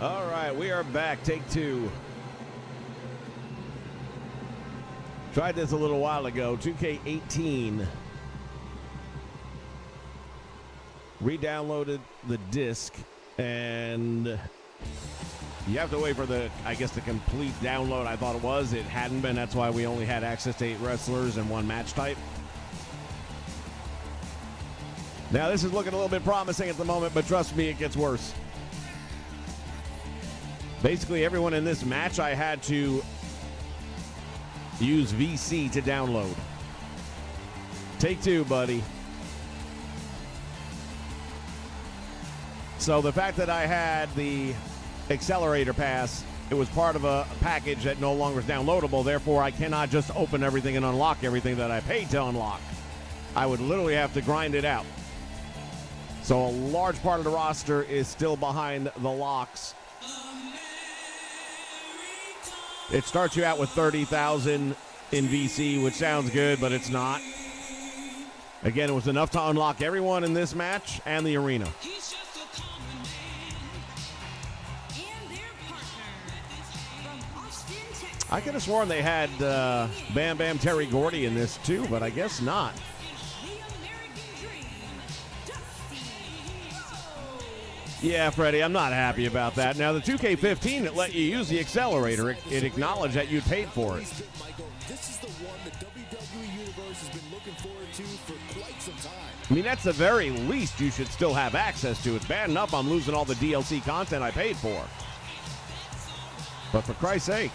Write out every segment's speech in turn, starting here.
All right, we are back. Take two. Tried this a little while ago. 2K18. Re-downloaded the disc, and you have to wait for the complete download. I thought it was. It hadn't been. That's why we only had access to 8 wrestlers and 1 match type. Now, this is looking a little bit promising at the moment, but trust me, it gets worse. Basically, everyone in this match, I had to use VC to download. Take two, buddy. So the fact that I had the accelerator pass, it was part of a package that no longer is downloadable. Therefore, I cannot just open everything and unlock everything that I paid to unlock. I would literally have to grind it out. So a large part of the roster is still behind the locks. It starts you out with 30,000 in VC, which sounds good, but it's not. Again, it was enough to unlock everyone in this match and the arena. I could have sworn they had Bam Bam Terry Gordy in this too, but I guess not. Yeah, Freddie, I'm not happy about that. Now, the 2K15 that let you use the accelerator, it acknowledged that you paid for it. This is the one the WWE Universe has been looking forward to for quite some time. I mean, that's the very least you should still have access to. It's bad enough I'm losing all the DLC content I paid for. But for Christ's sake.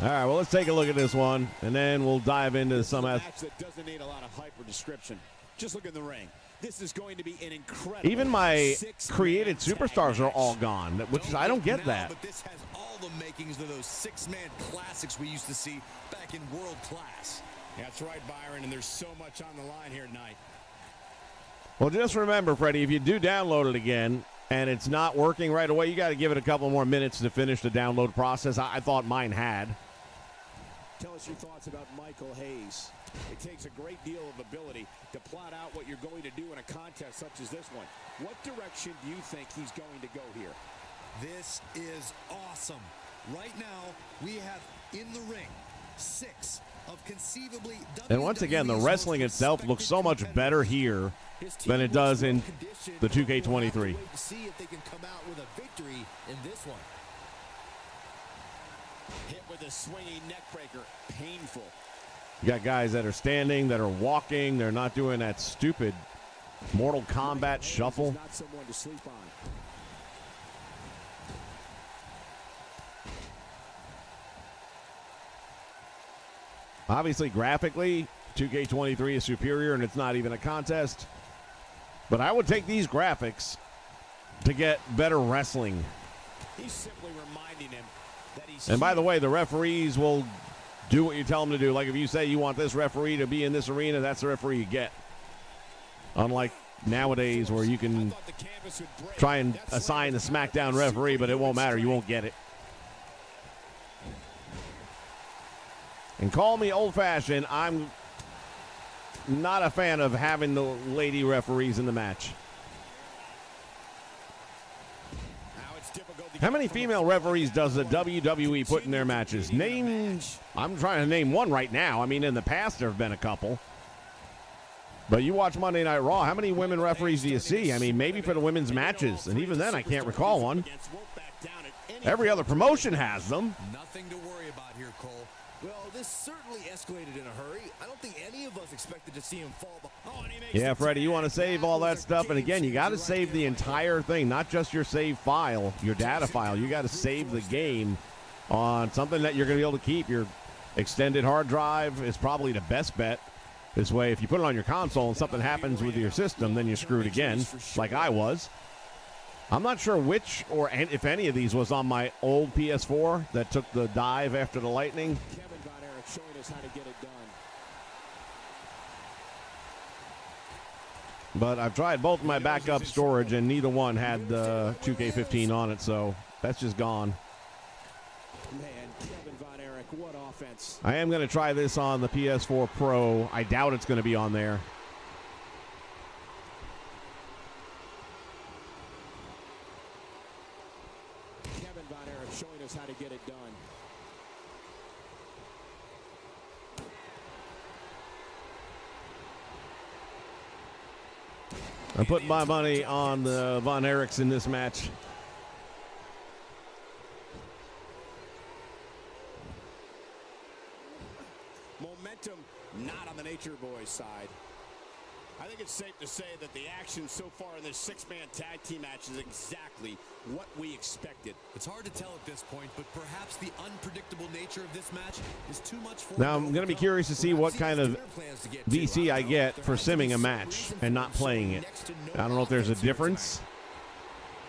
All right, well, let's take a look at this one, and then we'll dive into some match that doesn't need a lot of hype or description. Just look in the ring. This is going to be an incredible. Even my created superstars are all gone, which is, I don't get that. But this has all the makings of those 6-man classics we used to see back in World Class. That's right, Byron, and there's so much on the line here tonight. Well, just remember, Freddie, if you do download it again and it's not working right away, you got to give it a couple more minutes to finish the download process. I thought mine had. Tell us your thoughts about Michael Hayes. It takes a great deal of ability to plot out what you're going to do in a contest such as this one. What direction do you think he's going to go here? This is awesome. Right now, we have in the ring 6 of conceivably. And once again, the wrestling itself looks so much better here than it does in the 2K23. See if they can come out with a victory in this one. Hit with a swinging neck breaker. Painful. You got guys that are standing, that are walking. They're not doing that stupid Mortal Kombat shuffle. Not someone to sleep on. Obviously, graphically, 2K23 is superior, and it's not even a contest. But I would take these graphics to get better wrestling. He's simply reminding him that he's. And by the way, the referees will do what you tell them to do. Like if you say you want this referee to be in this arena, that's the referee you get. Unlike nowadays where you can try and assign the SmackDown referee, but it won't matter. You won't get it. And call me old-fashioned, I'm not a fan of having the lady referees in the match. How many female referees does the WWE put in their matches? I'm trying to name one right now. I mean, in the past there have been a couple. But you watch Monday Night Raw, how many women referees do you see? I mean, maybe for the women's matches, and even then I can't recall one. Every other promotion has them. Nothing to worry about here, Cole. Well, this certainly escalated in a hurry. I don't think any of us expected to see him fall behind. Yeah, Freddie, you want to save all that stuff. And again, you got to save the entire thing, not just your save file, your data file. You got to save the game on something that you're going to be able to keep. Your extended hard drive is probably the best bet. This way, if you put it on your console and something happens with your system, then you're screwed again, like I was. I'm not sure which or if any of these was on my old PS4 that took the dive after the lightning. Kevin Von Erich showing us how to get it done. But I've tried both my backup storage, and neither one had the 2K15 on it, so That's just gone. Man, Kevin Von Erich, what offense. I am going to try this on the PS4 Pro. I doubt it's going to be on there. Kevin Von Erich showing us how to get it done. I'm putting my money on the Von Erichs in this match. Momentum not on the Nature Boys side. I think it's safe to say that the action so far in this six-man tag team match is exactly what we expected. It's hard to tell at this point, but perhaps the unpredictable nature of this match is too much for Now, I'm going to be curious to see what kind of VC I get for simming a match and not playing it. I don't know if there's a difference.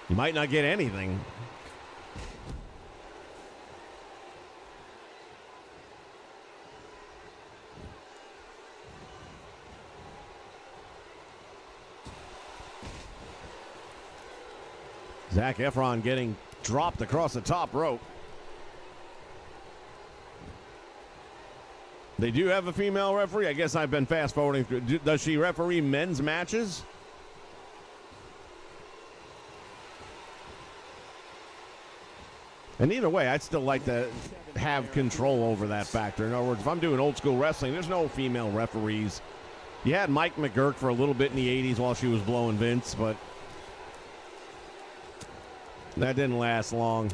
You might not get anything. Zac Efron getting dropped across the top rope. They do have a female referee. I guess I've been fast forwarding through. Does she referee men's matches? And either way, I'd still like to have control over that factor. In other words, if I'm doing old school wrestling, there's no female referees. You had Mike McGurk for a little bit in the 80s while she was blowing Vince, but that didn't last long.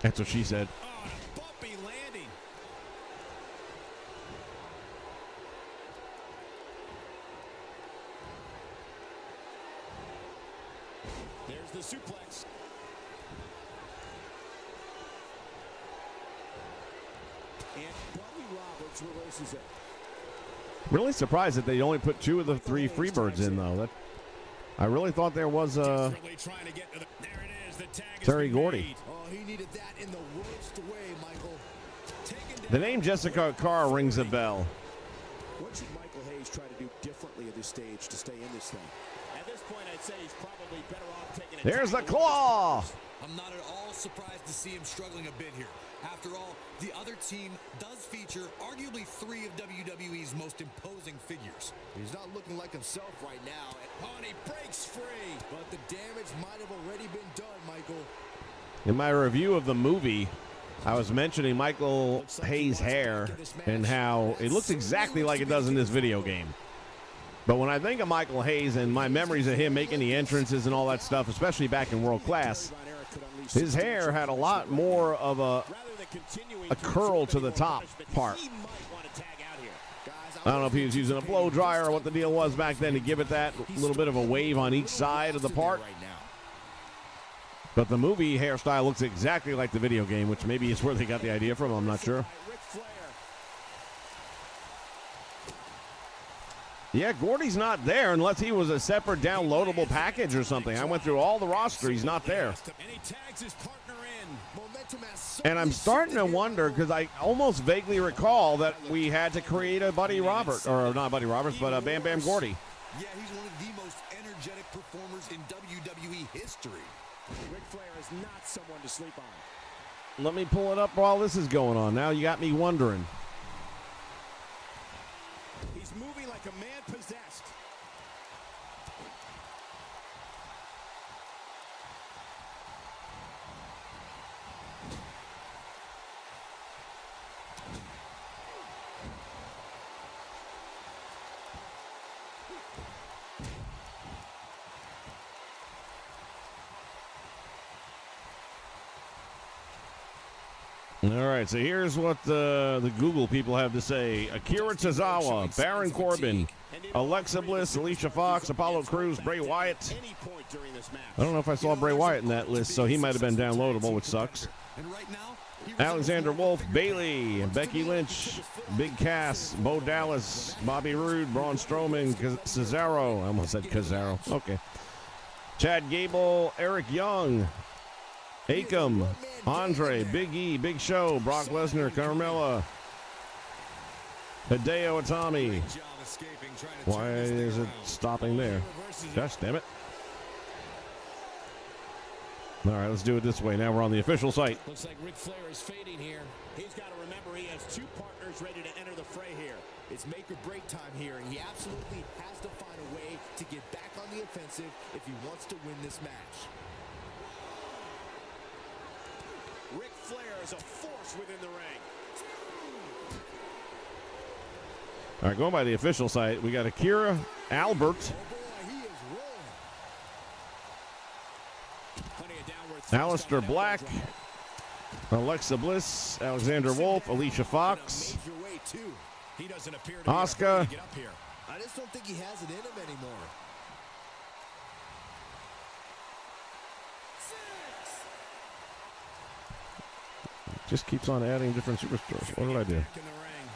That's what she said. Oh, and a bumpy landing. There's the suplex. And Buddy Roberts reverses it. Really surprised that they only put 2 of the 3 Freebirds in, though. I really thought there was Desperately trying to get to the, there it is. The tag has Terry been Gordy. made. Oh, he needed that in the worst way, Michael. The name Jessica Carr rings a bell. What should Michael Hayes try to do differently at this stage to stay in this thing? At this point, I'd say he's probably better off taking a There's the tackle. claw. I'm not at all surprised to see him struggling a bit here. After all, the other team does feature arguably 3 of WWE's most imposing figures. He's not looking like himself right now. Oh, and he breaks free. But the damage might have already been done, Michael. In my review of the movie, I was mentioning Michael Hayes' hair and how it looks exactly like it does in this video game. But when I think of Michael Hayes and my memories of him making the entrances and all that stuff, especially back in World Class, his hair had a lot more of a curl to the top part. I don't know if he was using a blow dryer or what the deal was back then to give it that little bit of a wave on each side of the part. But the movie hairstyle looks exactly like the video game, which maybe is where they got the idea from. I'm not sure. Yeah, Gordy's not there unless he was a separate downloadable package or something. I went through all the roster. He's not there. And I'm starting to wonder, because I almost vaguely recall that we had to create a Buddy Robert, or not Buddy Roberts, but a Bam Bam Gordy. Yeah, he's one of the most energetic performers in WWE history. Ric Flair is not someone to sleep on. Let me pull it up while this is going on. Now you got me wondering. He's moving like a man possessed. All right, so here's what the Google people have to say. Akira Tozawa, Baron Corbin, Alexa Bliss, Alicia Fox, Apollo Crews, Bray Wyatt. I don't know if I saw Bray Wyatt in that list, so he might have been downloadable, which sucks. Alexander Wolf, Bayley, Becky Lynch, Big Cass, Bo Dallas, Bobby Roode, Braun Strowman, Cesaro. I almost said Cesaro. Okay. Chad Gable, Eric Young, Akam, Andre, Big E, Big Show, Brock Lesnar, Carmella, Hideo Itami. Why is it stopping there? Gosh damn it. All right, let's do it this way. Now we're on the official site. Looks like Ric Flair is fading here. He's got to remember he has two partners ready to enter the fray here. It's make or break time here, and he absolutely has to find a way to get back on the offensive if he wants to win this match. Ric Flair is a force within the ring. All right, going by the official site, we got Akira Albert, Oh boy, he is rolling. Plenty of downward thrust Aleister on that Black, drop. Alexa Bliss, Alexander Wolf, Alicia Fox, In a major way, too. He doesn't appear to be Asuka. afraid to get up here. I just don't think he has it in him anymore. just keeps on adding different superstars. What did I do? Back in the ring.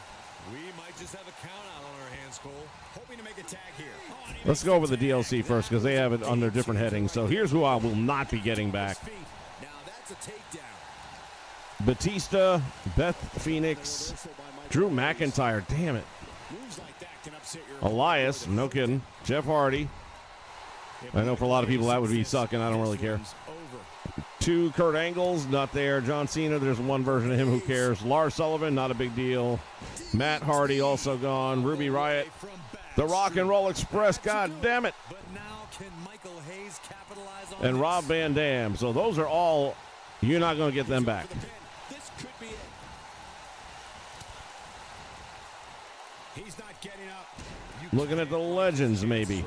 We might just have a count out on our hands, Cole. Hoping to make a tag here. Oh, and he Let's go over the DLC first because they have it under different headings. So here's who I will not be getting back. makes feet. Now that's a takedown. Batista, Beth Phoenix, Reversal by Michael Drew Hayes. McIntyre, damn it. Moves like that can upset your Elias, no kidding. Jeff Hardy. I know for a lot of people that would be sucking. I don't really care. Over. 2 Kurt Angles, not there. John Cena, there's one version of him, who cares. Lars Sullivan, not a big deal. Matt Hardy, also gone. Ruby Riott. From back. The Rock and Roll Express, god damn it. But now can Michael Hayes capitalize on And this? Rob Van Dam. So those are all, you're not going to get them back. For the pin. This could be it. He's not getting up. Looking at the legends, maybe.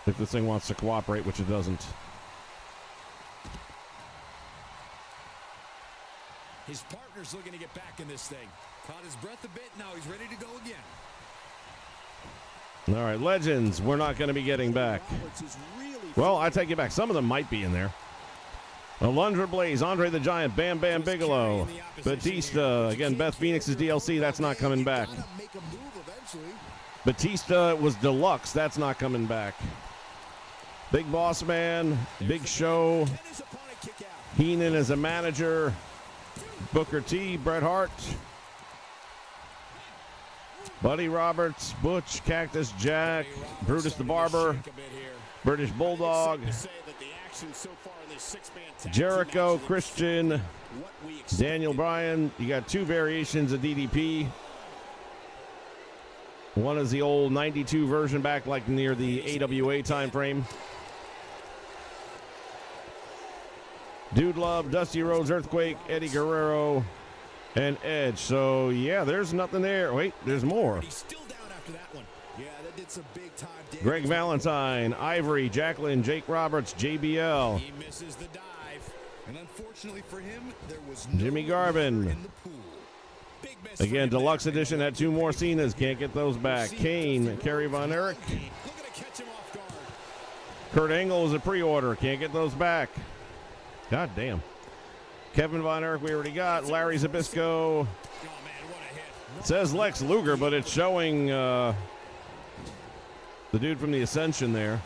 If this thing wants to cooperate, which it doesn't. His partner's looking to get back in this thing. Caught his breath a bit. Now he's ready to go again. All right, legends, we're not going to be getting back. Roberts is really Well, I take it back. Some of them might be in there. Alundra Blaze, Andre the Giant, Bam Bam Bigelow, Batista. Again, Beth Phoenix's DLC, that's not coming back. Gotta make a move eventually. Batista was deluxe, that's not coming back. Big Boss Man, Big Show, Can his opponent kick out? Heenan as a manager, Booker T, Bret Hart, Buddy Roberts, Butch, Cactus Jack, Brutus the Barber, Shake a bit here. British Bulldog, To say that the action so far in this six-man tag team Jericho, match is Christian, what we expected. Daniel Bryan. You got 2 variations of DDP. One is the old 92 version back like near the AWA time frame. Dude Love, Dusty Rhodes, Earthquake, Eddie Guerrero, and Edge. So, yeah, there's nothing there. Wait, there's more. He's still down after that one. Yeah, that did some big time damage. Greg Valentine, Ivory, Jacqueline, Jake Roberts, JBL, He misses the dive. And unfortunately for him, there was no Jimmy Garvin. water in the pool. Big miss Again, for him deluxe there. edition had 2 more Cenas. Can't get those back. Kane, Kerry Von Erich. Looking to catch him off guard. Kurt Angle is a pre-order. Can't get those back. God damn. Kevin Von Erich we already got. Larry Zbyszko. Oh, man, what a hit. Says Lex Luger, but it's showing the dude from the Ascension there.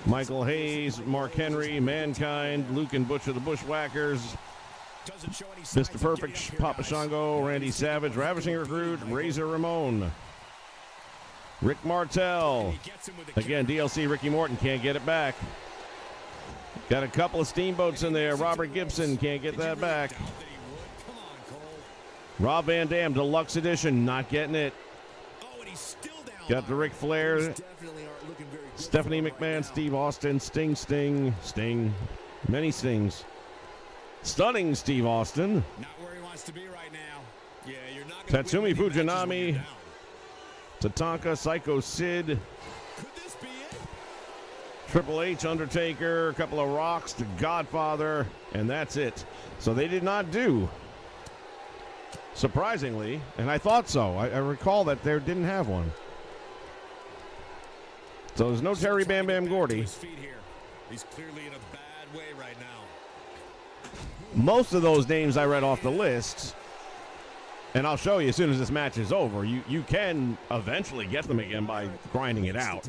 Michael Hayes, Mark Henry, Mankind, Luke and Butcher the Bushwhackers, Doesn't show any signs Mr. of Perfect, giving up here, Papa guys. Shango, Randy Savage, Ravishing Recruit, Razor Ramon, Rick Martel. He gets him with a Again, DLC Ricky Morton can't get it back. Got a couple of steamboats in there. Robert Gibson can't get that back. Doubt that he would. Come on, Cole. Rob Van Dam, Deluxe Edition, not getting it. Oh, and he's still down. Got the Ric Flair, Definitely aren't looking very good. Stephanie for him right McMahon, now. Steve Austin, Sting. Many stings. Stunning Steve Austin. Not where he wants to be right now. Yeah, you're not gonna Tatsumi win many matches when Fujinami. you're down. Tatanka, Psycho Sid, Could this be it? Triple H, Undertaker, a couple of Rocks, The Godfather, and that's it. So they did not do, surprisingly, and I thought so. I recall that they didn't have one. So there's no Terry Bam Bam Back to Gordy. his feet here. He's clearly in a bad way right now. Most of those names I read off the list, and I'll show you as soon as this match is over. You can eventually get them again by grinding it out.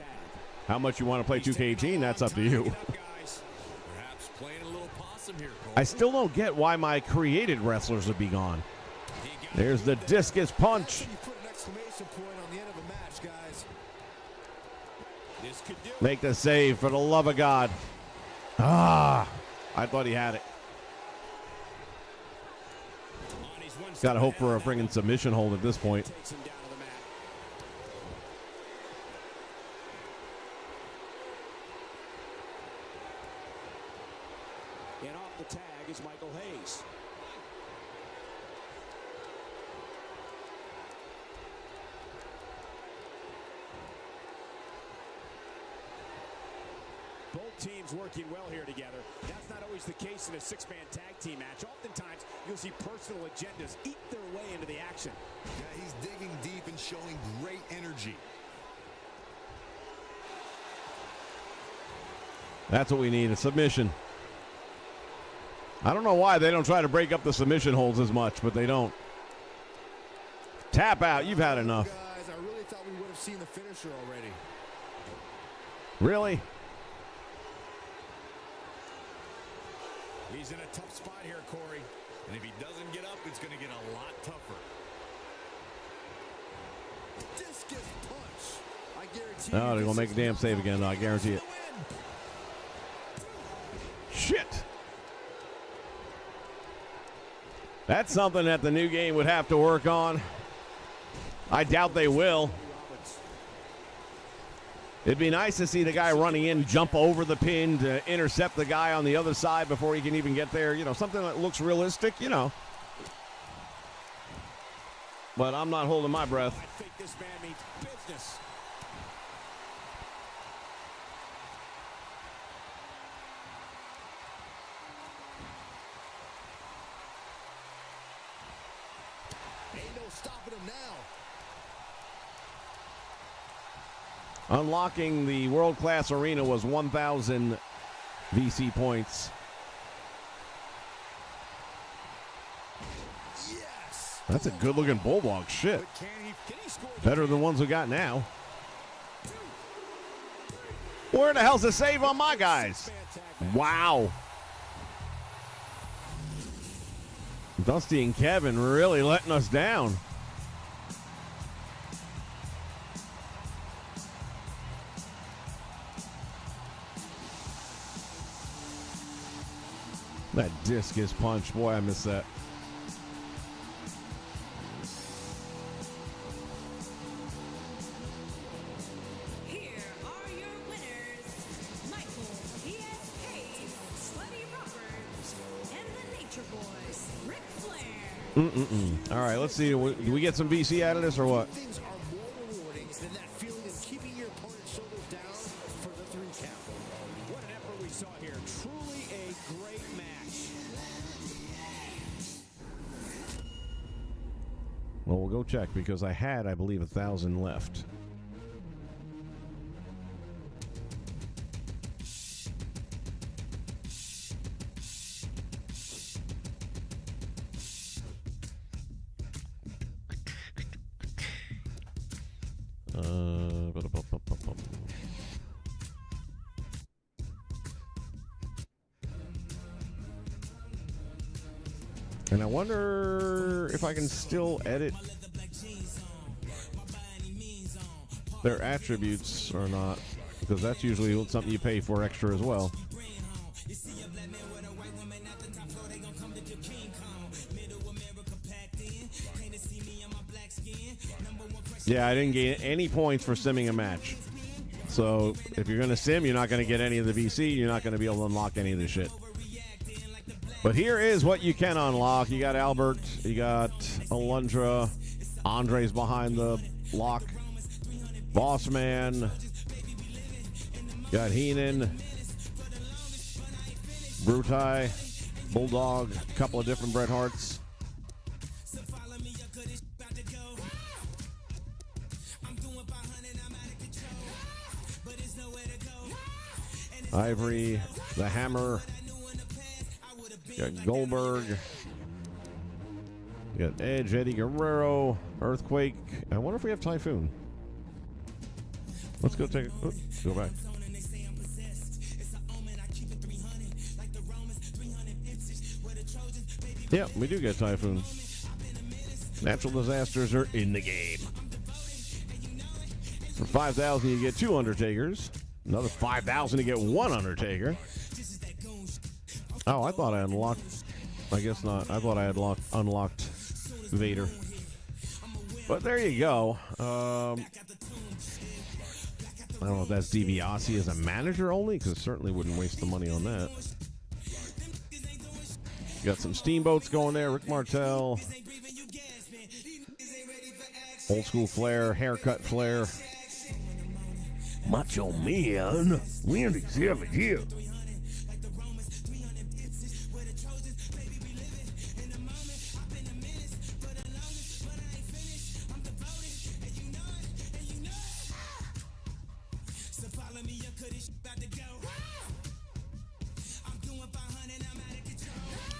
How much you want to play 2K18, that's up to you. Guys. Perhaps playing a little possum here, Cole. I still don't get why my created wrestlers would be gone. There's the discus punch. You put an exclamation point on the end of a match, guys. This could do it. Make the save for the love of God. Ah, I thought he had it. Got to hope for a friggin' submission hold at this point. Takes him down to the mat. And off the tag is Michael Hayes. Both teams working well here together. That's not always the case in a six-man tag team match. Oftentimes, you'll see personal agendas eat their way into the action. Yeah, he's digging deep and showing great energy. That's what we need, a submission. I don't know why they don't try to break up the submission holds as much, but they don't. Tap out. You've had enough. Guys, I really thought we would have seen the finisher already. Really? He's in a tough spot here, Corey. And if he doesn't get up, it's going to get a lot tougher. Discus punch. I guarantee No, you they're going to this make a is damn not save again, though. I guarantee it. the win. Shit. That's something that the new game would have to work on. I doubt they will. It'd be nice to see the guy running in jump over the pin to intercept the guy on the other side before he can even get there. You know, something that looks realistic, you know. But I'm not holding my breath. I think this man means business. Ain't no stopping him now. Unlocking the world-class arena was 1,000 VC points. Yes. That's a good-looking bulldog. Shit. But can he score? Better than ones we got now. Where the hell's the save on my guys? Wow. Dusty and Kevin really letting us down. That discus punch, boy, I miss that. Here are your winners, Michael P.S. Hayes, Buddy Roberts, and the Nature Boys, Ric Flair. All right, let's see. Do we get some VC out of this or what? Things are more rewarding than that feeling of keeping your opponent's shoulders down for the 3 count. What an effort we saw here. Truly a great match. Well, we'll go check because I had, I believe, 1,000 left. Ba-da-bum-bum-bum-bum. And I wonder if I can still edit their attributes or not, because that's usually something you pay for extra as well. Yeah, I didn't gain any points for simming a match. So if you're going to sim, you're not going to get any of the VC. You're not going to be able to unlock any of this shit. But here is what you can unlock. You got Albert. You got Alundra. Andre's behind the lock. Boss Man. Got Heenan. Brutai. Bulldog. A couple of different Bret Harts. Ivory, the Hammer, you got Goldberg, you got Edge, Eddie Guerrero, Earthquake. I wonder if we have Typhoon. Let's go take a go back. Yeah, we do get Typhoon. Natural disasters are in the game. For 5,000, you get 2 Undertakers. Another 5,000 to get 1 Undertaker. Oh, I thought I unlocked. I guess not. I thought I had unlocked Vader. But there you go. I don't know if that's DiBiase as a manager only, because certainly wouldn't waste the money on that. Got some steamboats going there. Rick Martel. Old school Flair, haircut Flair. Macho Man. Randy Savage here.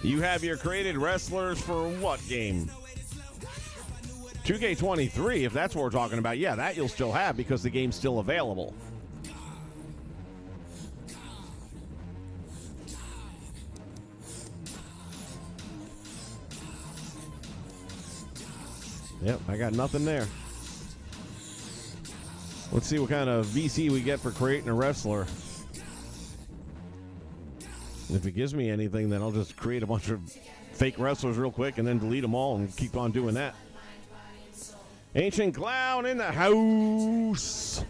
You have your created wrestlers for what game? 2K23, if that's what we're talking about. Yeah, that you'll still have because the game's still available. Yep, I got nothing there. Let's see what kind of VC we get for creating a wrestler. If it gives me anything, then I'll just create a bunch of fake wrestlers real quick and then delete them all and keep on doing that. Ancient Clown in the house.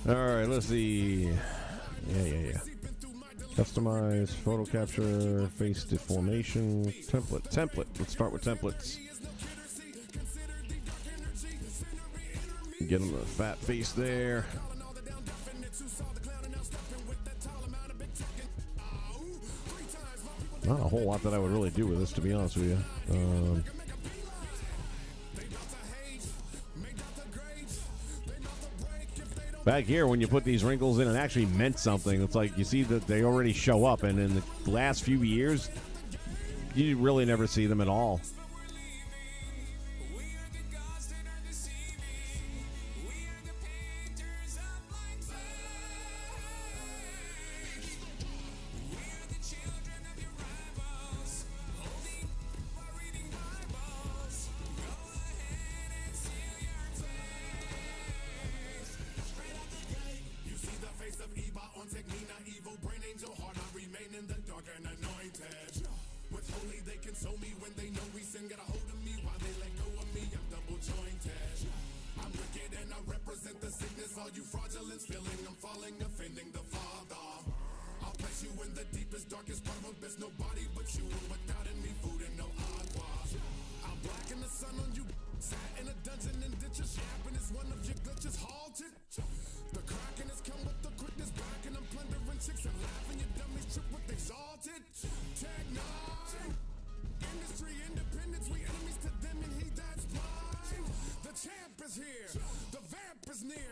All right, let's see. Yeah. Customize, photo capture, face deformation, template. Let's start with templates. Get him a fat face there. Not a whole lot that I would really do with this, to be honest with you. Back here, when you put these wrinkles in, it actually meant something. It's like you see that they already show up, and in the last few years, you really never see them at all.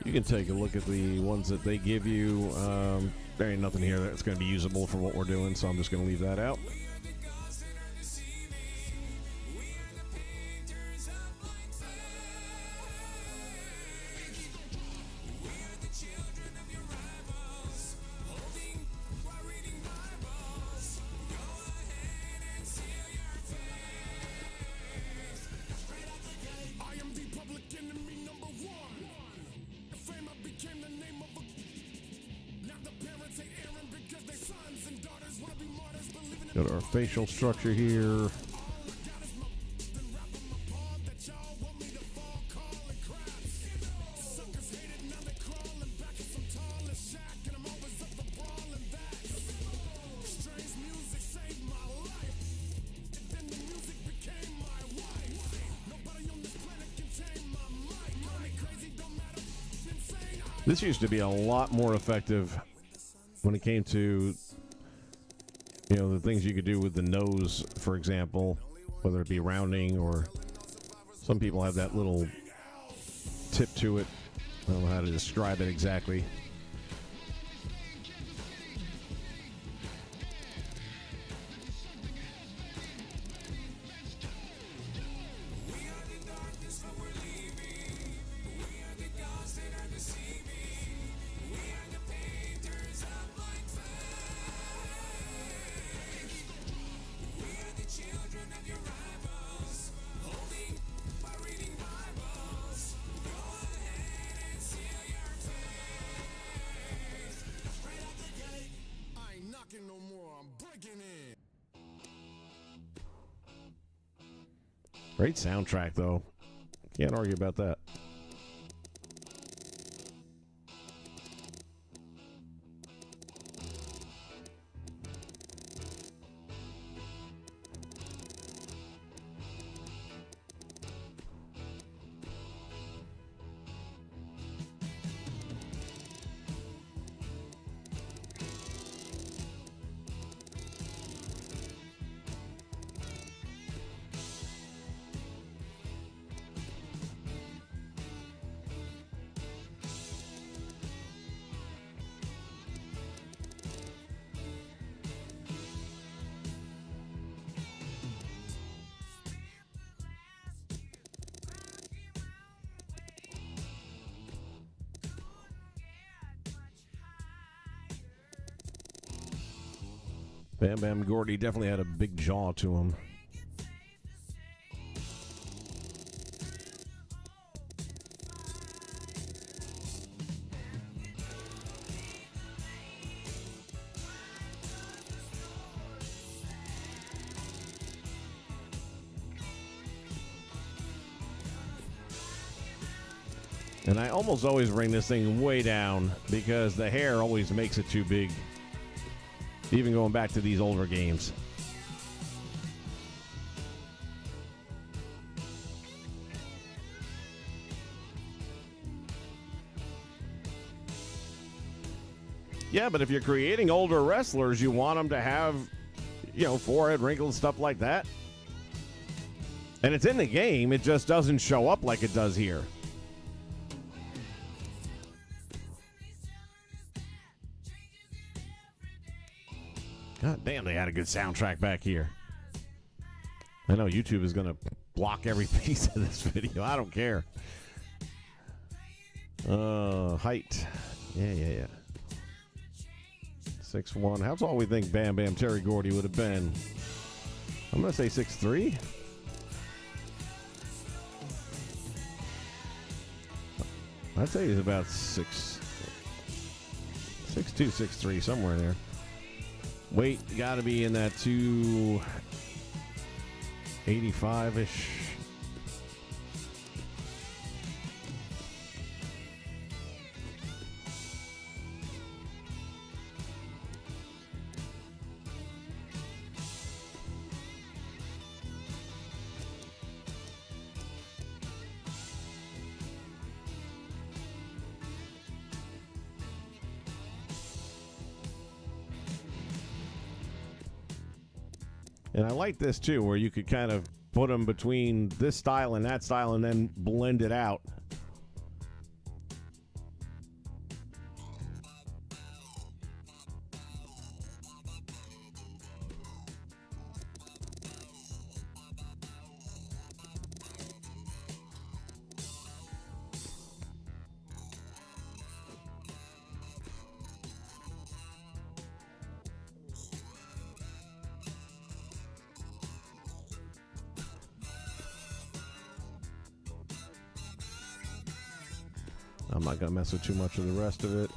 You can take a look at the ones that they give you. There ain't nothing here that's going to be usable for what we're doing, so I'm just going to leave that out. Got our facial structure here. This used to be a lot more effective when it came to, you know, the things you could do with the nose, for example, whether it be rounding or some people have that little tip to it. I don't know how to describe it exactly. Great soundtrack, though. Can't argue about that. Bam Bam Gordy definitely had a big jaw to him. And I almost always bring this thing way down because the hair always makes it too big. Even going back to these older games. Yeah, but if you're creating older wrestlers, you want them to have, you know, forehead wrinkles and stuff like that. And it's in the game, it just doesn't show up like it does here. God damn, they had a good soundtrack back here. I know YouTube is going to block every piece of this video. I don't care. Height. Yeah. 6'1". How tall we think Bam Bam Terry Gordy would have been? I'm going to say 6'3". I'd say he's about 6'2", 6'3", somewhere in there. Weight got to be in that 285-ish. And I like this too, where you could kind of put them between this style and that style and then blend it out. I'm not going to mess with too much of the rest of it.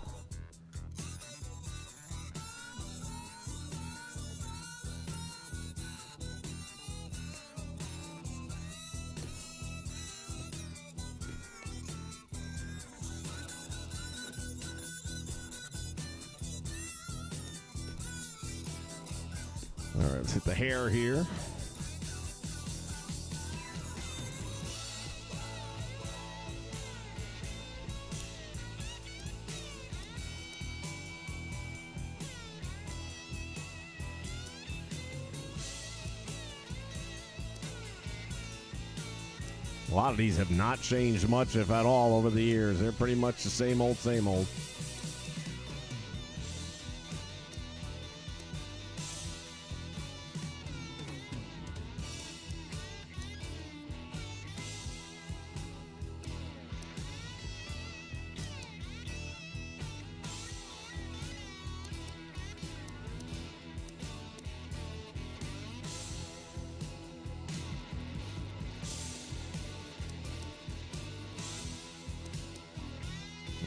All right, let's hit the hair here. A lot of these have not changed much, if at all, over the years. They're pretty much the same old, same old.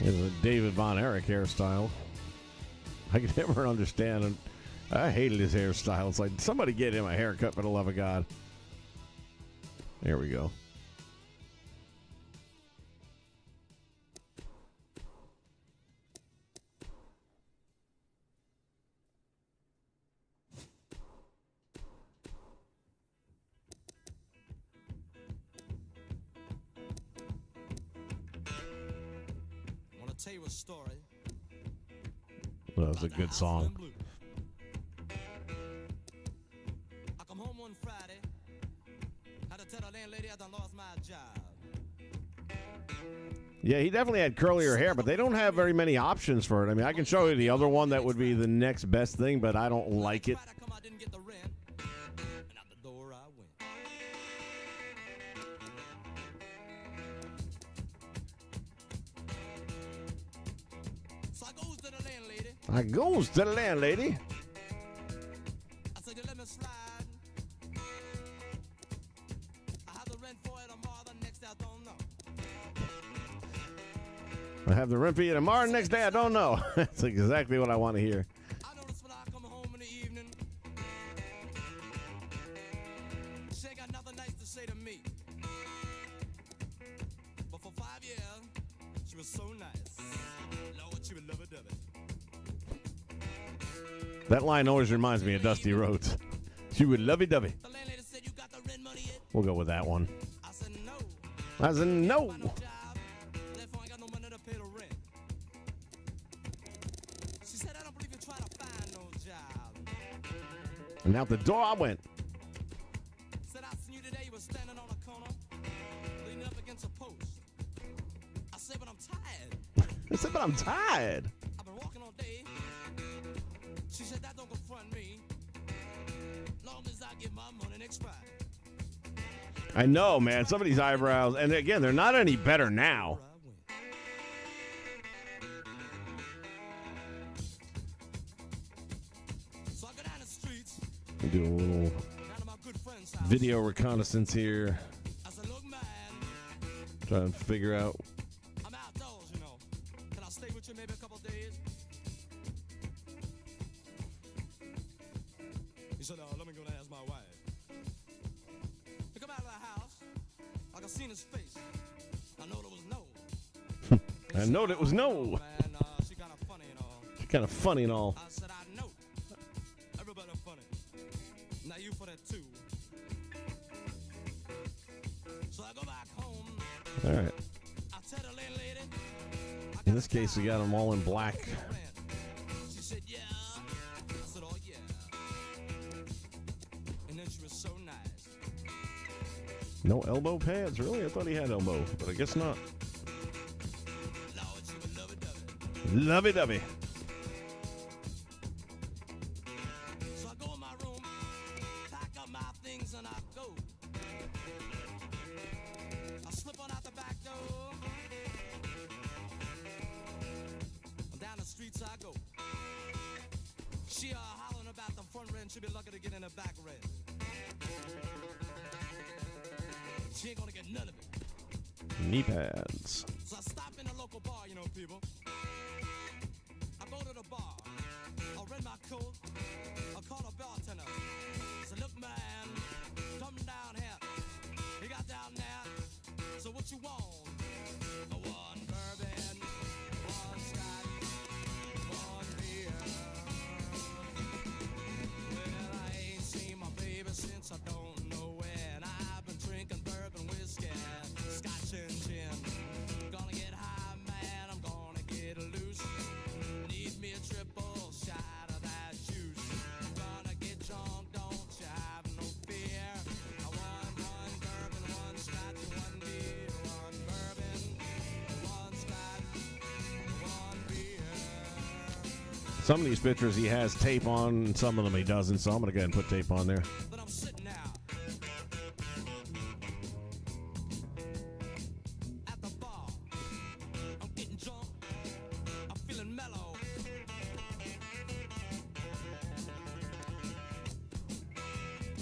It's a David Von Erich hairstyle. I could never understand him. I hated his hairstyle. It's like, somebody get him a haircut for the love of God. There we go. I want to tell you a story. That was a good song. I come home one Friday. Had to tell the landlady I done lost my job. Yeah, he definitely had curlier hair, but they don't have very many options for it. I mean, I can show you the other one that would be the next best thing, but I don't like it. Next Friday I come, I didn't get the rent. And out the door I went. So I goes to the landlady. I goes to the landlady. I said, you let me slide. I have the rent for it tomorrow, the next day I don't know. I have the rent for you tomorrow. Next day, I don't know. That's exactly what I want to hear. I notice when I come home in the evening, she ain't got nothing nice to say to me. But for 5 years, she was so nice. Lord, she would love it, That line always reminds me of Dusty Rhodes. She would lovey-dovey. The landlady said, you got the rent money yet? We'll go with that one. I said, no. I said, no. Find no job. Therefore, I ain't got no money to pay the rent. She said, I don't believe you try to find no job. And out the door I went. Said, I seen you today, you was standing on a corner, leaning up against a post. I said, but I'm tired. I said, but I'm tired. I've been walking all day. She said, that don't confront me. Long as I get my money next Friday. I know, man. Some of these eyebrows, and again, they're not any better now. I went. So I go down the streets, Do a little down to my good friend's house. video reconnaissance here. I said, look, man, Trying to figure out. I'm outdoors, you know. Can I stay with you maybe a couple days? He said, let me go and ask my wife. He come out of the house. I could see his face. I know there was no. I know that was no. Man, she kind of funny and all. She's kind of funny and all. I said, I know. Everybody funny. Now you for that too. So I go back home. All right. I tell the landlady. In this case, we got them all in black. She said, yeah. I said, oh, yeah. And then she was so nice. No elbow pads, really? I thought he had elbow, but I guess not. Lord, she would love it, dovey. Lovey-dovey. So I go in my room, pack up my things, and I go. I slip on out the back door. Down the streets I go. She hollering about the front rent. She'll be lucky to get in the back rent. She ain't gonna get none of it. Knee pads. So I stop in the local bar, you know, people. I go to the bar. I rent my coat. I call a bartender. I said, look, man, come down here. He got down there. So what you want? One bourbon, one scotch, one beer. Well, I ain't seen my baby since I don't know when. I've been drinking bourbon, whiskey, scotch and gin. Gonna get high, man, I'm gonna get loose. Need me a triple shot of that juice. Gonna get drunk, don't you have no fear. I want one bourbon, one scotch, one beer. One bourbon, one scotch, one beer. Some of these pictures he has tape on, and some of them he doesn't, so I'm going to go ahead and put tape on there. But I'm sitting now at the bar. I'm getting drunk. I'm feeling mellow.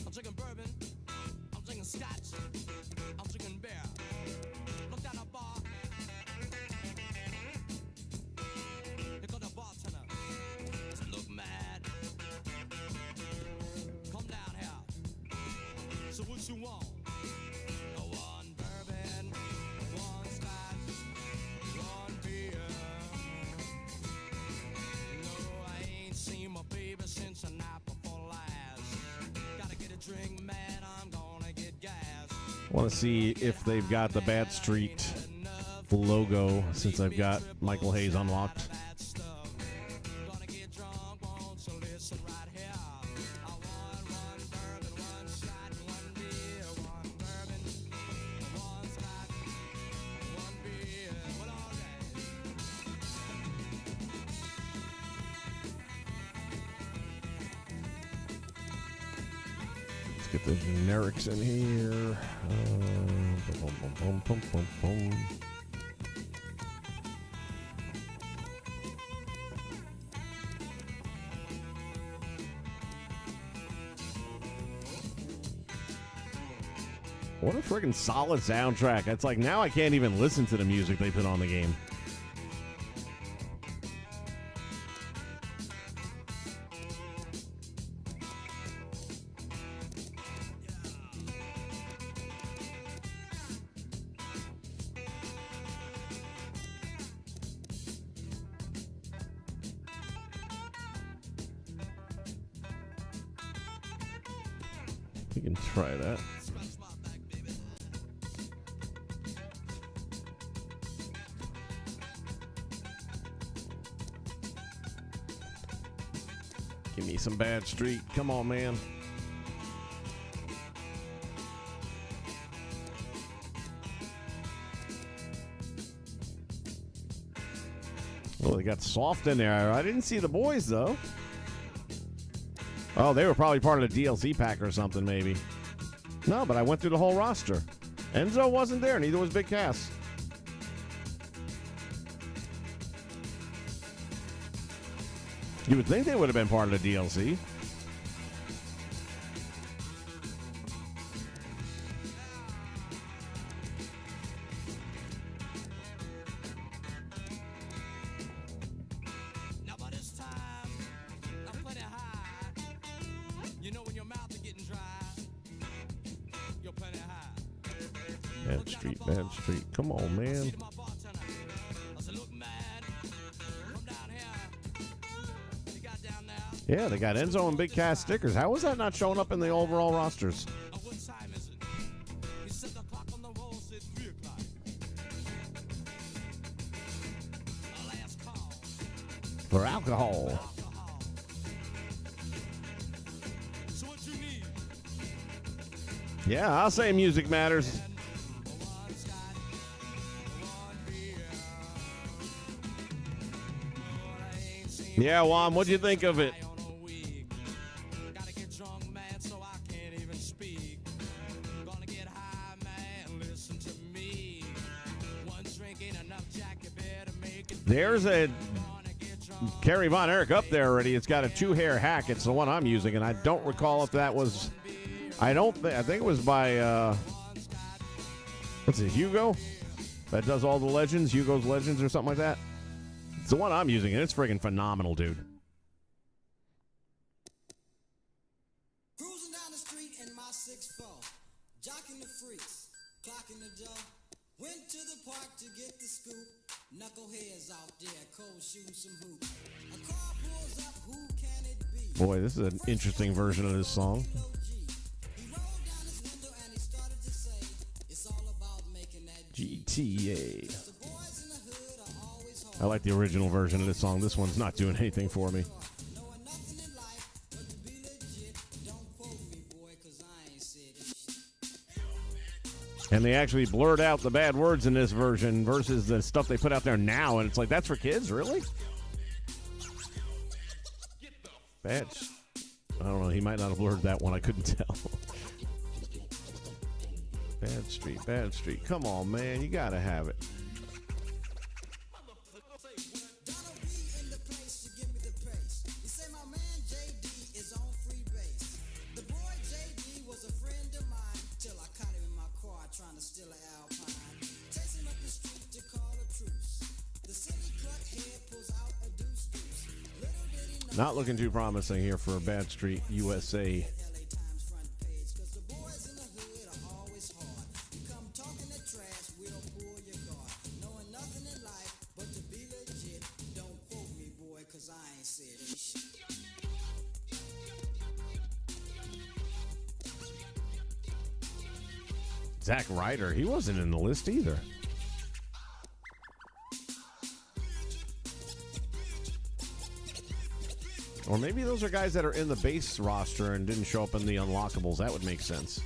I'm drinking bourbon. I'm drinking scotch. I'm drinking beer. Look down the bar. Here comes the bartender. I said, look, mad. Come down here. So what you want? Want to see if they've got the Bad Street logo since I've got Michael Hayes unlocked. Get the generics in here. Boom, boom, boom, boom. What a freaking solid soundtrack. It's like now I can't even listen to the music they put on the game. We can try that. Give me some Bad Street. Come on, man. Oh, they got Soft in there. I didn't see the boys, though. Oh, they were probably part of the DLC pack or something, maybe. No, but I went through the whole roster. Enzo wasn't there, neither was Big Cass. You would think they would have been part of the DLC. Bad Street. Come on, man. Yeah, they got Enzo and Big Cass stickers. How was that not showing up in the overall rosters? For alcohol. Yeah, I'll say music matters. Yeah, Juan, what'd you think of it? There's a Kerry Von Erich up there already. It's got a 2-hair hack. It's the one I'm using, and I don't recall if that was. I think it was by. What's it, Hugo? That does all the legends, Hugo's Legends or something like that. It's the one I'm using, and it's friggin' phenomenal, dude. Cruising down the street in my 6'4", jocking the freaks, clocking the dough. Went to the park to get the scoop. Knuckleheads out there, cold shooting some hoops. A car pulls up, who can it be? Boy, this is an interesting version of this song. He rolled down his window and he started to say, it's all about making that GTA. The boys in the hood are always hard. I like the original version of this song. This one's not doing anything for me. Knowing nothing in life but to be legit. Don't quote me, boy, 'cause I ain't said it. And they actually blurred out the bad words in this version versus the stuff they put out there now. And it's like, that's for kids? Really? Bad. I don't know. He might not have blurred that one. I couldn't tell. Bad Street, Bad Street. Come on, man. You got to have it. Donald B in the place to give me the pace. You say my man JD is on free base. The boy JD was a friend of mine till I caught him in my car trying to steal an Alpine. Chasing up the street to call a truce. The city cut head pulls out a deuce. Little did he know Not looking too promising here for Bad Street USA. LA Times front page. 'Cause the boys in the hood are always hard. You come talking that trash, we'll pull your guard. Knowing nothing in life but to be legit. Don't quote me, boy, 'cause I ain't said it. Zack Ryder, he wasn't in the list either. Or maybe those are guys that are in the base roster and didn't show up in the unlockables. That would make sense.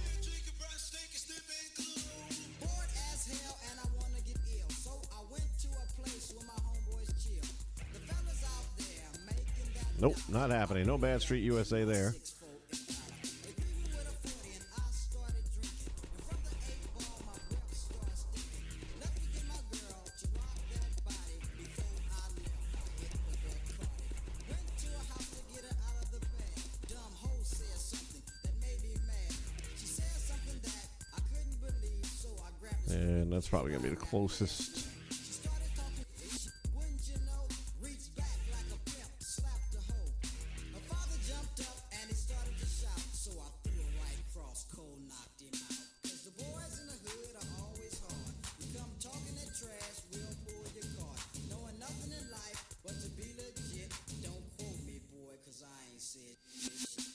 Bored as hell and I wanna get ill. So I went to a place where my homeboys chill. The fellas out there making that Nope, not happening. No Bad Street USA there. 6-4 Impala. They greeted with a 40 and I started drinking. And from the 8-ball my breath started stinking. Let me get my girl to rock that body before I left. It was that party. Went to a house to get her out of the bed. Dumb hoe said something that made me mad. She said something that I couldn't believe, so I grabbed her. And that's probably going to be the closest. She started talking, wouldn't you know? Reached back like a pimp, slapped the hoe. Her father jumped up and he started to shout, so I threw a right cross, cold knocked him out. 'Cause the boys in the hood are always hard. You come talking that trash, we'll pull your card. Knowing nothing in life but to be legit. Don't quote me, boy, 'cause I ain't said shit.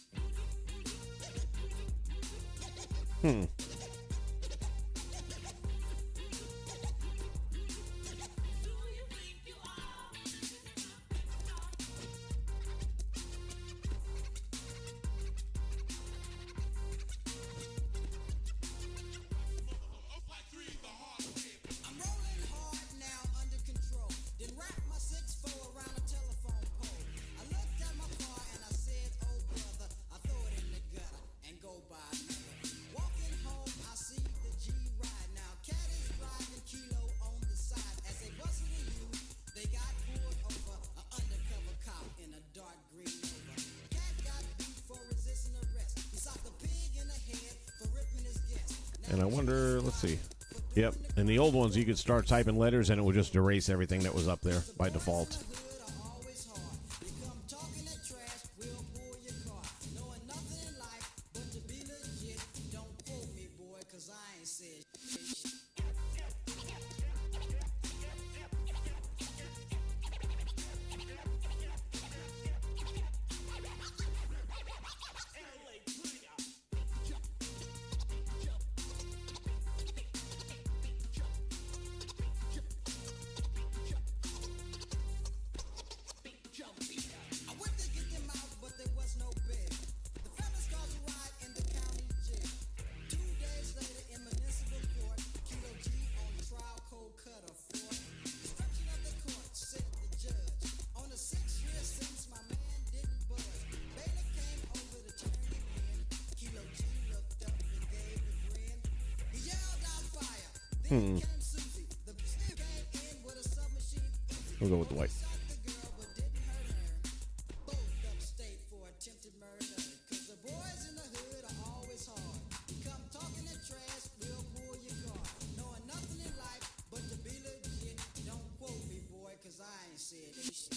I'm rolling hard now, under control. Then wrap my 6-4 around a telephone pole. I looked at my car and I said, oh brother, I throw it in the gutter and go buy another. Walking home, I see the G ride. Now Cat is driving Kilo on the side. As they busted a U, they got pulled over. An undercover cop in a dark green Nova. Cat got beat for resisting arrest. He socked a pig in the head for ripping his guest. And I wonder, let's see. Yep, in the old ones, you could start typing letters and it would just erase everything that was up there by default. Hood are always hard. You come talking that trash, we'll pull your car. Knowing nothing in life but to be legit. Don't quote me, boy, 'cause I ain't said shit. I went to get them out, but there was no bail. The fellas caused a riot in the county jail. 2 days later in municipal court, Kilo G on trial, cold cutter for destruction of the court, said the judge. On a 6-year sentence, my man didn't budge. Bailiff came over to turn him in. Kilo G looked up and gave a grin. He yelled out fire. Then came Susie. The bitch came in with a submachine. We'll go with Dwight. Shot the girl but didn't hurt her. Both upstate for attempted murder. 'Cause the boys in the hood are always hard. You come talking that trash, we'll pull your car. Knowing nothing in life but to be legit. Don't quote me, boy, 'cause I ain't said shit.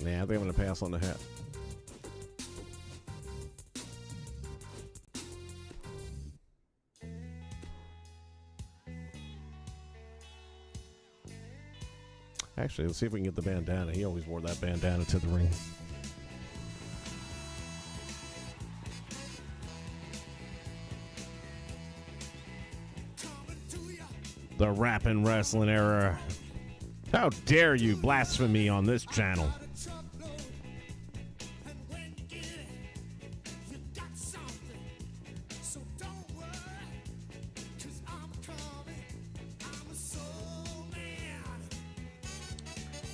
Nah, I think I'm going to pass on the hat. Actually, let's see if we can get the bandana. He always wore that bandana to the ring. The Rappin' Wrestling Era. How dare you blaspheme on this channel?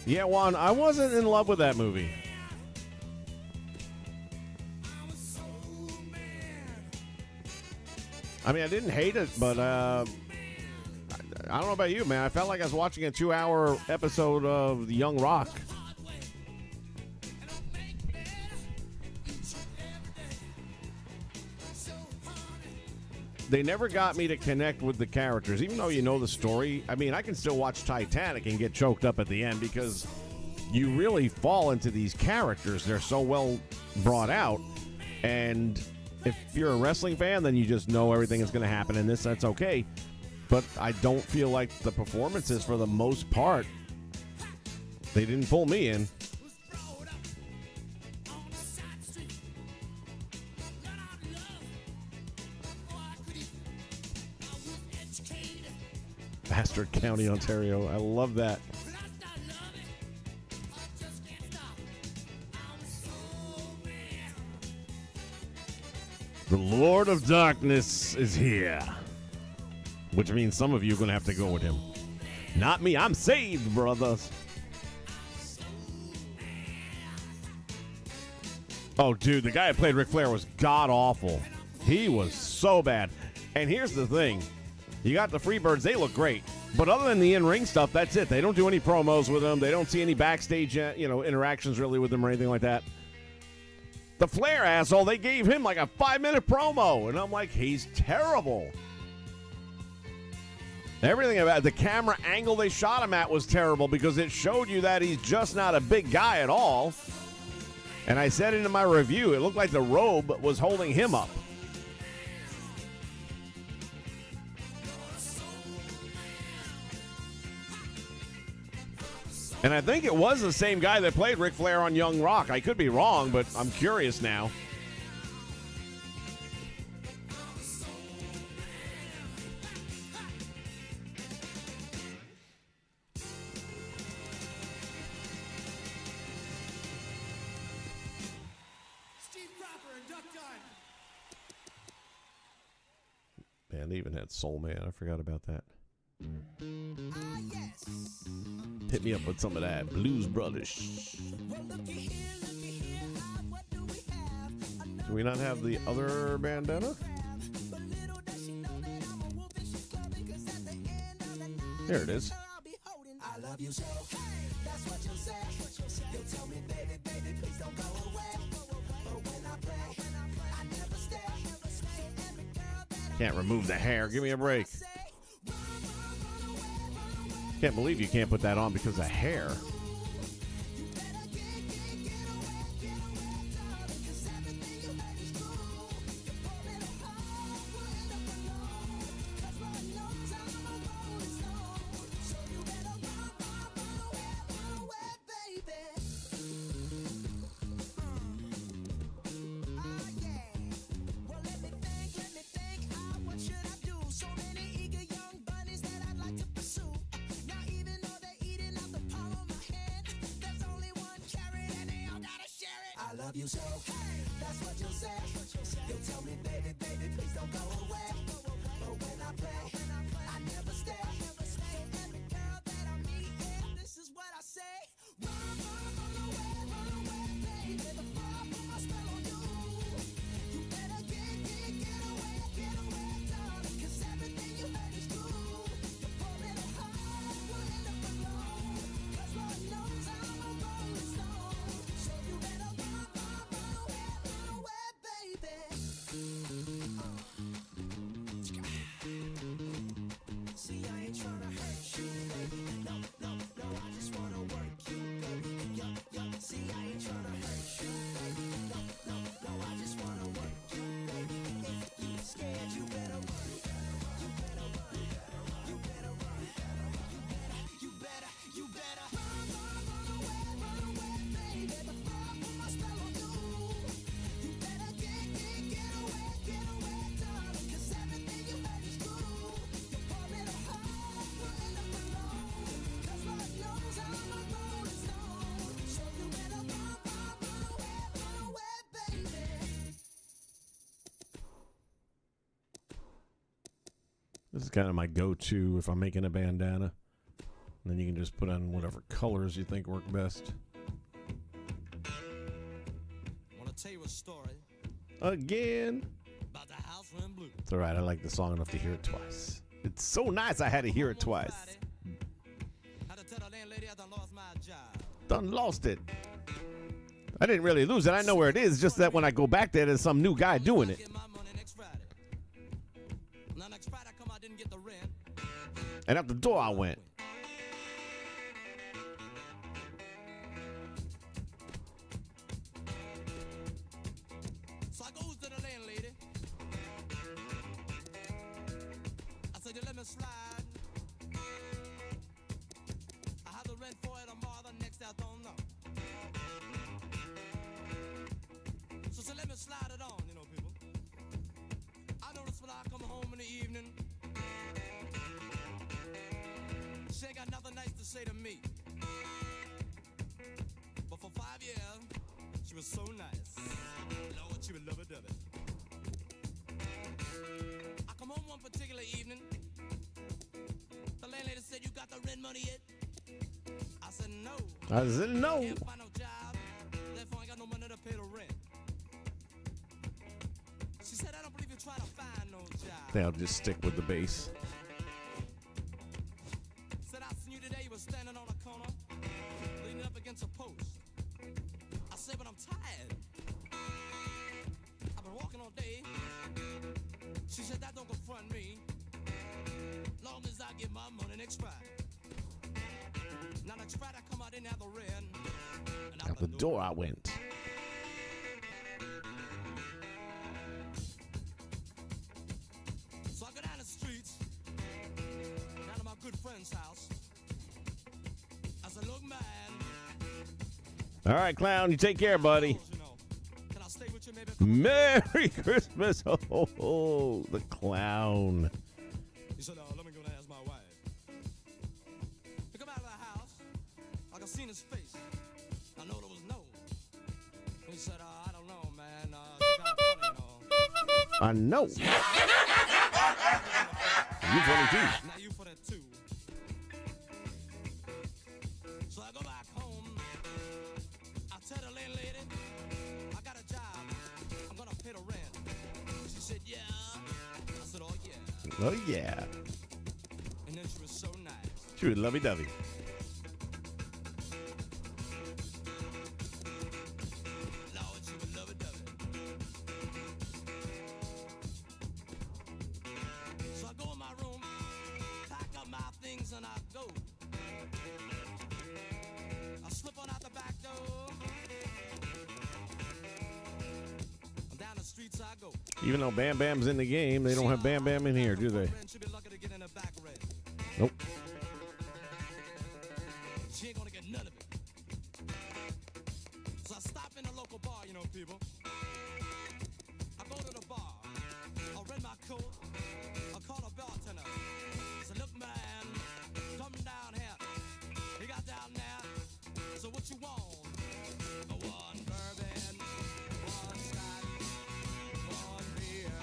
Yeah, Juan, I wasn't in love with that movie. I mean, I didn't hate it, but I don't know about you, man. I felt like I was watching a 2-hour episode of The Young Rock. they never got me to connect with the characters, even though you know the story. I mean, I can still watch Titanic and get choked up at the end because you really fall into these characters. They're so well brought out. And if you're a wrestling fan, then you just know everything is going to happen in this. That's okay. But I don't feel like the performances, for the most part, they didn't pull me in. Bastard County, Ontario. I love that. The Lord of Darkness is here. Which means some of you are going to have to go with him. Not me. I'm saved, brothers. Oh, dude, the guy that played Ric Flair was god-awful. He was so bad. And here's the thing. You got the Freebirds. They look great. But other than the in-ring stuff, that's it. They don't do any promos with them. They don't see any backstage, interactions really with them or anything like that. The Flair asshole, they gave him like a 5-minute promo. And I'm like, he's terrible. Everything about the camera angle they shot him at was terrible because it showed you that he's just not a big guy at all. And I said it in my review, it looked like the robe was holding him up. And I think it was the same guy that played Ric Flair on Young Rock. I could be wrong, but I'm curious now. Man, they even had Soul Man. I forgot about that. Hit me up with some of that Blues Brothers. Do we not have the other bandana? There it is. Can't remove the hair. Give me a break. Can't believe you can't put that on because of hair. This is kind of my go-to if I'm making a bandana. And then you can just put on whatever colors you think work best. I want to tell you a story Again. about the house went blue. It's all right. I like the song enough to hear it twice. It's so nice I had to hear it twice. Had to tell the landlady I done lost my job. Done lost it. I didn't really lose it. I know where it is. Just that when I go back there, there's some new guy doing it. Get my money next Friday. And out the door I went. So I goes to the landlady. I said, you let me slide. I have the rent for it tomorrow, the next day I don't know. So let me slide it on, you know, people. I notice when I come home in the evening, she ain't got nothing nice to say to me. But for 5 years, she was so nice. Lord, she would love it, dove it. I come home one particular evening. The landlady said, you got the rent money yet? I said, no. I said no. Can't find no job. Therefore, I ain't got no money to pay the rent. She said, I don't believe you try to find no job. They'll just stick with the base. Said, I seen you today. You was standing on a corner, leaning up against a post. I said, but I'm tired. I've been walking all day. She said, that don't confront me. Long as I get my money next Friday. Now next Friday I come out in the other rent. And Out the door I went. So I go down the streets, down to my good friend's house. I said, look, man. All right, clown. You take care, buddy. You know, can I stay with you maybe? Merry Christmas. Oh, the clown. He said, let me go and ask my wife. He come out of the house. I could see in his face. I know there was no. He said, I don't know, man. It's kind of funny, you know. I know. You funny too. Now you for that too. So I go back home. I tell the landlady, I got a job. I'm gonna pay the rent. She said, yeah. I said, oh yeah. Oh, yeah. And then she was so nice. She was lovey-dovey. Lord, she would love it, dove it. So I go in my room, pack up my things, and I go. I slip on out the back door. And down the streets I go. Even though Bam Bam's in the game, they don't have Bam Bam in here, do they? She be lucky to get in the back red. Nope. She ain't gonna get none of it. So I stop in a local bar, you know, people. I go to the bar. I rent my coat. I call a bartender. I said, look, man, come down here. He got down there. So what you want? One bourbon, one scotch, one beer.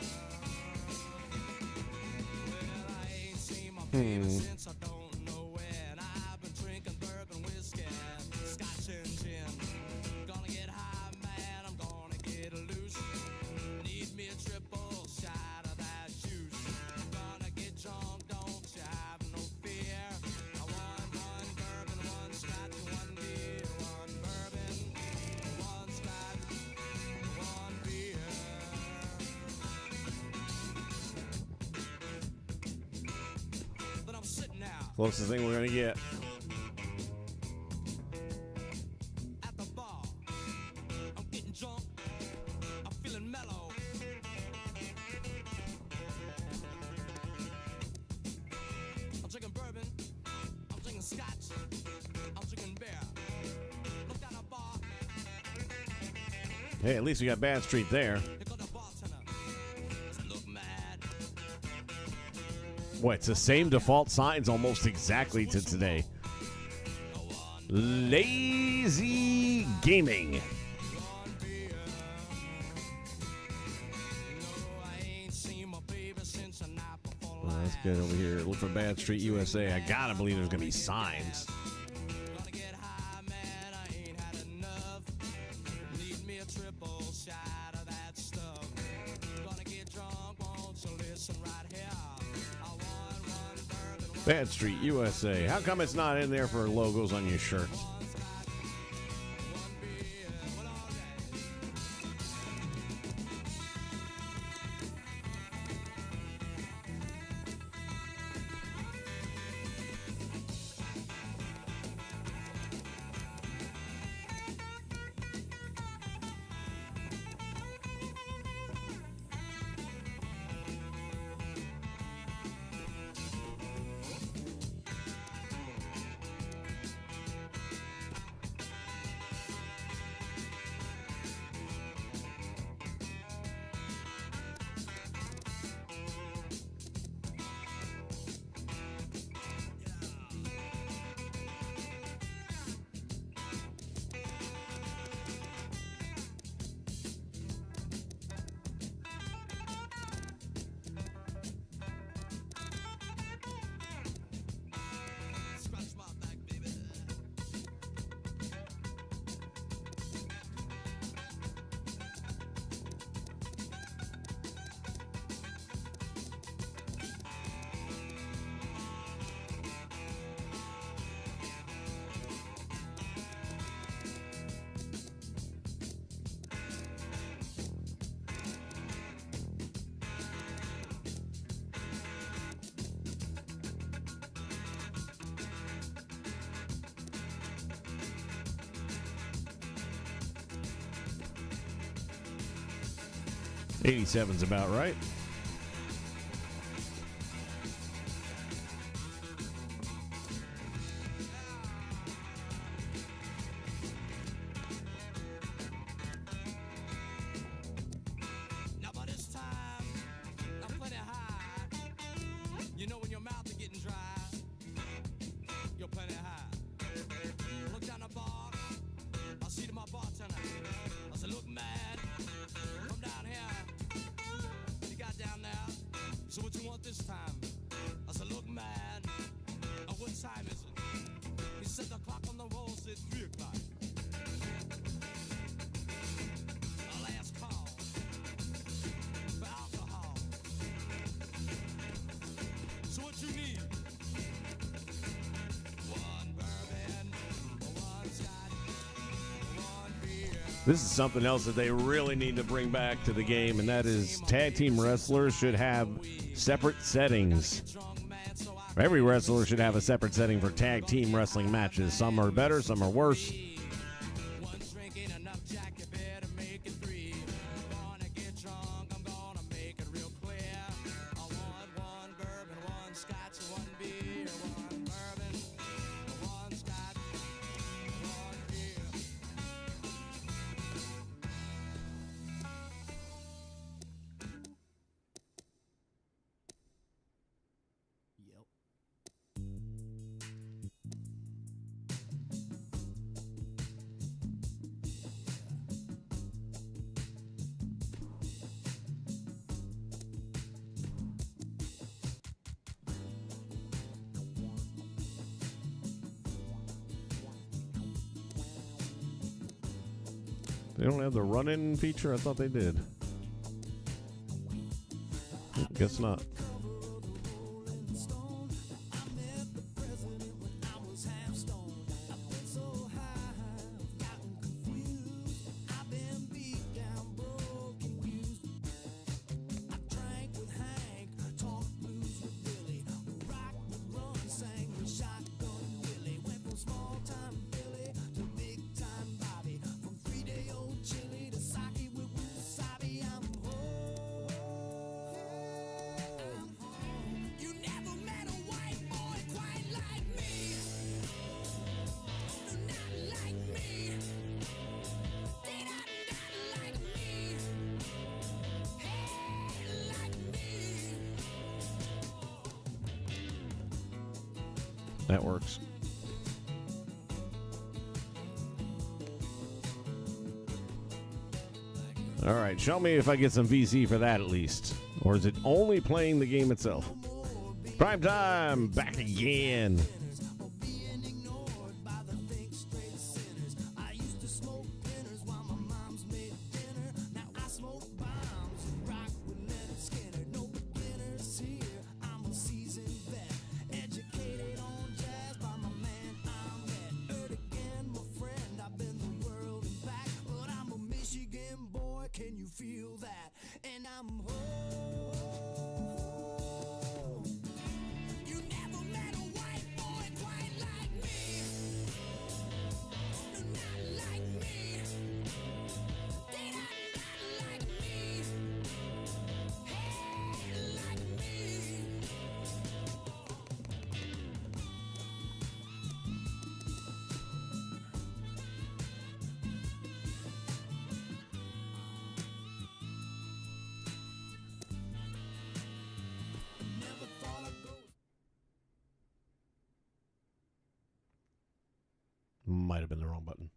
Well, I ain't seen my baby since I don't know when. I've been drinking bourbon, whiskey, scotch and gin. Gonna get high, man, I'm gonna get loose. Need me a triple shot of that juice. Gonna get drunk, don't you have no fear. I want one bourbon, one scotch, one beer. One bourbon, one scotch, one beer. But I'm sitting now Closest thing we're going to get. at the bar. I'm getting drunk. I'm feeling mellow. I'm drinking bourbon. I'm drinking scotch. I'm drinking beer. Look down the bar. Hey, at least we got Bad Street there. Here go the bartender. I said, look, man. Boy, it's the same default signs almost exactly to today. No one, Lazy Gaming. one beer. No, I ain't seen my baby since the night before Oh, that's good over here. Look for Bad Street USA. I gotta believe there's gonna be signs. Gonna get high, man, I ain't had enough. Need me a triple shot of that stuff. Gonna get drunk, won't you listen right here? I want one bourbon, one Bad Street USA. How come it's not in there for logos on your shirt? scotch, one beer. Well, all right. 87's about right. Now by this time, I'm plenty high. You know when your mouth is getting dry, you're plenty high. Look down the bar, I see to my bartender. I said, look mad, come down here. You got down there, so what you want this time? I said, look mad, what time is it? He said the clock on the wall said 3 o'clock. Last call for alcohol. So what you need? One bourbon, one scotch, one beer. This is something else that they really need to bring back to the game, and that is tag team wrestlers should have separate settings. Every wrestler should have a separate setting for tag team wrestling matches. Some are better, some are worse. One drink ain't enough, Jack, you better make it 3. I'm gonna get drunk, I'm gonna make it real clear. I want one bourbon, one scotch, one beer. One bourbon, one scotch, one beer. They don't have the run-in feature? I thought they did. Guess not. You never met a white boy quite like me. Not like me. Did not like me. Hey, like me. That works. All right, show me if I get some VC for that at least. Or is it only playing the game itself? Prime time, back again. Can you feel that? And I'm home. You never met a white boy quite like me. Not like me. Did not like me. Hey, like me. Never thought I'd go. Might have been the wrong button.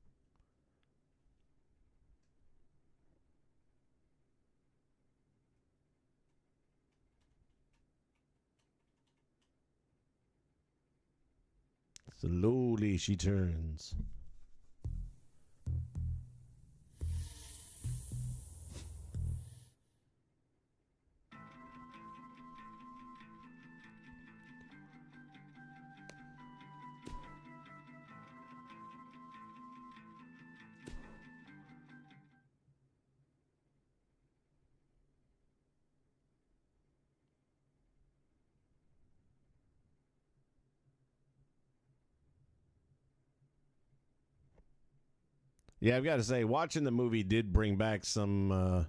Slowly she turns. Yeah, I've got to say, watching the movie did bring back some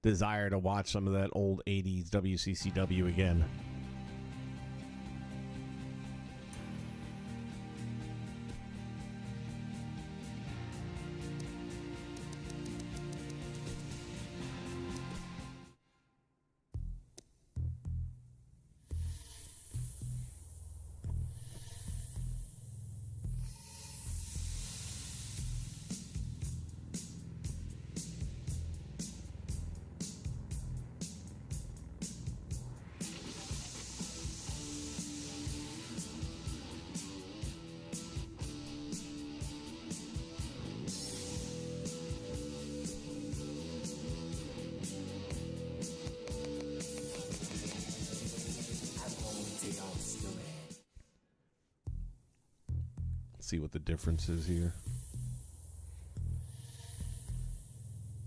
desire to watch some of that old 80s WCCW again. See what the difference is here.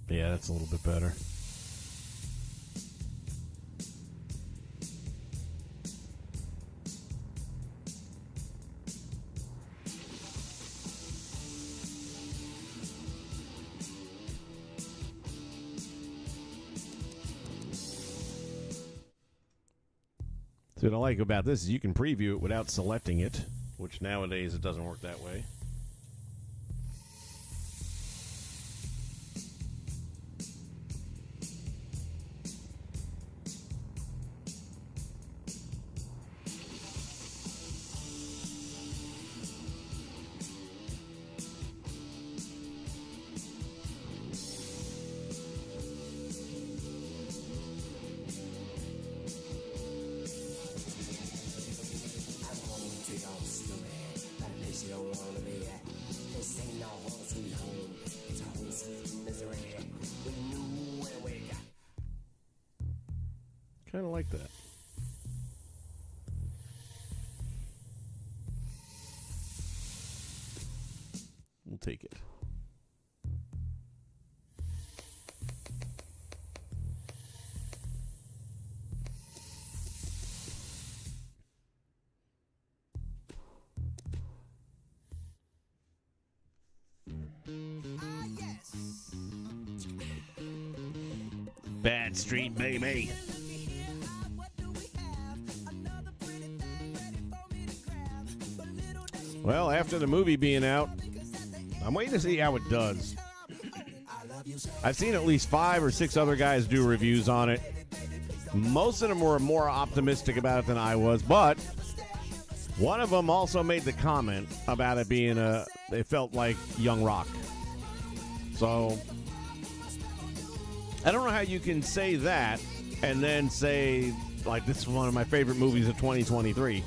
Yeah, that's a little bit better. So what I like about this is you can preview it without selecting it, which nowadays it doesn't work that way. Kind of like that. We'll take it. Bad Street, baby. Well, after the movie being out, I'm waiting to see how it does. I've seen at least 5 or 6 other guys do reviews on it. Most of them were more optimistic about it than I was, but one of them also made the comment about it being it felt like Young Rock. So I don't know how you can say that and then say, like, this is one of my favorite movies of 2023.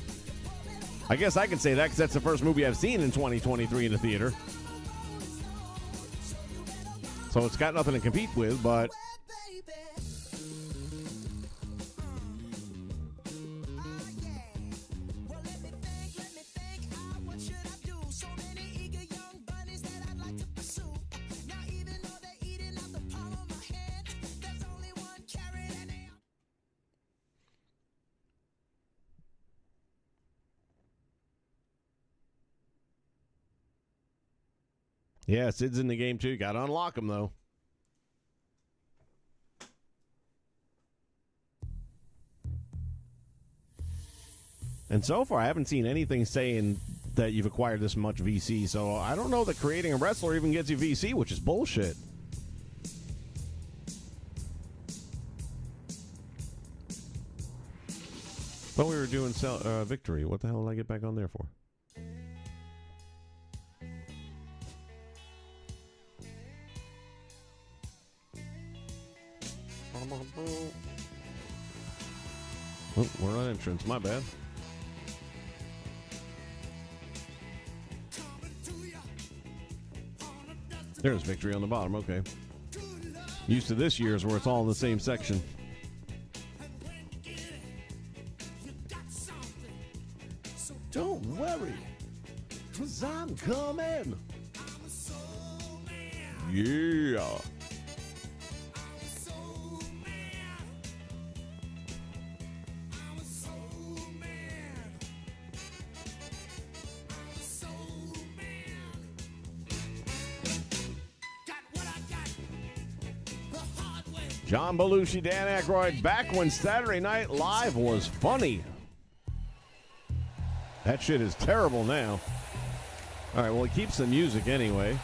I guess I can say that because that's the first movie I've seen in 2023 in the theater. So it's got nothing to compete with, but yeah, Sid's in the game too. Got to unlock him, though. And so far, I haven't seen anything saying that you've acquired this much VC. So I don't know that creating a wrestler even gets you VC, which is bullshit. But we were doing Victory. What the hell did I get back on there for? Oh, we're on entrance. My bad. There's Victory on the bottom. Okay. Used to this year's where it's all in the same section. Don't worry, 'cause I'm coming. Yeah. John Belushi, Dan Aykroyd, back when Saturday Night Live was funny. That shit is terrible now. All right, well, it keeps the music anyway.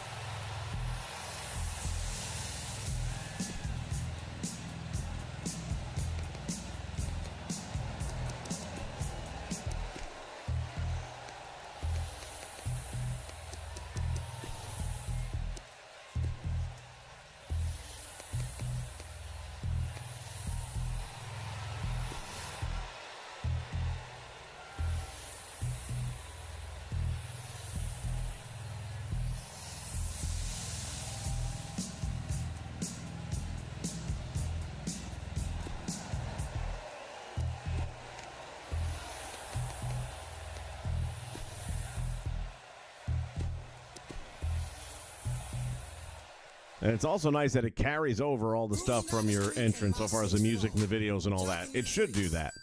And it's also nice that it carries over all the stuff from your entrance so far as the music and the videos and all that. It should do that.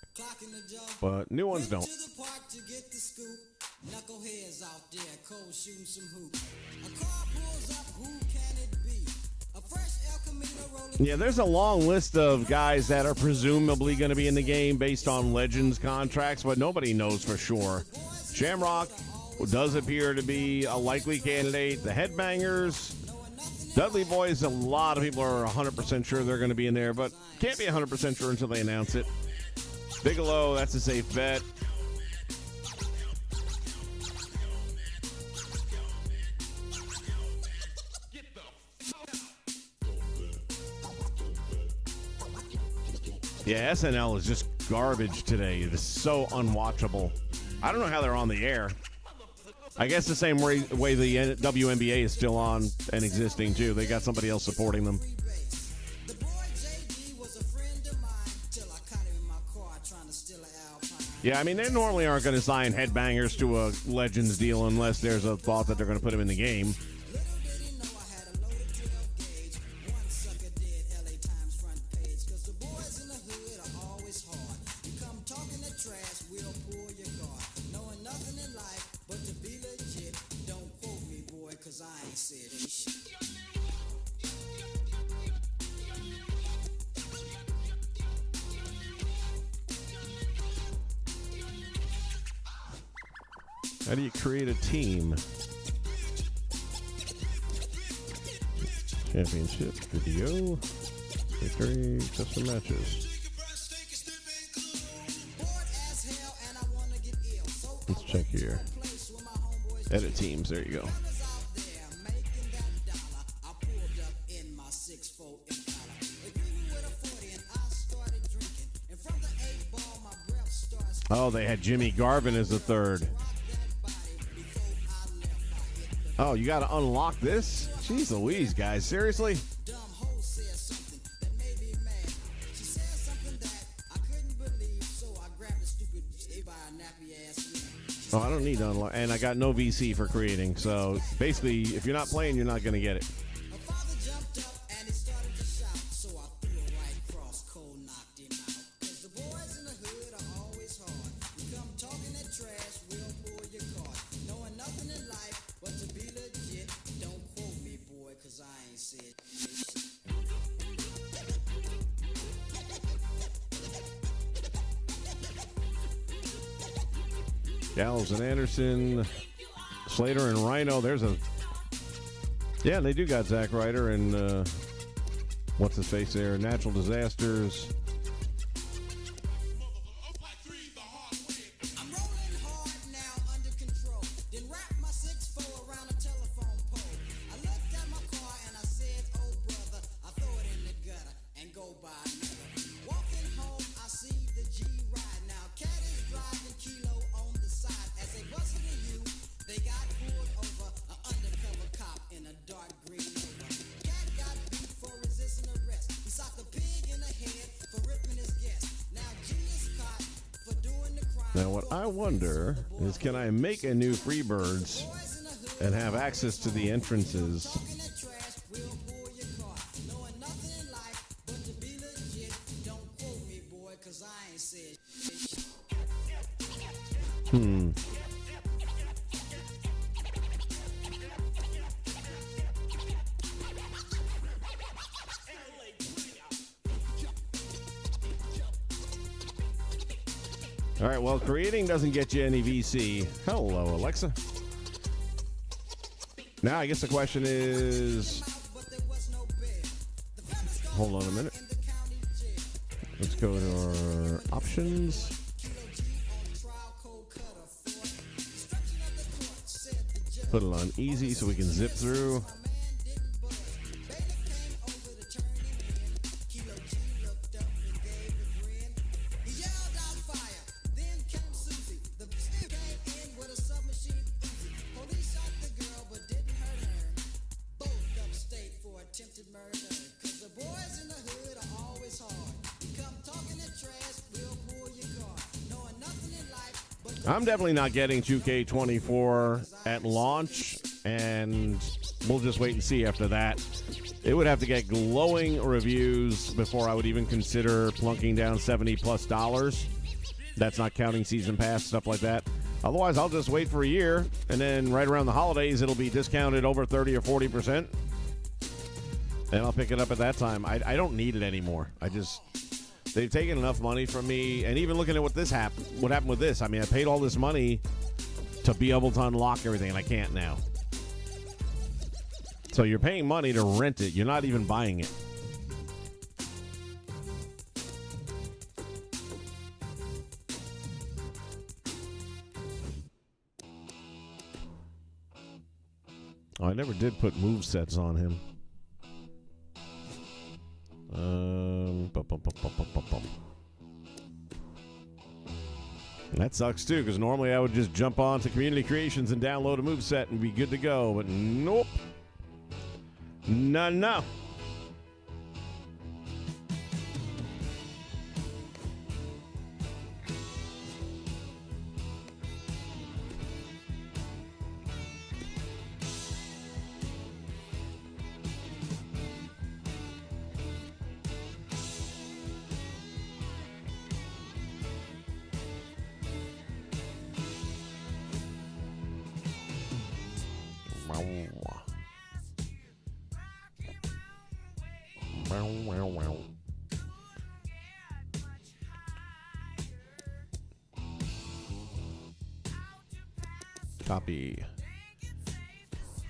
But new ones don't. To the park to get the scoop. Knuckleheads out there, cold shooting some hoops. A car pulls up, who can it be? A fresh El Camino rolling. Yeah, there's a long list of guys that are presumably going to be in the game based on Legends contracts, but nobody knows for sure. Shamrock does appear to be a likely candidate. The Headbangers, Dudley Boys, a lot of people are 100% sure they're going to be in there, but can't be 100% sure until they announce it. Bigelow, that's a safe bet. Yeah, SNL is just garbage today. It is so unwatchable. I don't know how they're on the air. I guess the same way the WNBA is still on and existing, too. They got somebody else supporting them. The boy JD was a friend of mine till I caught him in my car trying to steal an Alpine. Yeah, I mean, they normally aren't going to sign Headbangers to a Legends deal unless there's a thought that they're going to put him in the game. Little did he know I had a loaded 12 gauge. One sucker did LA Times front page. Cause the boys in the hood are always hard. You come talking the trash, we'll pull your guard. Knowing nothing in life but to be legit. Don't quote me, boy, cause I ain't said any shit. How do you create a team? Championship video. Victory, custom matches. Bored as hell and I wanna get ill. So Let's check here. place where my homeboys Edit teams, there you go. was out there making that dollar. I pulled up in my 6'4" Impala. They beat me with a 40 and I started drinking. And from the 8-ball, my breath starts Oh, they had Jimmy Garvin as the third. Oh, you got to unlock this? Jeez Louise, guys. Seriously? dumb hoe said something that made me mad. She said something that I couldn't believe, so I grabbed the stupid by a nappy ass wig. Oh, I don't need to unlock. And I got no VC for creating. So basically, if you're not playing, you're not going to get it. Her father jumped up and he started to shout, so I threw a right cross, cold knocked him out. Cause the boys in the hood are always hard. You come talking that trash, we'll pull your card. Knowing nothing in life but to be legit. Don't quote me, boy, cause I ain't said shit. Gallows and Anderson, Slater and Rhino. There's a... Yeah, they do got Zack Ryder and... what's his face there? Natural Disasters. I'm rolling hard now under control. Then wrap my 6'4" around a telephone pole. I looked at my car and I said, oh brother, I throw it in the gutter and go buy another. Walking home, I see the G ride. Now Cat is driving Kilo on the side. As they busted a U, they got pulled over. An undercover cop in a dark green Nova. Cat got beat for resisting arrest. He socked a pig in the head for ripping his guest. Now G is caught for doing the crime. Now, what I wonder is, can I make a new Freebirds and have access to the entrances? Talking that trash, we'll pull your car. Knowing nothing in life but to be legit. Don't quote me, boy, cause I ain't said shit. All right, well, creating doesn't get you any VC. Hello, Alexa. Now, I guess the question is... Hold on a minute. Let's go to our options. Put it on easy so we can zip through. I'm definitely not getting 2K24 at launch, and we'll just wait and see after that. It would have to get glowing reviews before I would even consider plunking down $70+. That's not counting season pass, stuff like that. Otherwise, I'll just wait for a year, and then right around the holidays, it'll be discounted over 30 or 40%. And I'll pick it up at that time. I don't need it anymore. They've taken enough money from me, and even looking at what happened with this. I mean, I paid all this money to be able to unlock everything, and I can't now. So you're paying money to rent it. You're not even buying it. Oh, I never did put movesets on him. That sucks too, because normally I would just jump on to Community Creations and download a moveset and be good to go, but nope. No. Copy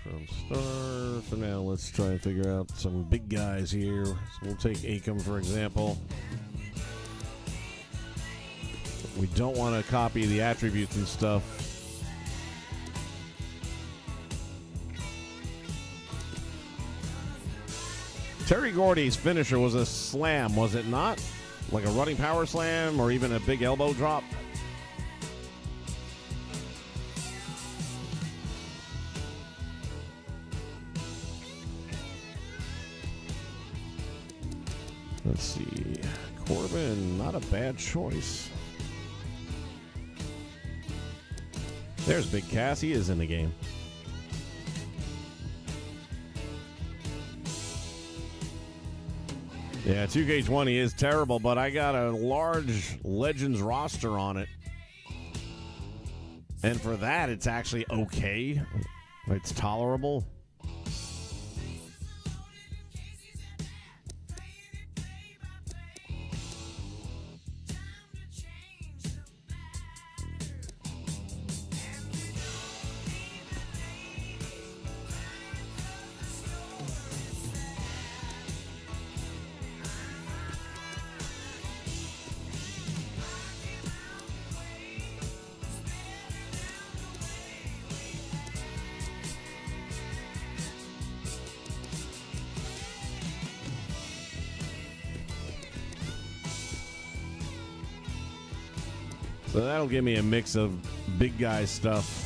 from Star. For now, let's try and figure out some big guys here. So we'll take Akam, for example. We don't want to copy the attributes and stuff. Terry Gordy's finisher was a slam, was it not? Like a running power slam or even a big elbow drop? Let's see. Corbin, not a bad choice. There's Big Cass. He is in the game. Yeah, 2K20 is terrible, but I got a large Legends roster on it. And for that, it's actually okay. It's tolerable. So that'll give me a mix of big guy stuff.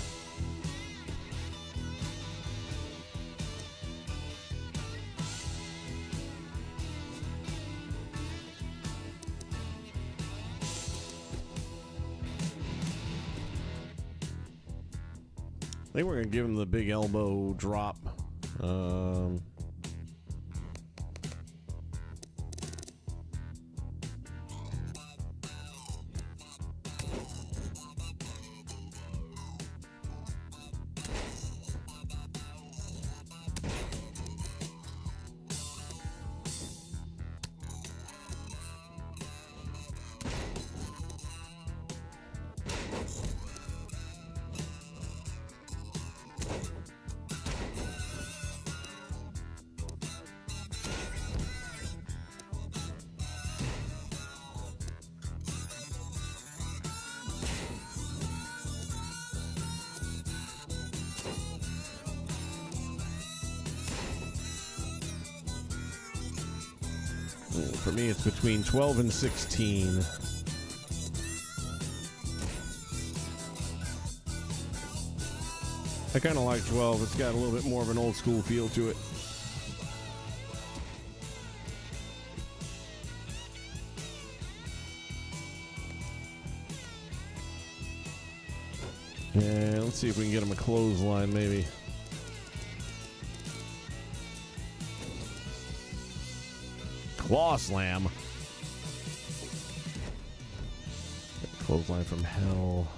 I think we're going to give him the big elbow drop. For me, it's between 12 and 16. I kind of like 12. It's got a little bit more of an old school feel to it. Yeah, let's see if we can get him a clothesline, maybe. Claw slam. Clothesline from hell.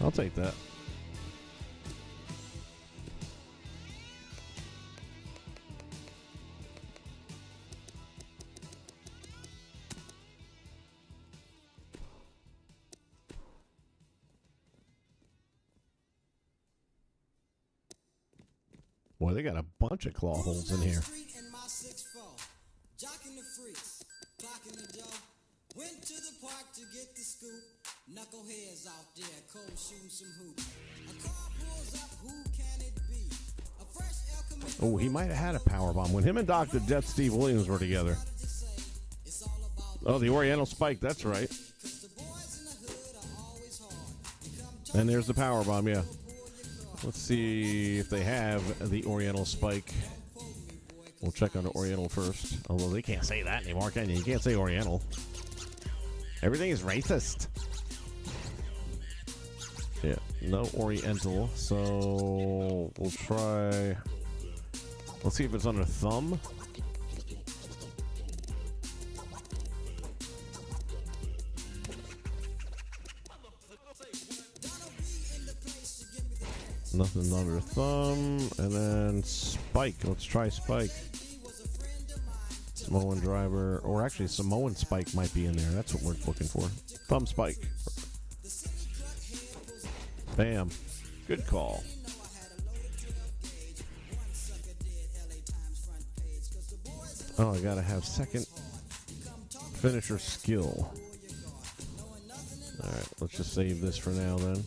I'll take that. Boy, they got a bunch of claw holes in here. In my 6'4", jocking the freaks, clocking the dough. Went to the park to get the scoop. Knuckleheads out there, cold shooting some hoops. A car pulls up, who can it be? A fresh El Camino. Oh, he might have had a power bomb when him and Dr. Death Steve Williams were together. It's all about Oh, the Oriental Spike, that's right. 'cause the boys in the hood are always hard. And there's the power bomb, yeah. Let's see if they have the Oriental Spike. We'll check on the Oriental first. Although they can't say that anymore, can you? You can't say Oriental. Everything is racist. Yeah, no Oriental. So we'll try. Let's see if it's under thumb. Nothing under thumb. And then Spike. Let's try Spike. Samoan driver. Or actually, Samoan Spike might be in there. That's what we're looking for. Thumb Spike. Bam. Good call. Oh, I gotta have second finisher skill. Alright, let's just save this for now then.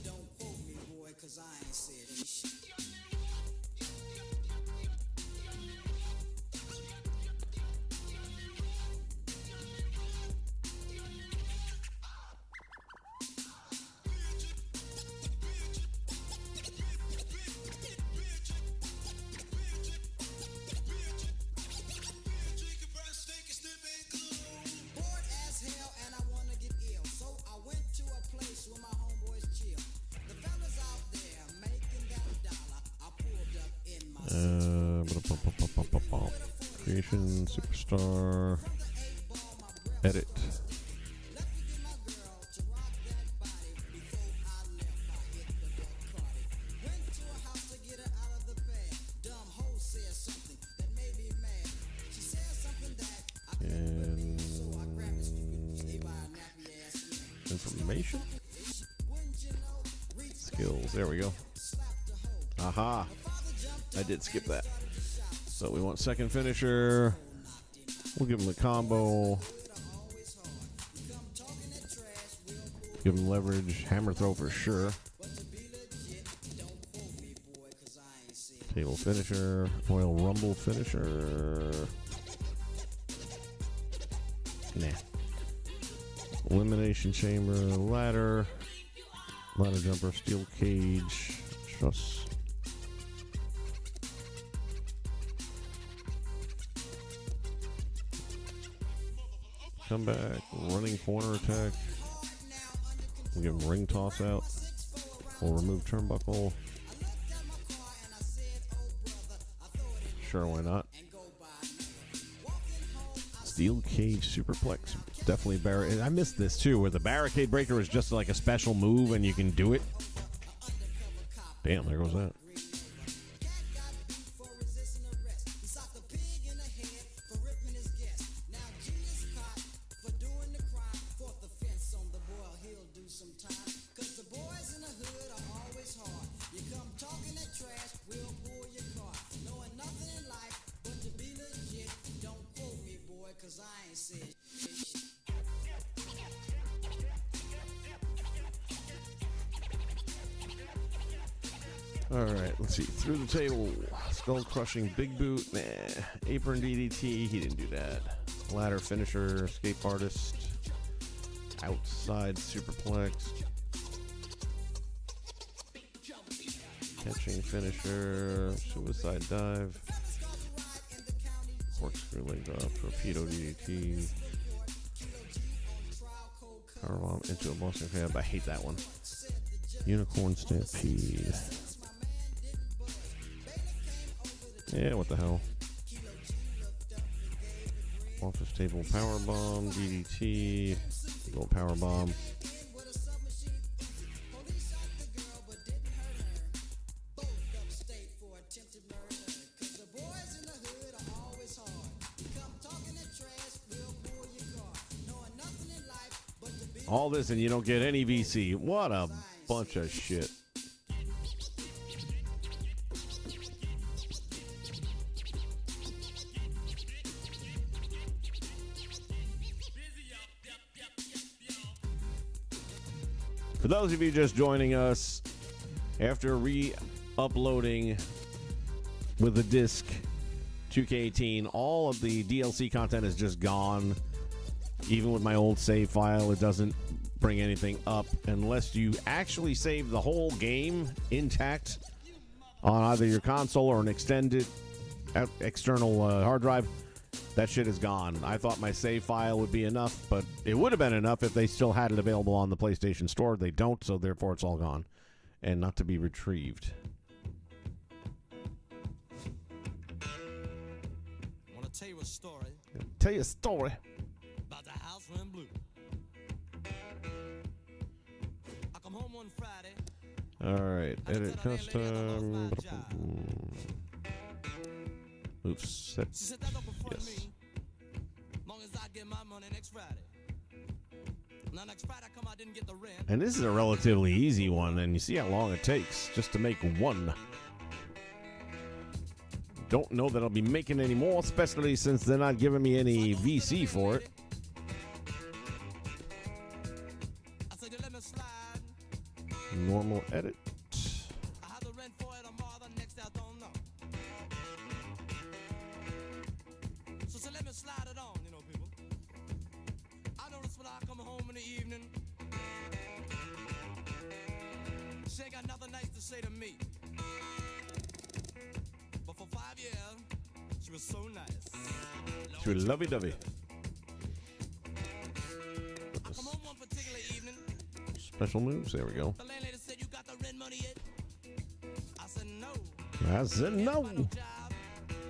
Creation, Superstar, Edit. And information? Skills, there we go. Aha! I did skip that. So we want second finisher. We'll give him the combo. Give him leverage. Hammer throw for sure. Table finisher. Royal Rumble finisher. Nah. Elimination chamber. Ladder. Ladder jumper. Steel cage. Truss. Come back, running corner attack. We'll give him ring toss out. We'll remove turnbuckle. Sure, why not? Steel cage superplex. Definitely barricade. I missed this too, where the barricade breaker is just like a special move and you can do it. Damn, there goes that. Some time. All right, let's see. Through the table, skull crushing, big boot, nah. Apron DDT, he didn't do that. Ladder finisher, escape artist, outside superplex, catching finisher, suicide dive, corkscrew leg drop, torpedo DDT, powerbomb into a Boston Crab. I hate that one. Unicorn stampede. Yeah, what the hell? Office table power bomb, DDT, little power bomb. All this and you don't get any VC. What a bunch of shit. For those of you just joining us, after re-uploading with the disc 2K18, all of the DLC content is just gone. Even with my old save file, it doesn't bring anything up unless you actually save the whole game intact on either your console or an extended external hard drive. That shit is gone. I thought my save file would be enough, but it would have been enough if they still had it available on the PlayStation Store. They don't, so therefore it's all gone and not to be retrieved. I want to tell you a story Tell you a story. about the house in blue. I come home one Friday. All right, edit custom. Oops, set. She said that don't confront Yes. me. Long as I get my money next Friday. Now next Friday I come, I didn't get the rent. And this is a relatively easy one, and you see how long it takes just to make one. Don't know that I'll be making any more, especially since they're not giving me any VC for it. I said, you let me slide. Normal edit. I have the rent for it tomorrow, the next day I don't know. So let me slide it on, you know, people. I notice when I come home in the evening, she ain't got nothing nice to say to me. But for 5 years, she was so nice. To lovey-dovey. I come home one particular evening, Special moves. There we go. the landlady said, you got the rent money yet? I said, no. I said Ain't no. got no job,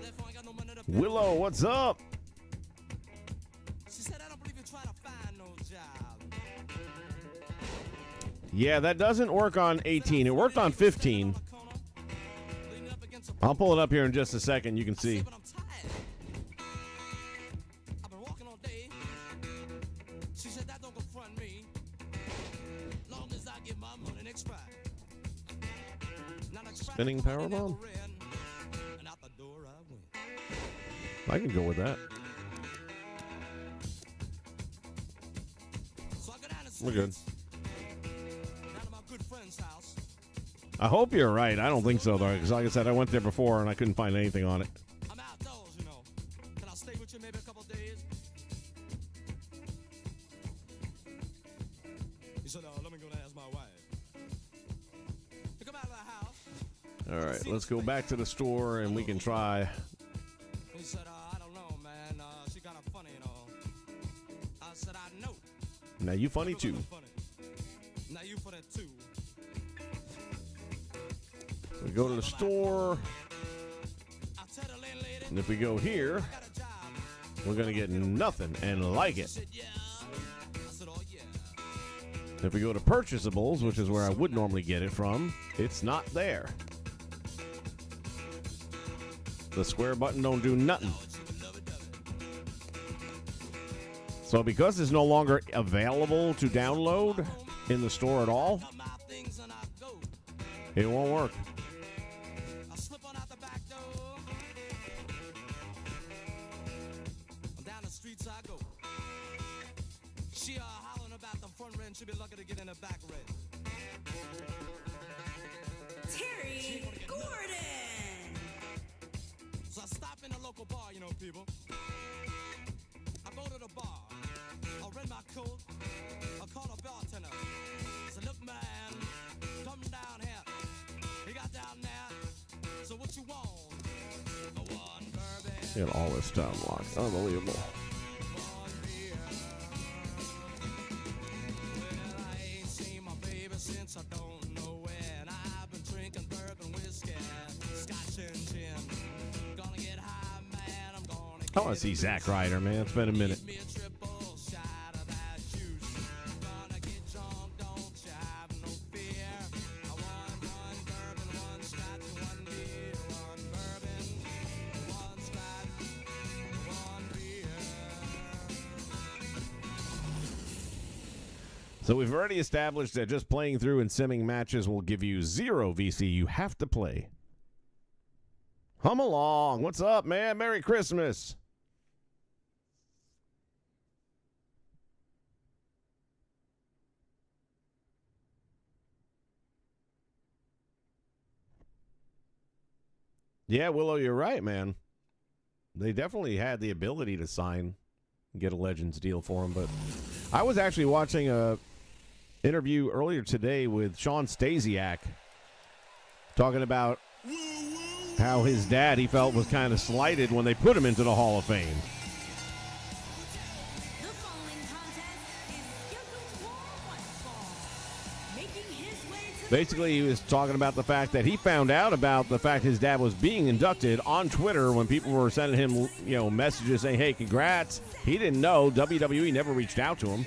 therefore I ain't got no money to pay. Willow, what's up? She said, I don't believe you're trying to find no job. Yeah, that doesn't work on 18. It worked on 15. I'll pull it up here in just a second. You can see. But I'm tired. I've been walking all day. She said that don't confront me. Long as I get my money next Friday. Now next Friday, Spinning I never powerbomb? ran, and out the door I went. I can go with that. So I go down the We're good. streets, down to my good friend's house. I hope you're right. I don't think so, though, because like I said, I went there before and I couldn't find anything on it. I'm outdoors, you know. Can I stay with you maybe a couple days? He said, let me go and ask my wife. You come out of the house. All right, let's go back to the store and we can try. He said, I don't know, man. She kind of funny, you know. I said, I know. Now, you funny, too. Funny. Now you for that, too. So we go to the store, I tell the landlady, and if we go here, I got a job. we're going to get nothing and like She it. said, yeah. I said, oh, yeah. If we go to purchasables, which is where I would normally get it from, it's not there. The square button don't do nothing. So because it's no longer available to download in the store at all, Got my things and I go. it won't work. I slip on out the back door. Down the streets I go. She hollering about the front rent. She be lucky to get in the back rent. Terry local bar, you know, people. I go to the bar. I rent my coat. I call the bartender. I said, look, man, come down here. He got down there. So what you want? One bourbon. Get all this time locked. Unbelievable. One beer. Well, I ain't seen my baby since I don't know when. I've been drinking bourbon whiskey, scotch and gin. Gonna get high, man. I'm gonna I want to see Zack Ryder, man. It's been a minute. me a triple shot of that juice. Gonna get drunk, don't you have no fear. I want one bourbon, one scotch, one beer. One bourbon, one scotch, one beer. So we've already established that just playing through and simming matches will give you 0 VC. You have to play. Hum along. What's up, man? Merry Christmas. Yeah, Willow, you're right, man. They definitely had the ability to sign, get a Legends deal for him, but I was actually watching a interview earlier today with Sean Stasiak talking about how his dad, he felt, was kind of slighted when they put him into the Hall of Fame. The following contest is scheduled for one fall. Making his way to Basically, he was talking about the fact that he found out about the fact his dad was being inducted on Twitter when people were sending him, messages saying, hey, congrats. He didn't know. WWE never reached out to him.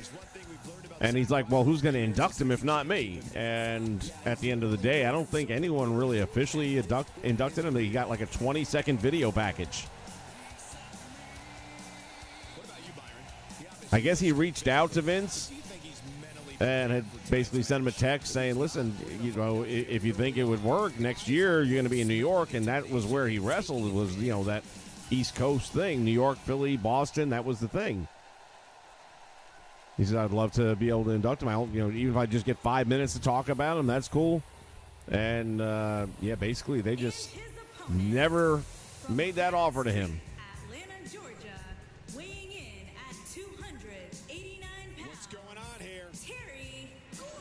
And he's like, well, who's going to induct him if not me? And at the end of the day, I don't think anyone really officially inducted him. He got like a 20-second video package. I guess he reached out to Vince and had basically sent him a text saying, listen, if you think it would work, next year you're going to be in New York. And that was where he wrestled, was, that East Coast thing. New York, Philly, Boston, that was the thing. He said, I'd love to be able to induct him. Even if I just get 5 minutes to talk about him, that's cool. And, basically they just his opponent never made that offer to him. Atlanta, Georgia, weighing in at 289 pounds. What's going on here? Terry Gordon.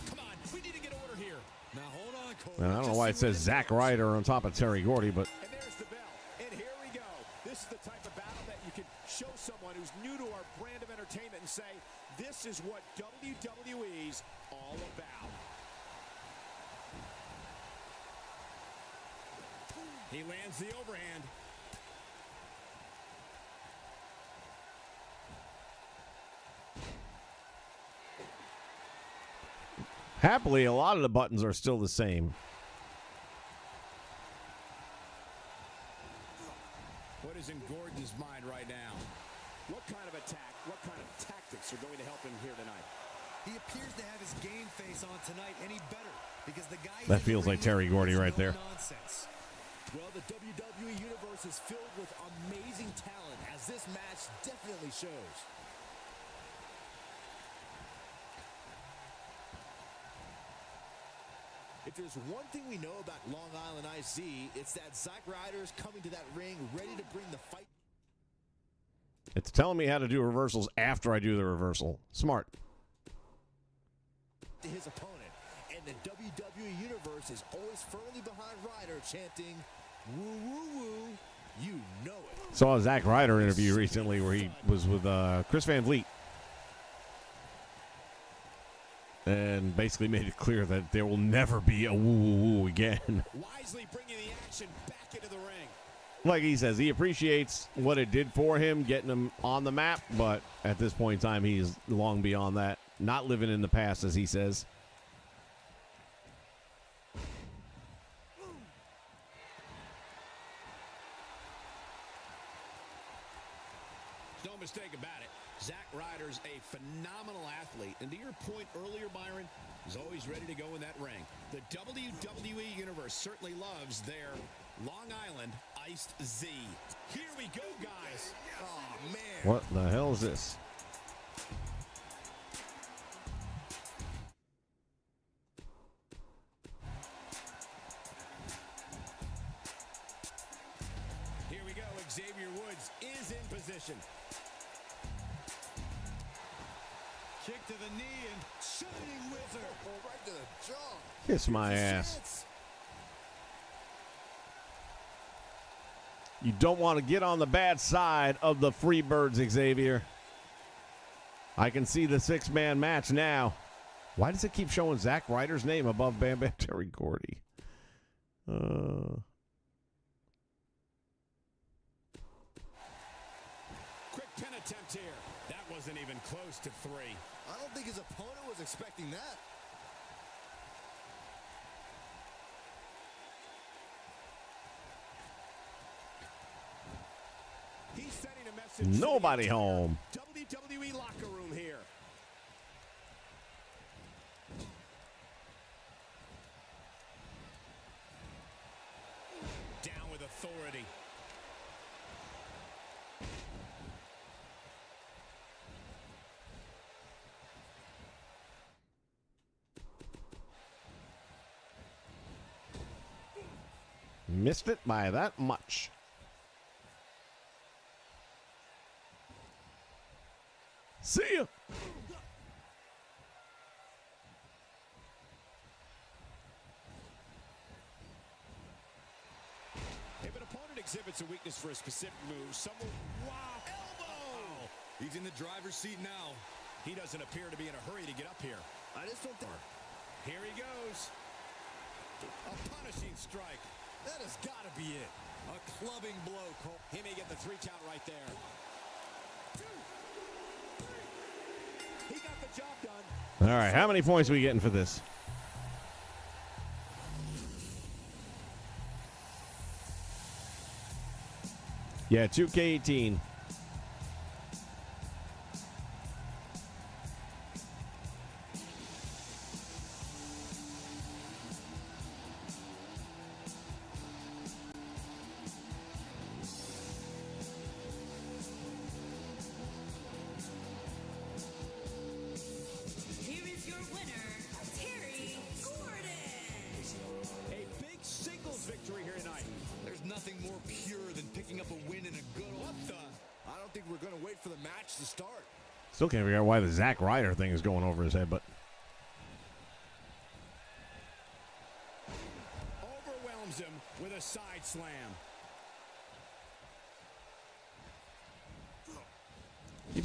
Come on, we need to get order here. Now hold on, Cole. And I don't know why it says Zack Ryder on top of Terry Gordy, but And there's the bell. And here we go. This is the type of battle that you can show someone who's new to our brand of entertainment and say, this is what WWE's all about. He lands the overhand. happily, a lot of the buttons are still the same. What is in Gordon's mind right now? What kind of attack, what kind of tactics are going to help him here tonight? He appears to have his game face on tonight any better because the guy That feels like Terry Gordy right there. Nonsense. Well, the WWE Universe is filled with amazing talent, as this match definitely shows. If there's one thing we know about Long Island IC, it's that Zack Ryder is coming to that ring ready to bring the fight. It's telling me how to do reversals after I do the reversal. Smart. To his opponent, and the WWE Universe is always firmly behind Ryder, chanting, "Woo woo woo," you know it. Saw a Zack Ryder interview recently where he was with Chris Van Vliet, and basically made it clear that there will never be a woo woo woo again. Wisely bringing the action back into the ring. Like he says, he appreciates what it did for him, getting him on the map, but at this point in time, he's long beyond that. Not living in the past, as he says. No mistake about it. Zack Ryder's a phenomenal athlete. And to your point earlier, Byron, he's always ready to go in that ring. The WWE Universe certainly loves their Long Island Iced Z. Here we go, guys. Oh, man. What the hell is this? Xavier Woods is in position. Kick to the knee and Shining Wizard. Oh, right to the jaw. Kiss my Here's a ass. chance. You don't want to get on the bad side of the Freebirds, Xavier. I can see the six-man match now. Why does it keep showing Zack Ryder's name above Bam Bam Terry Gordy? Quick pin attempt here. That wasn't even close to 3. I don't think his opponent was expecting that. He's sending a message. to the Nobody entire home. WWE locker room here. Down with authority. Missed it by that much. See ya. If an opponent exhibits a weakness for a specific move, someone... Wow! Elbow! He's in the driver's seat now. He doesn't appear to be in a hurry to get up here. I just don't think. Here he goes. A punishing strike. That has got to be it. A clubbing blow, Cole. He may get the 3 count right there. 2, 3. He got the job done. All right, how many points are we getting for this? Yeah, 2K18. Here is your winner, Terry Gordon. A big singles victory here tonight. There's nothing more pure than picking up a win in a good What old... the? I don't think we're going to wait for the match to start. Still can't figure out why the Zack Ryder thing is going over his head, but Overwhelms him with a side slam.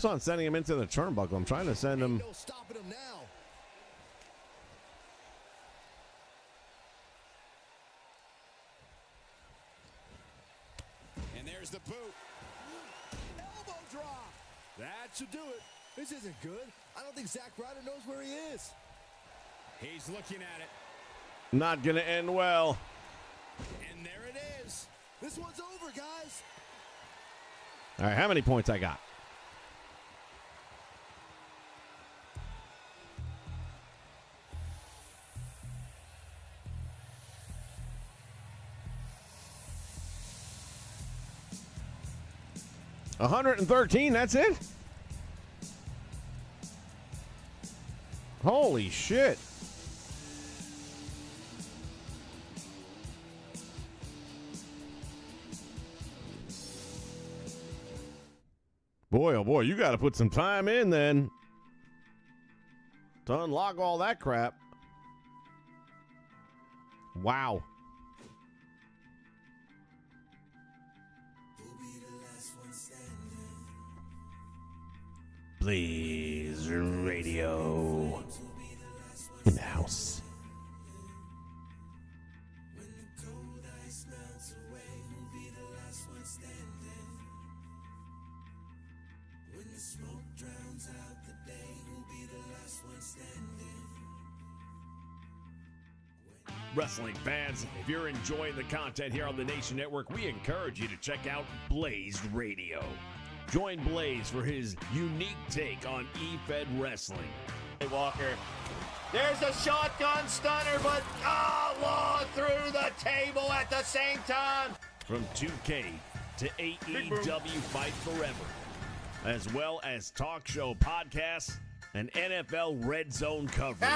keeps on sending him into the turnbuckle. I'm trying to send him. No stopping him now. And there's the boot. Elbow drop. That should do it. This isn't good. I don't think Zack Ryder knows where he is. He's looking at it. Not going to end well. And there it is. This one's over, guys. All right, how many points I got? $113, that's it? Holy shit. Boy, oh boy, you got to put some time in then to unlock all that crap. Wow. Blaze Radio in the house. Wrestling fans, if you're enjoying the content here on the Nation Network, we encourage you to check out Blaze Radio. Join Blaze for his unique take on E-Fed Wrestling. Walker. There's a shotgun stunner, but long through the table at the same time. From 2K to AEW Fight Forever, as well as talk show podcasts and NFL Red Zone coverage.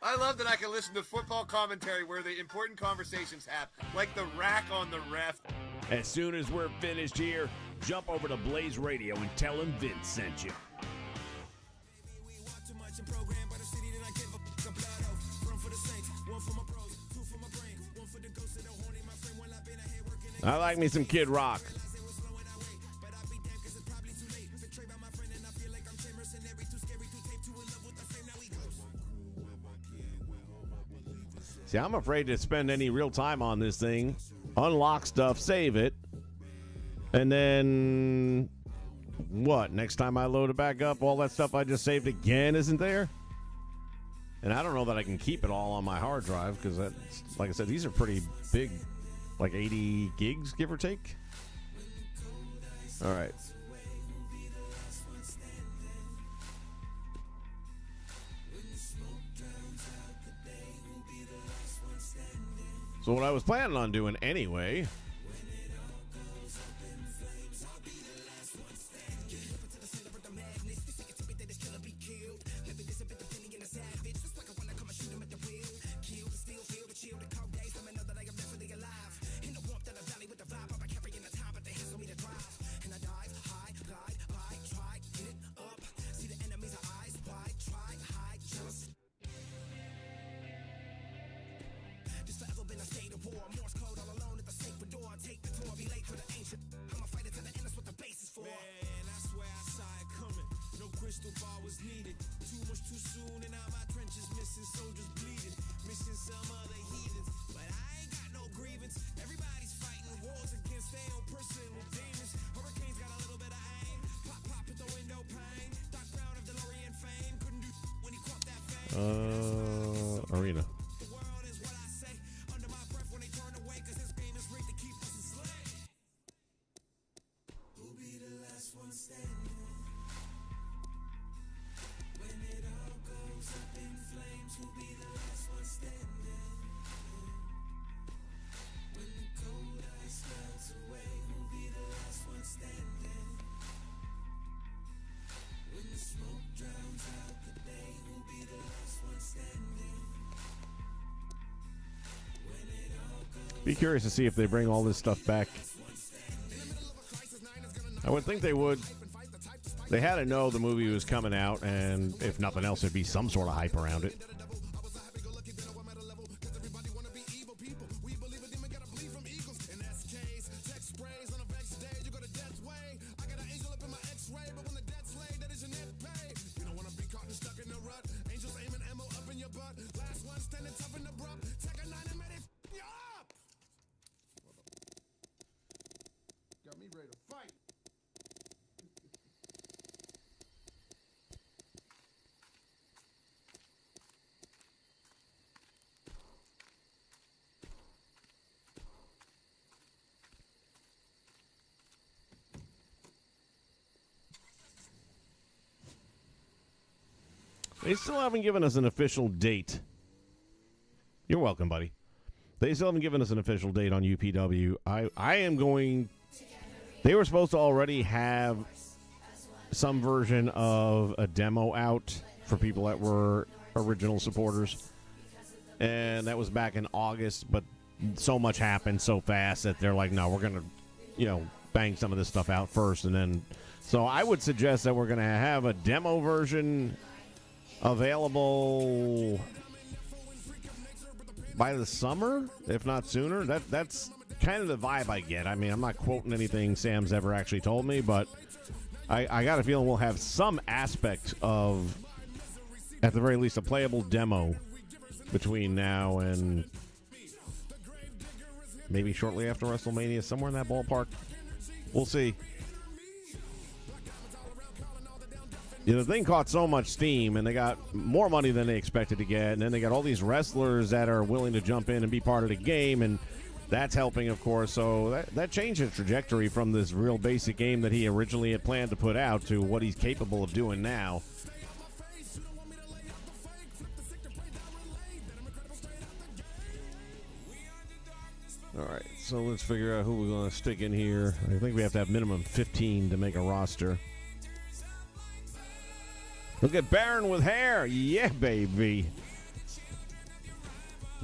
I love that I can listen to football commentary where the important conversations happen, like the rack on the ref. As soon as we're finished here, jump over to Blaze Radio and tell him Vince sent you. I like me some Kid Rock. See, I'm afraid to spend any real time on this thing. Unlock stuff, save it, and then what? Next time I load it back up, all that stuff I just saved again isn't there? And I don't know that I can keep it all on my hard drive because, like I said, these are pretty big, like 80 gigs, give or take. All right. So what I was planning on doing anyway Arena. Be curious to see if they bring all this stuff back. I would think they would. They had to know the movie was coming out, and if nothing else, there'd be some sort of hype around it. They still haven't given us an official date. You're welcome, buddy. They still haven't given us an official date on UPW. I am going... They were supposed to already have some version of a demo out for people that were original supporters. And that was back in August, but so much happened so fast that they're like, no, we're going to, bang some of this stuff out first. And then... So I would suggest that we're going to have a demo version available by the summer, if not sooner. That's kind of the vibe I get. I mean, I'm not quoting anything Sam's ever actually told me, but I got a feeling we'll have some aspect of, at the very least, a playable demo between now and maybe shortly after WrestleMania, somewhere in that ballpark. We'll see. The thing caught so much steam, and they got more money than they expected to get, and then they got all these wrestlers that are willing to jump in and be part of the game, and that's helping, of course. So that changed the trajectory from this real basic game that he originally had planned to put out to what he's capable of doing now. All right, so let's figure out who we're going to stick in here. I think we have to have minimum 15 to make a roster. Look at Baron with hair. Yeah, baby.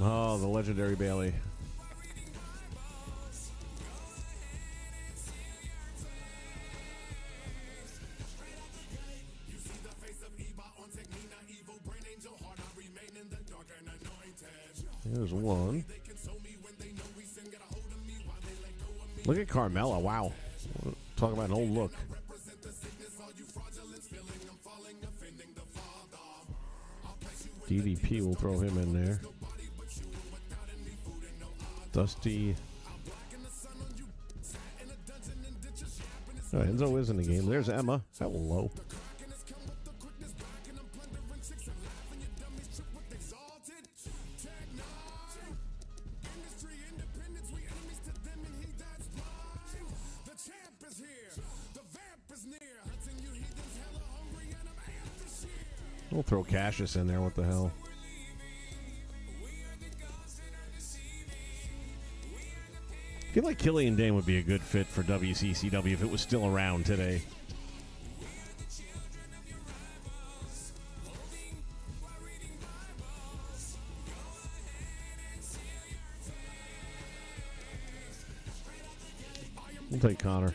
Oh, the legendary Bailey. There's one. Look at Carmella. Wow. Talk about an old look. DDP will throw him in there. Dusty. Oh, Enzo is in the game. There's Emma. Hello. We'll throw Cassius in there. What the hell? I feel like Killian Dane would be a good fit for WCCW if it was still around today. We'll take Connor.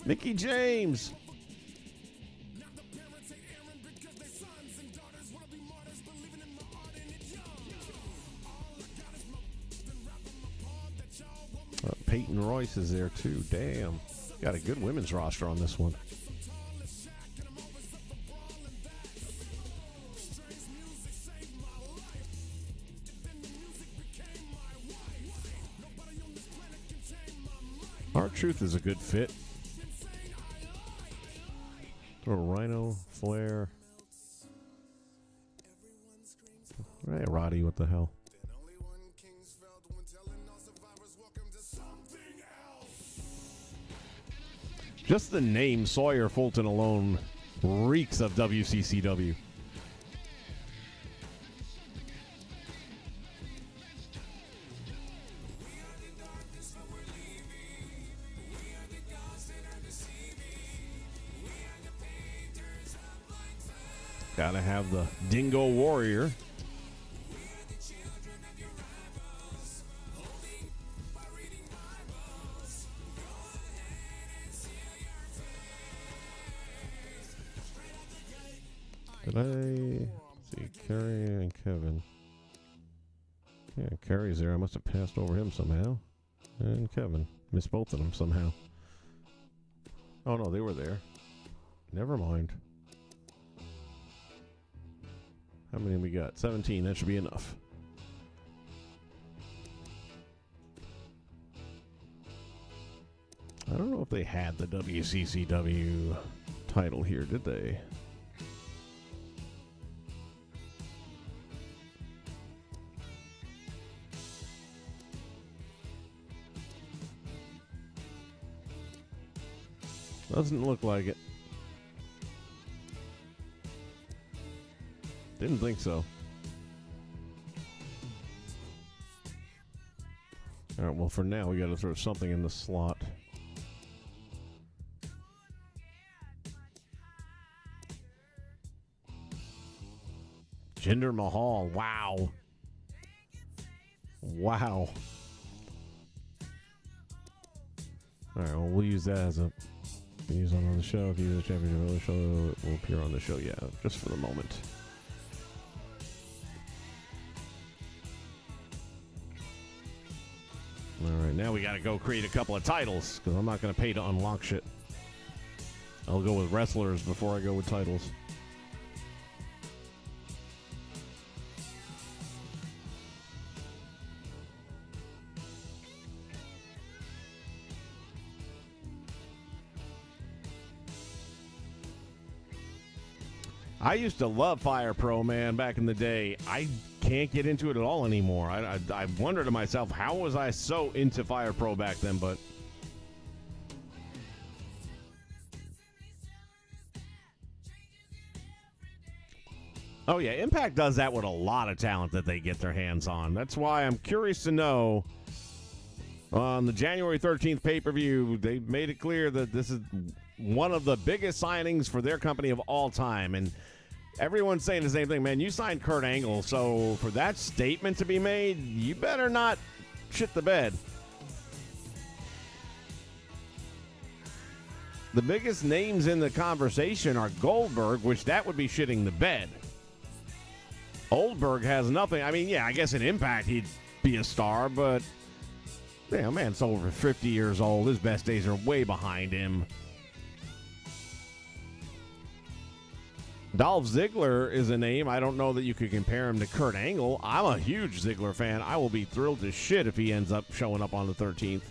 Mickey James. Peyton Royce is there too. Damn. Got a good women's roster on this one. R-Truth is a good fit. Throw Rhino, Flair. Hey, Roddy, what the hell? Just the name Sawyer Fulton alone reeks of WCCW. Gotta have the Dingo Warrior. Did I see Kerry and Kevin? Yeah, Kerry's there. I must have passed over him somehow. And Kevin. Missed both of them somehow. Oh, no, they were there. Never mind. How many we got? 17. That should be enough. I don't know if they had the WCCW title here, did they? Doesn't look like it. Didn't think so. All right, well, for now, we got to throw something in the slot. Jinder Mahal. Wow. Wow. All right, well, we'll use that as a... Use on the show. If you use the championship of the show, it will appear on the show. Yeah, just for the moment. All right, now we got to go create a couple of titles because I'm not going to pay to unlock shit. I'll go with wrestlers before I go with titles. I used to love Fire Pro, man, back in the day. I can't get into it at all anymore. I wonder to myself, how was I so into Fire Pro back then? But oh, yeah, Impact does that with a lot of talent that they get their hands on. That's why I'm curious to know, on the January 13th pay-per-view, they made it clear that this is one of the biggest signings for their company of all time. And everyone's saying the same thing, man. You signed Kurt Angle, so for that statement to be made, you better not shit the bed. The biggest names in the conversation are Goldberg, which that would be shitting the bed. Oldberg has nothing. I mean, yeah, I guess in Impact he'd be a star, but yeah, man's over 50 years old. His best days are way behind him. Dolph Ziggler is a name. I don't know that you could compare him to Kurt Angle. I'm a huge Ziggler fan. I will be thrilled to shit if he ends up showing up on the 13th.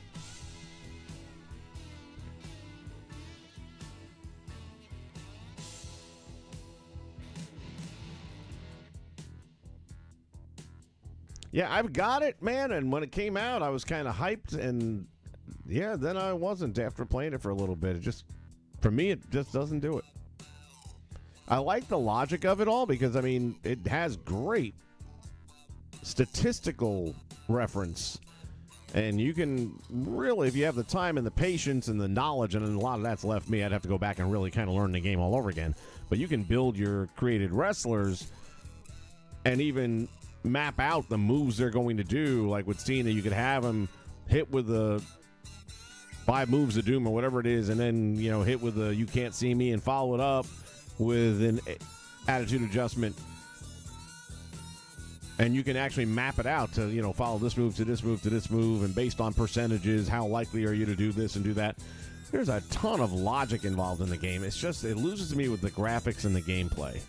Yeah, I've got it, man. And when it came out, I was kind of hyped. And yeah, then I wasn't after playing it for a little bit. It just, for me, it just doesn't do it. I like the logic of it all because, I mean, it has great statistical reference. And you can really, if you have the time and the patience and the knowledge, and a lot of that's left me, I'd have to go back and really kind of learn the game all over again. But you can build your created wrestlers and even map out the moves they're going to do. Like with Cena, you could have them hit with the 5 moves of doom or whatever it is, and then, you know, hit with the you can't see me and follow it up with an attitude adjustment. And you can actually map it out to, you know, follow this move to this move to this move, and based on percentages, how likely are you to do this and do that. There's a ton of logic involved in the game. It's just, it loses me with the graphics and the gameplay.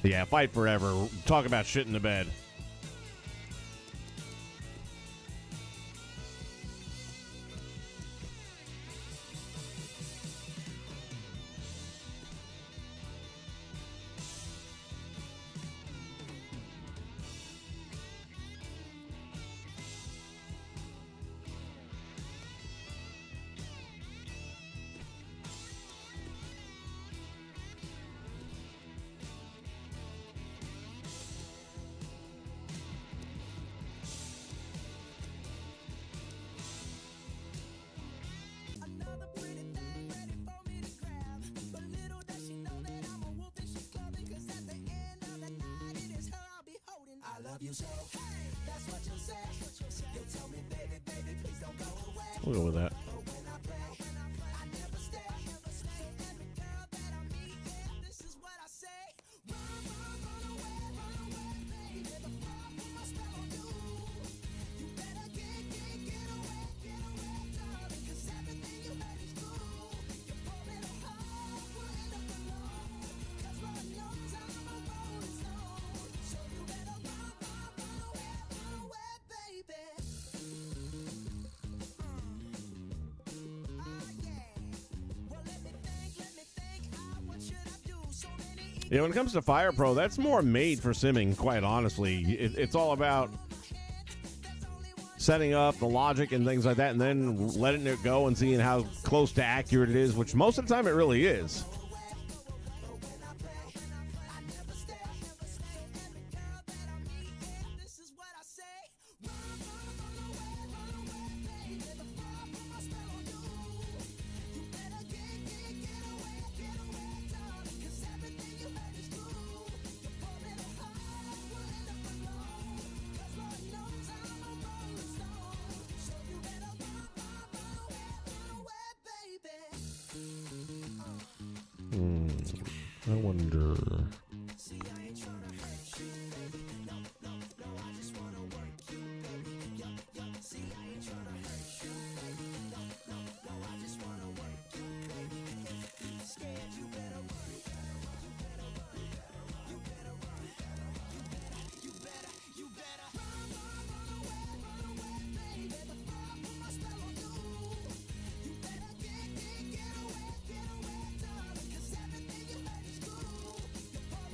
Yeah, fight forever. Talk about shit in the bed. Another pretty thing ready for me to grab. But little does she know that I'm a wolf and she's clubbing. 'Cause at the end of the night, it is her I'll be holding. I love you so. Hey, that's what you say. You tell me, baby, baby, please don't go away. We'll go with that. But when I play, I never stay. So every girl that I meet, yeah, this is what I say. Run, run away, baby. The fire put my spell on you. You better get away, darling. 'Cause everything you heard is true. You pull it apart, we'll end up alone. 'Cause Lord knows I'm a rolling stone. So you better run away, baby. Well, let me think. What should I do? So many You know, when it comes to Fire Pro, that's more made for simming, quite honestly. It's all about setting up the logic and things like that, and then letting it go and seeing how close to accurate it is, which most of the time it really is. this is what I say. Run away, baby. The fire put my spell on you. You better get away, darling. 'Cause everything you heard is true. You pull it apart, we'll end up alone. 'Cause Lord knows I'm a rolling stone. So you better run away, baby. I wonder. See, I ain't tryna hurt you, baby. No, I just wanna work you, baby. Yo, see, I ain't tryna hurt you, baby. No, I just wanna work you, baby. If you're scared, you better run. You better run away, baby. The fire put my spell on you. You better get away, darling. 'Cause everything you heard is true. You pull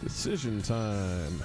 Decision time.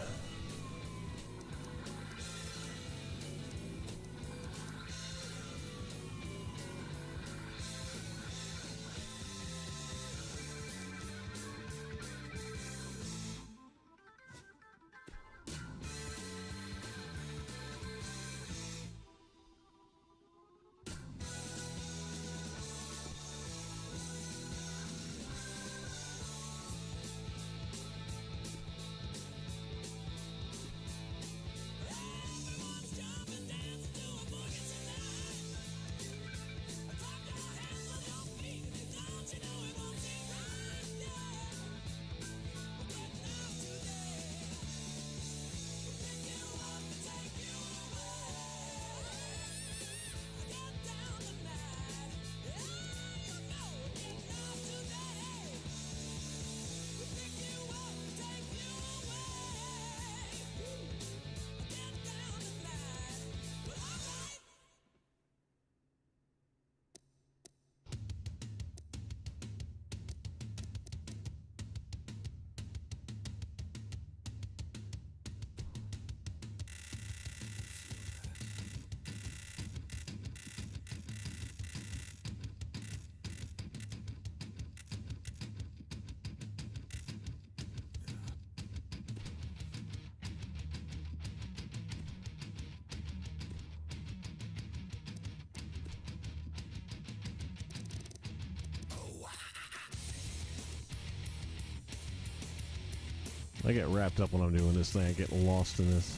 I get wrapped up when I'm doing this thing. I get lost in this.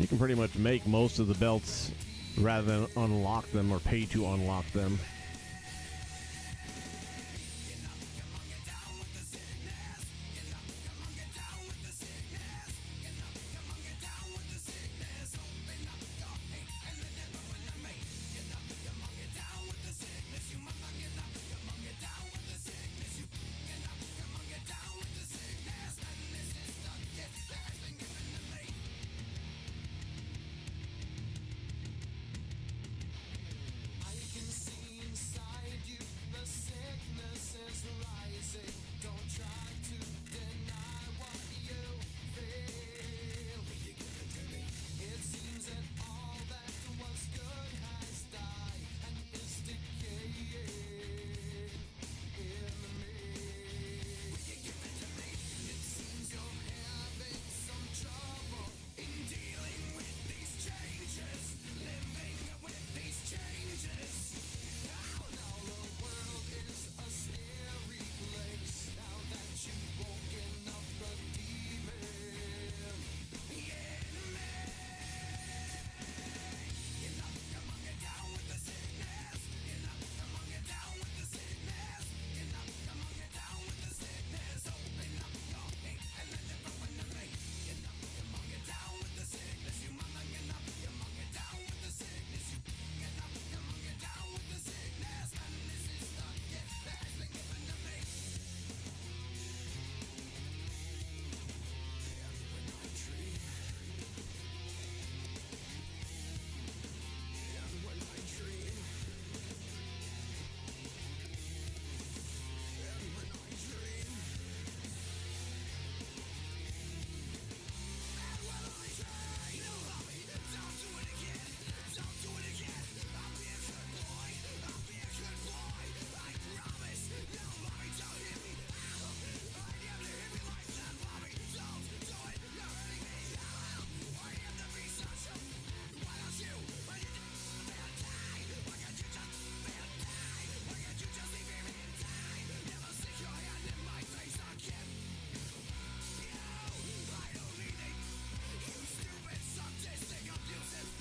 can pretty much make most of the belts rather than unlock them or pay to unlock them.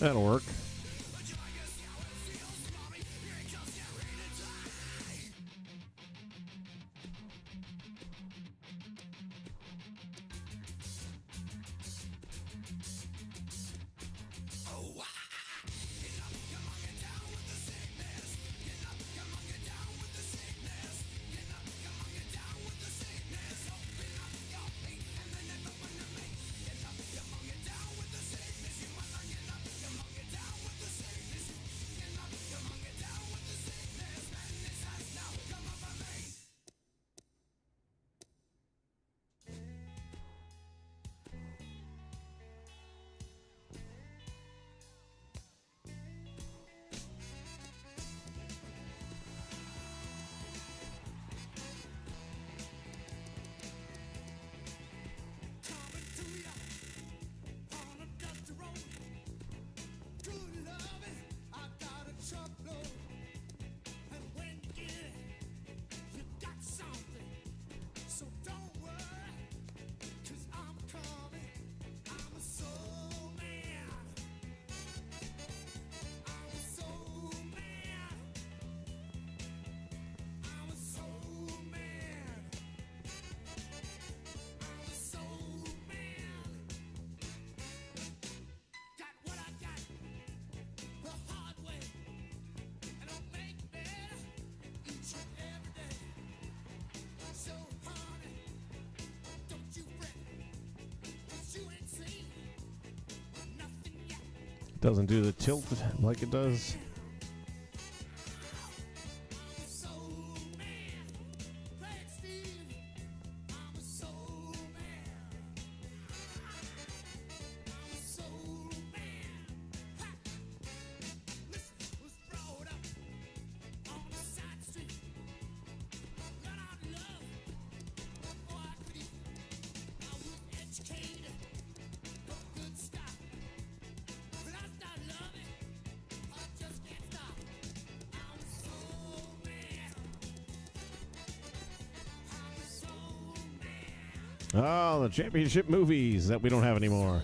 That'll work. Doesn't do the tilt like it does. Oh, the championship movies that we don't have anymore.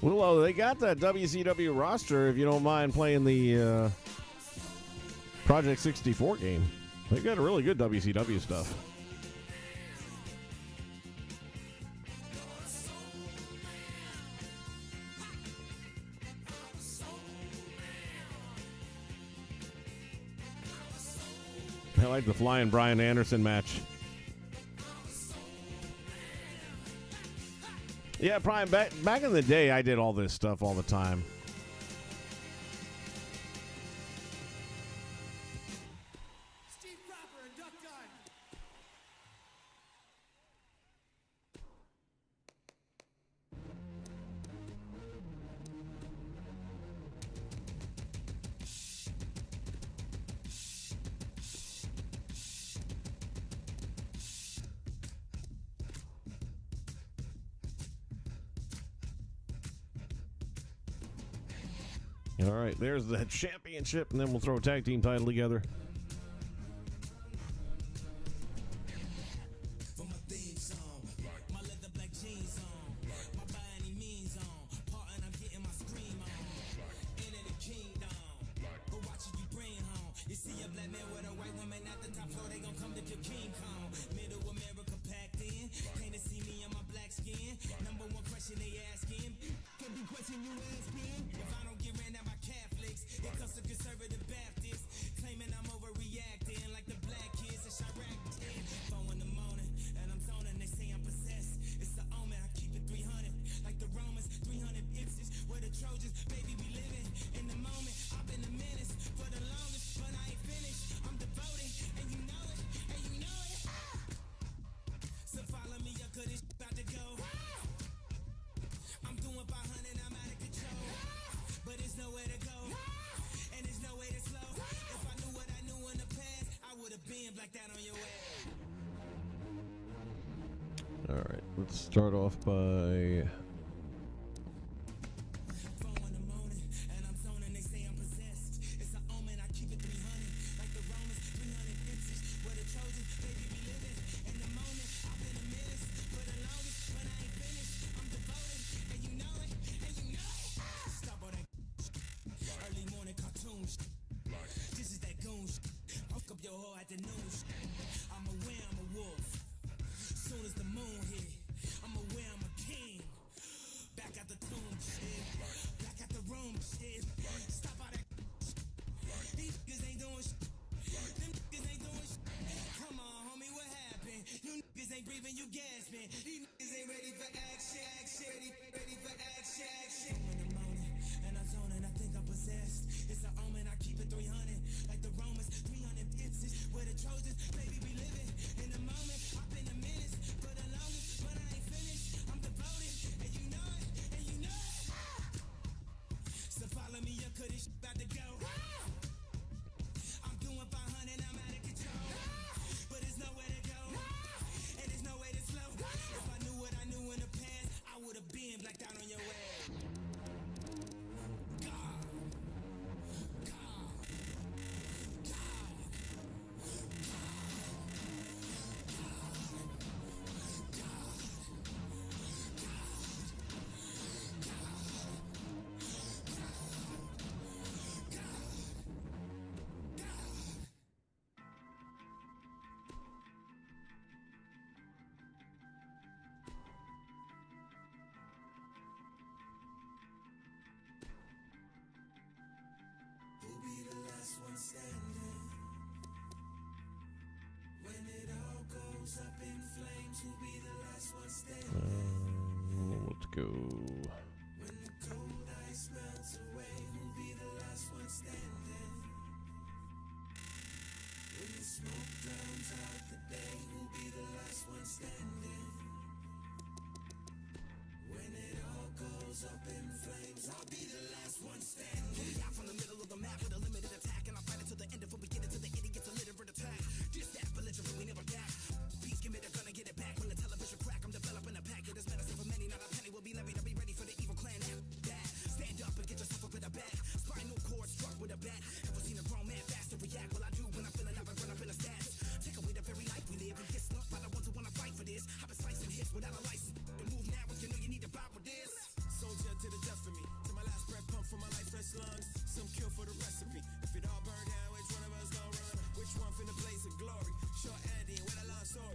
Well, they got that WCW roster if you don't mind playing the Project 64 game. They got a really good WCW stuff. I like the Flying Brian Anderson match. Yeah, Brian, back in the day, I did all this stuff all the time. Steve Cropper and Duck Dunn. All right, there's the championship, and then we'll throw a tag team title together. All right, let's start off by let's go. Give me the gun and get it back. When the television crack, I'm developing a pack. There's medicine for many, not a penny. Will be levied. I'll be ready for the evil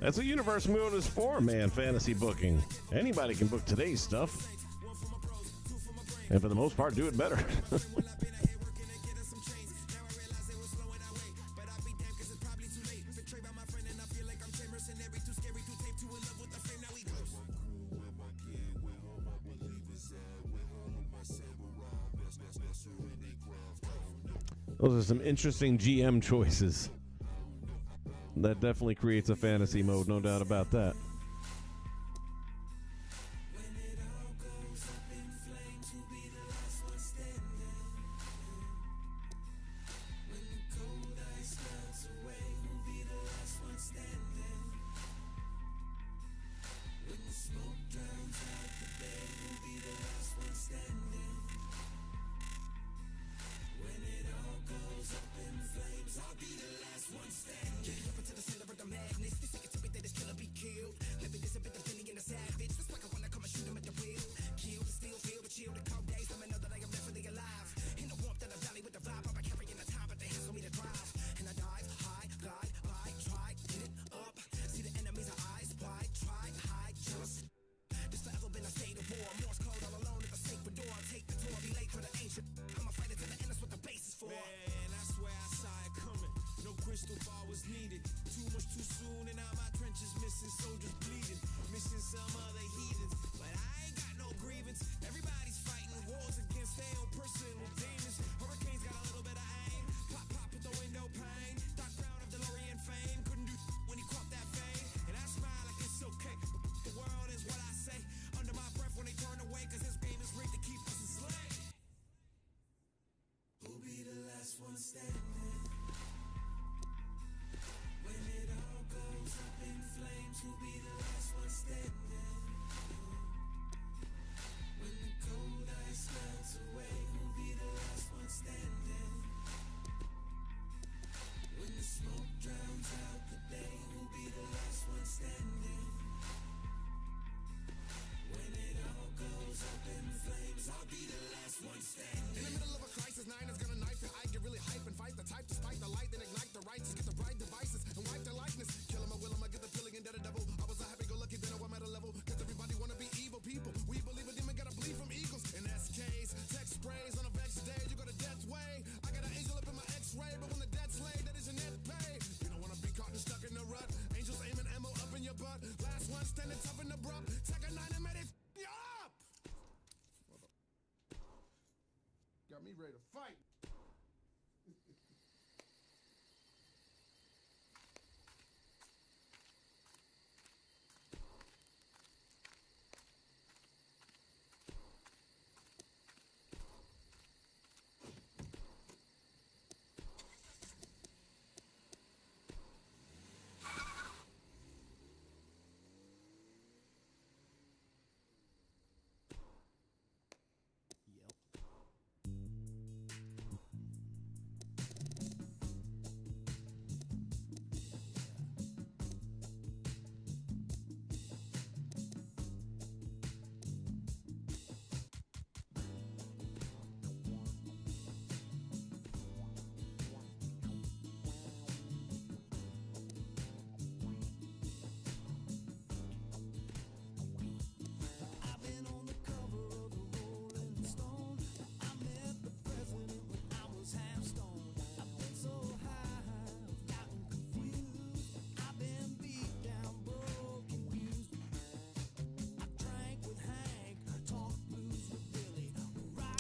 That's what Universe Moon is for, man, fantasy booking. Anybody can book today's stuff. And for the most part, do it better. Those are some interesting GM choices. That definitely creates a fantasy mode, no doubt about that. Got me ready to fight.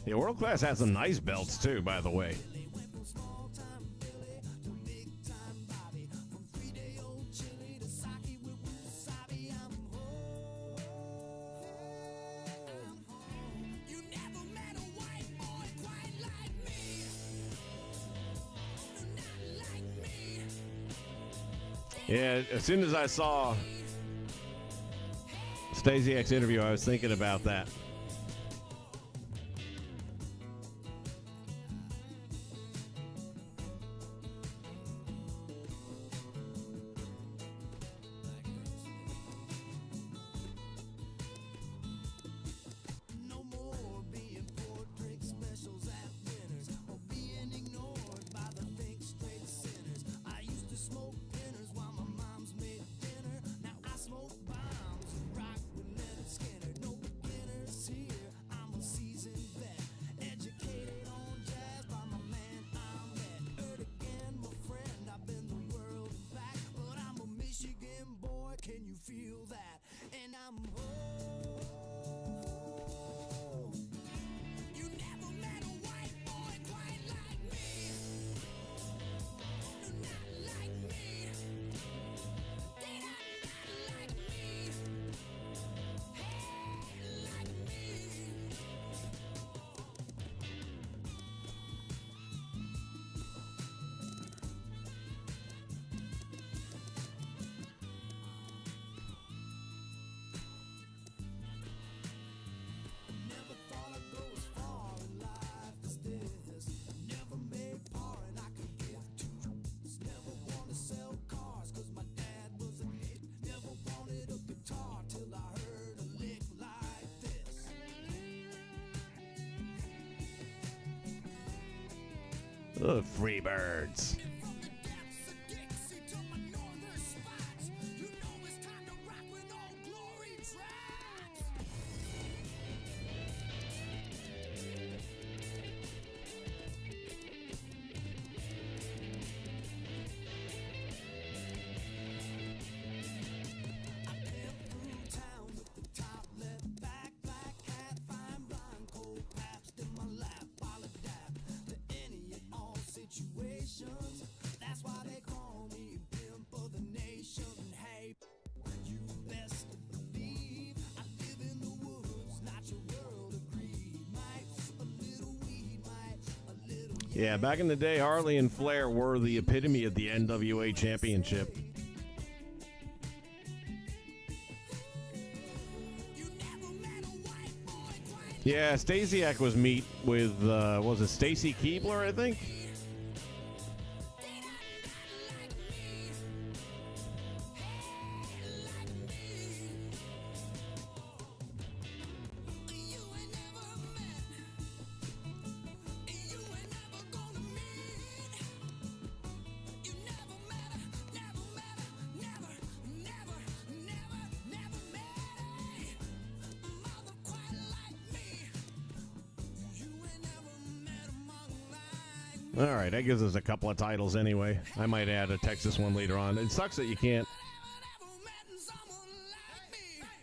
Yeah, World Class has some nice belts too, by the way. Yeah, as soon as I saw Stasiak's interview, I was thinking about that. The Freebirds. That's why they call me pimp of the nation. Hey, you best believe I live in the woods, not your world of greed. Might a little weed, might a little. Yeah, back in the day, Harley and Flair were the epitome of the NWA Championship. Yeah, Stasiak was meet with, was it Stacy Keibler, I think? All right, that gives us a couple of titles anyway. I might add a Texas one later on. It sucks that you can't.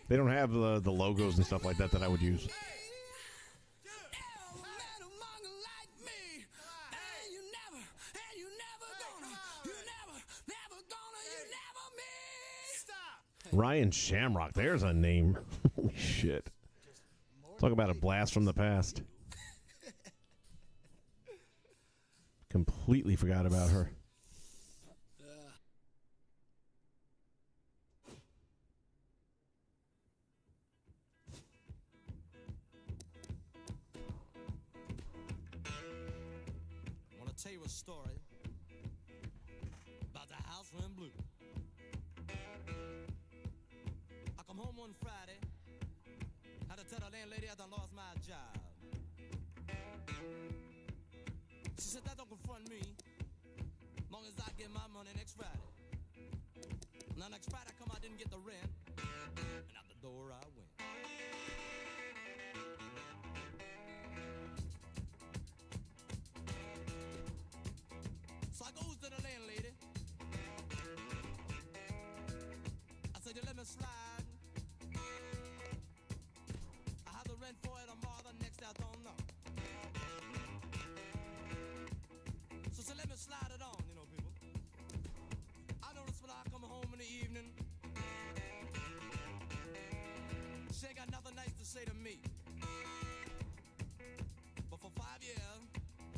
They don't have the logos and stuff like that that I would use. Ryan Shamrock, there's a name. Holy shit. Talk about a blast from the past. Completely forgot about her. I want to tell you a story about the house in blue. I come home one Friday, had to tell the landlady I done lost my job. She said that don't confront me, long as I get my money next Friday. Now next Friday I come, I didn't get the rent, and out the door I went. So I goes to the landlady. I said, you let me slide. I have the rent for it tomorrow, the next day I don't know. So let me slide it on, you know, people. I notice when I come home in the evening, she ain't got nothing nice to say to me. But for 5 years,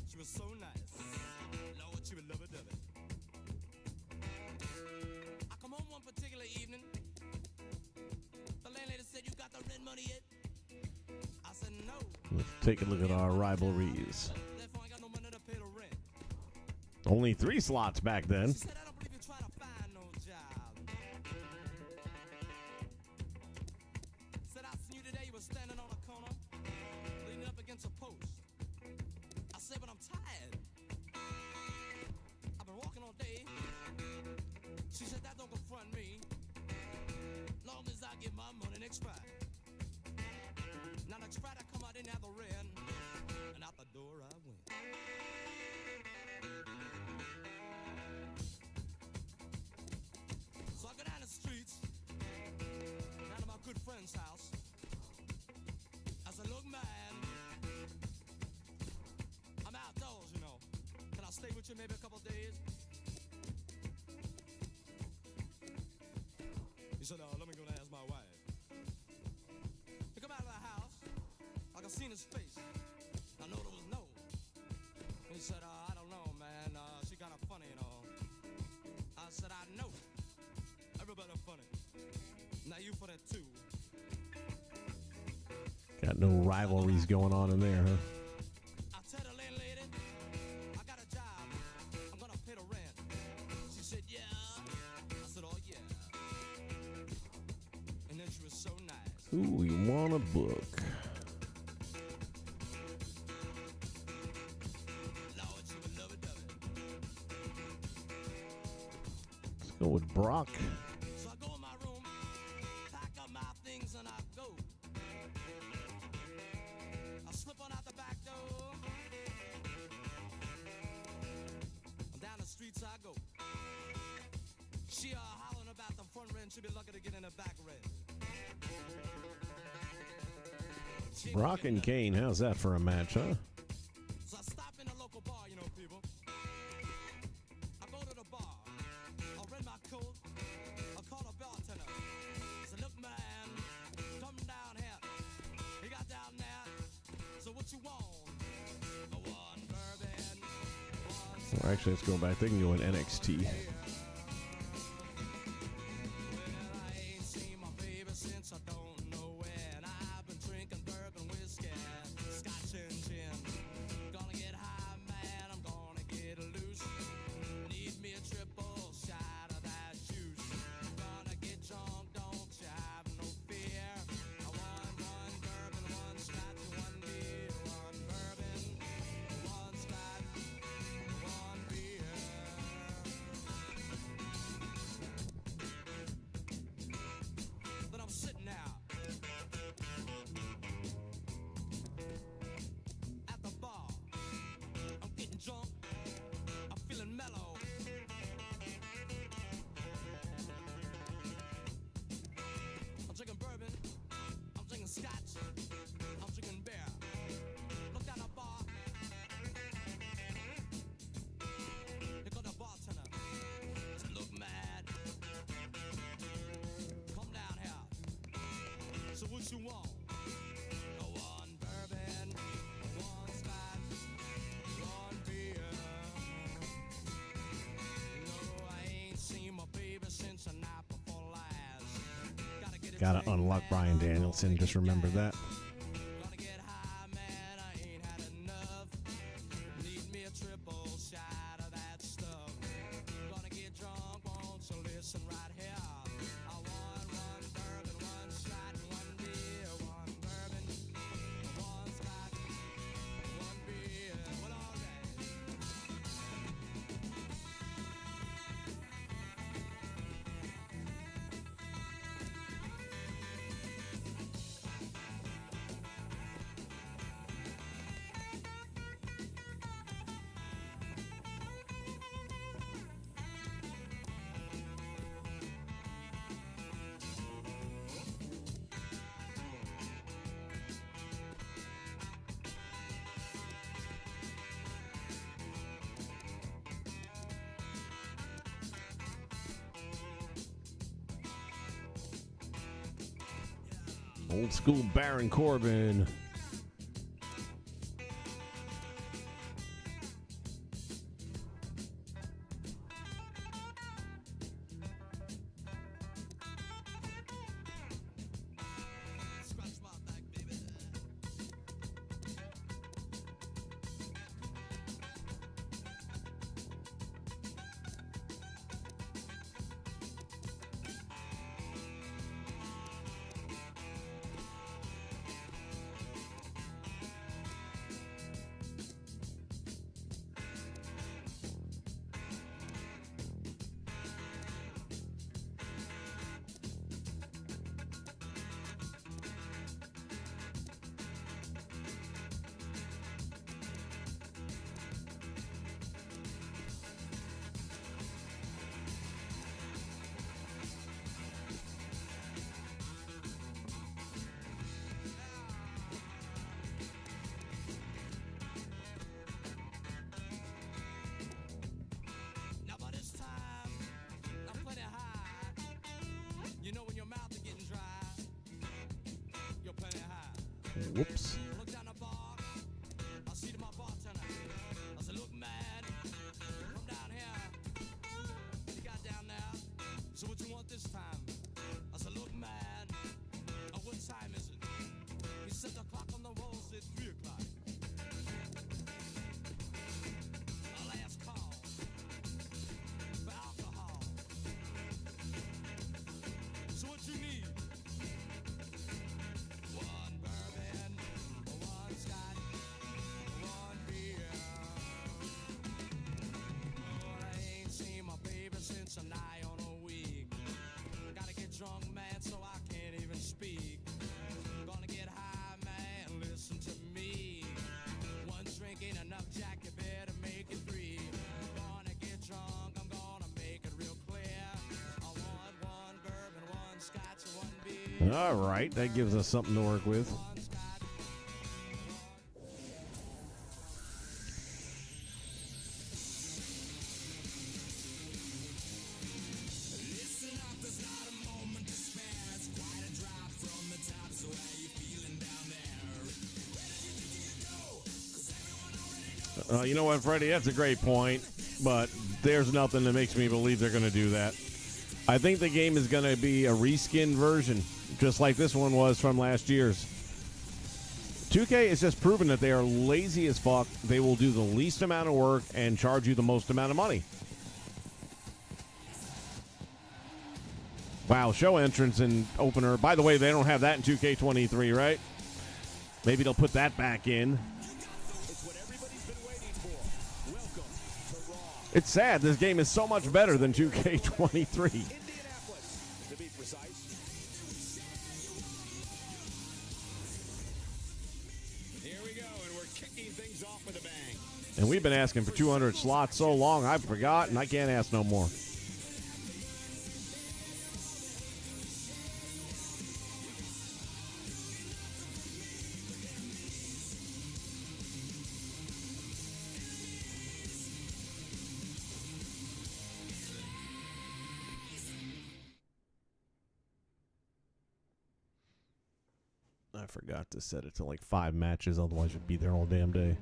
she was so nice. Lord, she would love it, dove it. I come home one particular evening. The landlady said, you got the rent money yet? I said, no. Let's take a look at our rivalries. Therefore, I got no money to pay the rent. Only 3 slots back then. She said, I don't believe you're trying to find no job. Said, I seen you today, you were standing on a corner, leaning up against a post. I said, but I'm tired. I've been walking all day. She said, that don't confront me, long as I get my money next Friday. Now next Friday I come out, didn't have the rent, and out the door I went. So I go down the streets, down to my good friend's house. I said, look, man, I'm outdoors, you know. Can I stay with you maybe a couple days? He said, let me go and ask my wife. He come out of the house, I could see his face. I know there was no. He said, I don't know, man. She kind of funny, you know. I said, I know. Everybody funny. Now you for that too. Got no rivalries going on in there, huh? I tell the landlady, I got a job. I'm gonna pay the rent. She said, yeah. I said, oh yeah. And then she was so nice. Who we want to book? Lord, she would love it, Go with Brock. So I go in my room, pack up my things, and I go. I slip on out the back door. Down the streets I go. She hollering about the front end. She be lucky to get in the back red. Brock and Kane, how's that for a match, huh? So I stop in a local bar, you know, people. I go to the bar. I rent my coat. I call a bartender. I said, look, man, come down here. He got down there. So what you want? I want bourbon. Well, actually, let's go back. They can go in NXT. Well, I ain't seen my baby since I don't know when. I've been drinking bourbon, whiskey, scotch and gin. Gonna get high, man, I'm gonna get loose. Need me a triple shot of that juice. Gonna get drunk, don't you have no fear. I want one bourbon, one scotch, one beer. One bourbon, one scotch, one beer. But I'm sitting out at the bar. I'm getting drunk. I'm feeling mellow. I'm drinking bourbon. I'm drinking scotch. I'm drinking beer. Look down the bar. Here go the bartender. Said, look, mad. Come down here. So what you want? Go on bourbon, one scotch, one beer. No, I ain't seen my baby since the night before last. Gotta unlock Bryan Danielson. Just remember that. Gonna get high, man, I ain't had enough. Need me a triple shot of that stuff. Gonna get drunk, won't you listen right here? I want one bourbon, one shot, one beer. One bourbon, one scotch, one beer. Well, all right. Old school Baron Corbin. Scratch my back, baby. Now by this time, I'm plenty high. You know when your mouth is getting dry, you're plenty high. Whoops. Look down the bar, I see to my bartender. I said, look, man, come down here. He got down there. So what you want this time? I said, look, man, what time is it? He said the clock on the wall said 3 o'clock. Last call for alcohol. So what you need? One bourbon, All right, that gives us something to work with. You know what, Freddie? That's a great point, but there's nothing that makes me believe they're going to do that. I think the game is going to be a reskinned version, just like this one was from last year's. 2K is just proven that they are lazy as fuck. They will do the least amount of work and charge you the most amount of money. Wow, show entrance and opener. By the way, they don't have that in 2K23, right? Maybe they'll put that back in. It's sad. This game is so much better than 2K23. Indianapolis, to be precise. Here we go, and we're kicking things off with a bang. And we've been asking for 200 slots so long, I've forgotten. I can't ask no more. I forgot to set it to like 5 matches, otherwise you'd be there all damn day.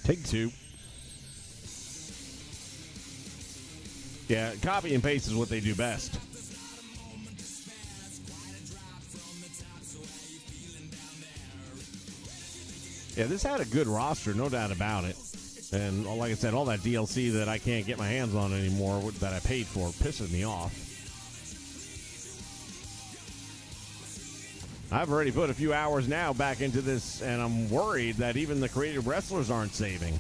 Take 2. Yeah, copy and paste is what they do best. Yeah, this had a good roster, no doubt about it. And like I said, all that DLC that I can't get my hands on anymore that I paid for pisses me off. I've already put a few hours now back into this, and I'm worried that even the creative wrestlers aren't saving.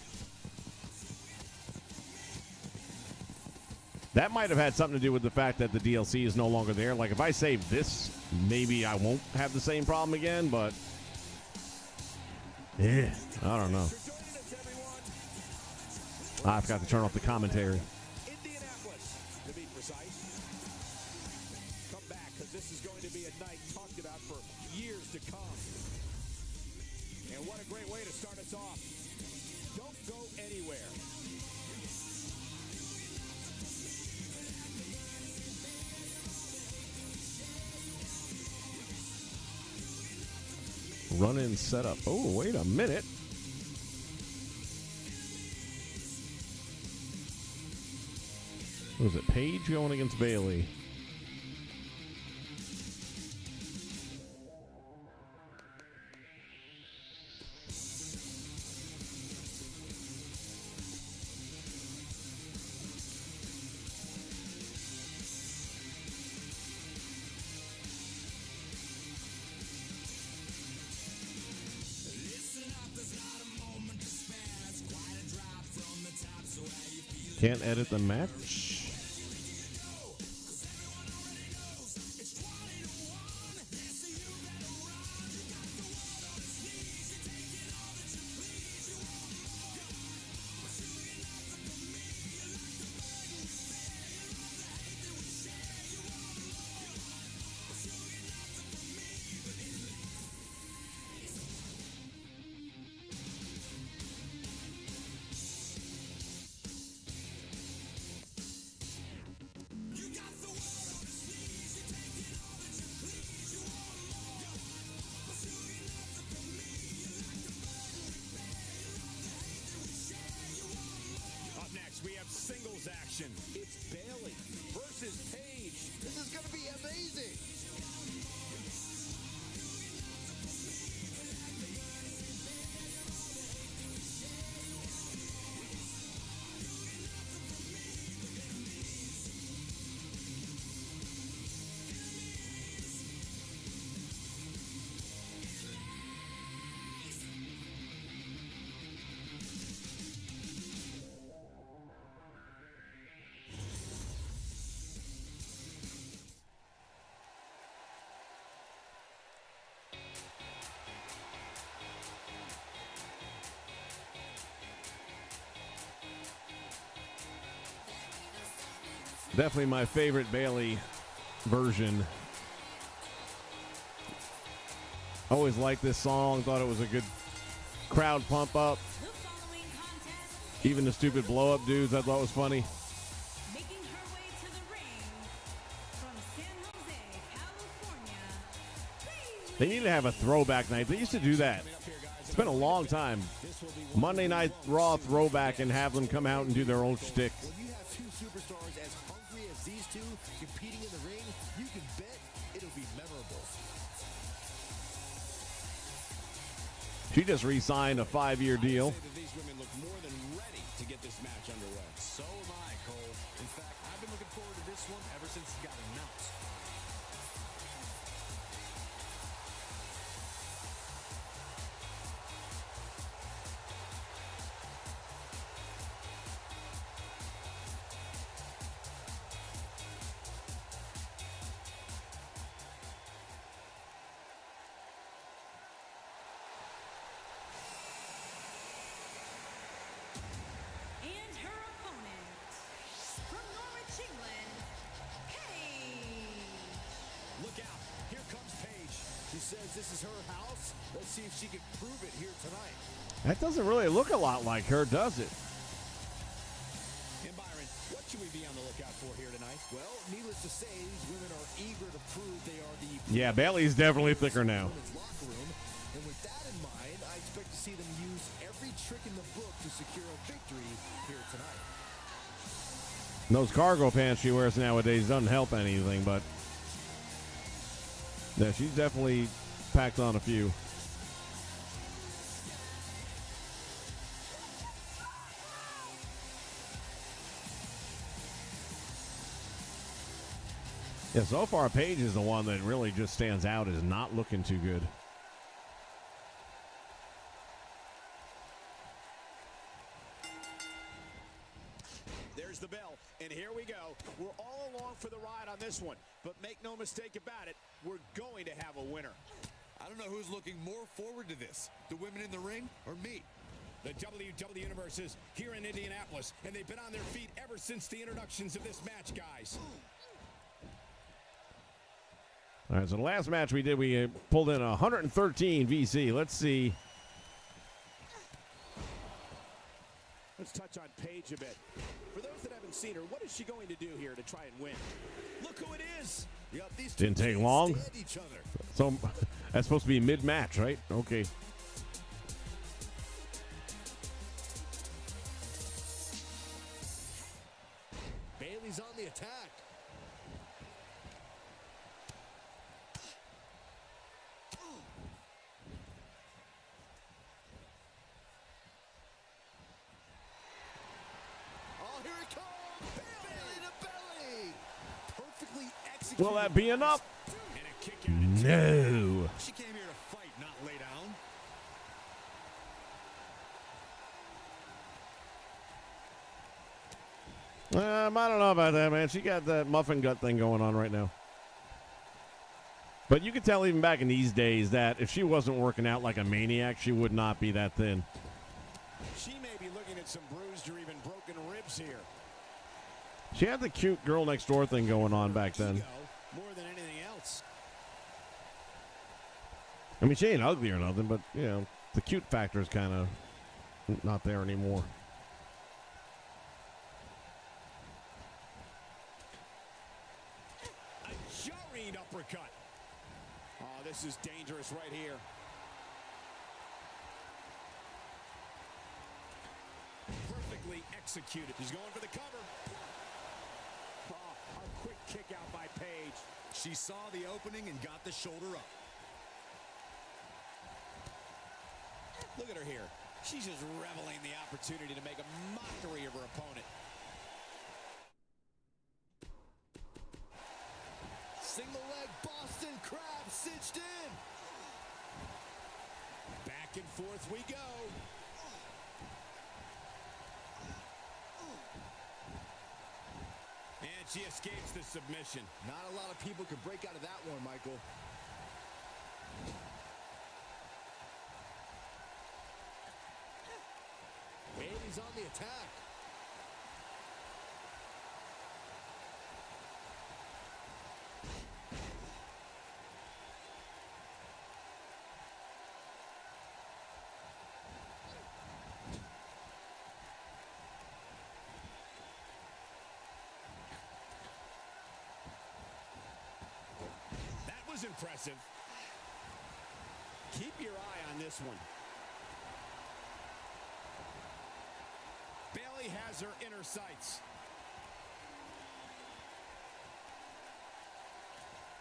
That might have had something to do with the fact that the DLC is no longer there. Like, if I save this, maybe I won't have the same problem again, but... yeah, I don't know. I forgot to turn off the commentary. Indianapolis, to be precise. Come back, because this is going to be a night talked about for years to come. And what a great way to start us off. Don't go anywhere. Run-in setup. Oh, wait a minute. Was it Paige going against Bailey? Can't edit the match. action. It's Bayley versus Paige. This is going to be amazing. Definitely my favorite Bayley version. Always liked this song. Thought it was a good crowd pump up. The following contest, Even the stupid blow up dudes I thought was funny. making her way to the ring from San Jose, California, Bayley. They need to have a throwback night. They used to do that. It's been a long time. Monday Night Raw throwback and have them come out and do their old shtick. When you have two superstars as hungry as these two competing in the ring, you can bet it'll be memorable. She just re-signed a 5-year deal. These women look more than ready to get this match underway. So am I, Cole. In fact, I've been looking forward to this one ever since it got announced. And her opponent, from Norwich, England, Paige. Look out. Here comes Paige. She says this is her house. Let's see if she can prove it here tonight. That doesn't really look a lot like her, does it? And Byron, what should we be on the lookout for here tonight? Well, needless to say, these women are eager to prove they are the Yeah, Bayley's definitely thicker now. women's locker room. And with that in mind, I expect to see them use every trick in the book to secure a victory here tonight. And those cargo pants she wears nowadays doesn't help anything, but yeah, she's definitely packed on a few. Yeah, so far Paige is the one that really just stands out as not looking too good. There's the bell, and here we go. We're all along for the ride on this one, but make no mistake about it, we're going to have a winner. I don't know who's looking more forward to this, the women in the ring or me. The WWE Universe is here in Indianapolis, and they've been on their feet ever since the introductions of this match, guys. All right, so the last match we did, we pulled in 113 VC. Let's see. Let's touch on Paige a bit. For those that haven't seen her, what is she going to do here to try and win? Look who it is. Yep, these two Didn't take can't long. stand each other. So that's supposed to be mid-match, right? Okay. Bayley's on the attack. Oh, here it comes! Belly to belly! Perfectly executed. Will that be enough? And a kick out. No. She came here to fight, not lay down. I don't know about that, man. She got that muffin gut thing going on right now. But you could tell even back in these days that if she wasn't working out like a maniac, she would not be that thin. She may be looking at some bruised or even broken ribs here. She had the cute girl next door thing going on back then. Ego more than anything else. I mean, she ain't ugly or nothing, but, you know, the cute factor is kind of not there anymore. A jarring uppercut. Oh, this is dangerous right here. Perfectly executed. He's going for the cover. kick out by Paige. She saw the opening and got the shoulder up. Look at her here. She's just reveling the opportunity to make a mockery of her opponent. Single leg Boston Crab cinched in. Back and forth we go. And she escapes the submission. Not a lot of people can break out of that one, Michael. Bailey's on the attack. That was impressive. Keep your eye on this one. Bayley has her inner sights.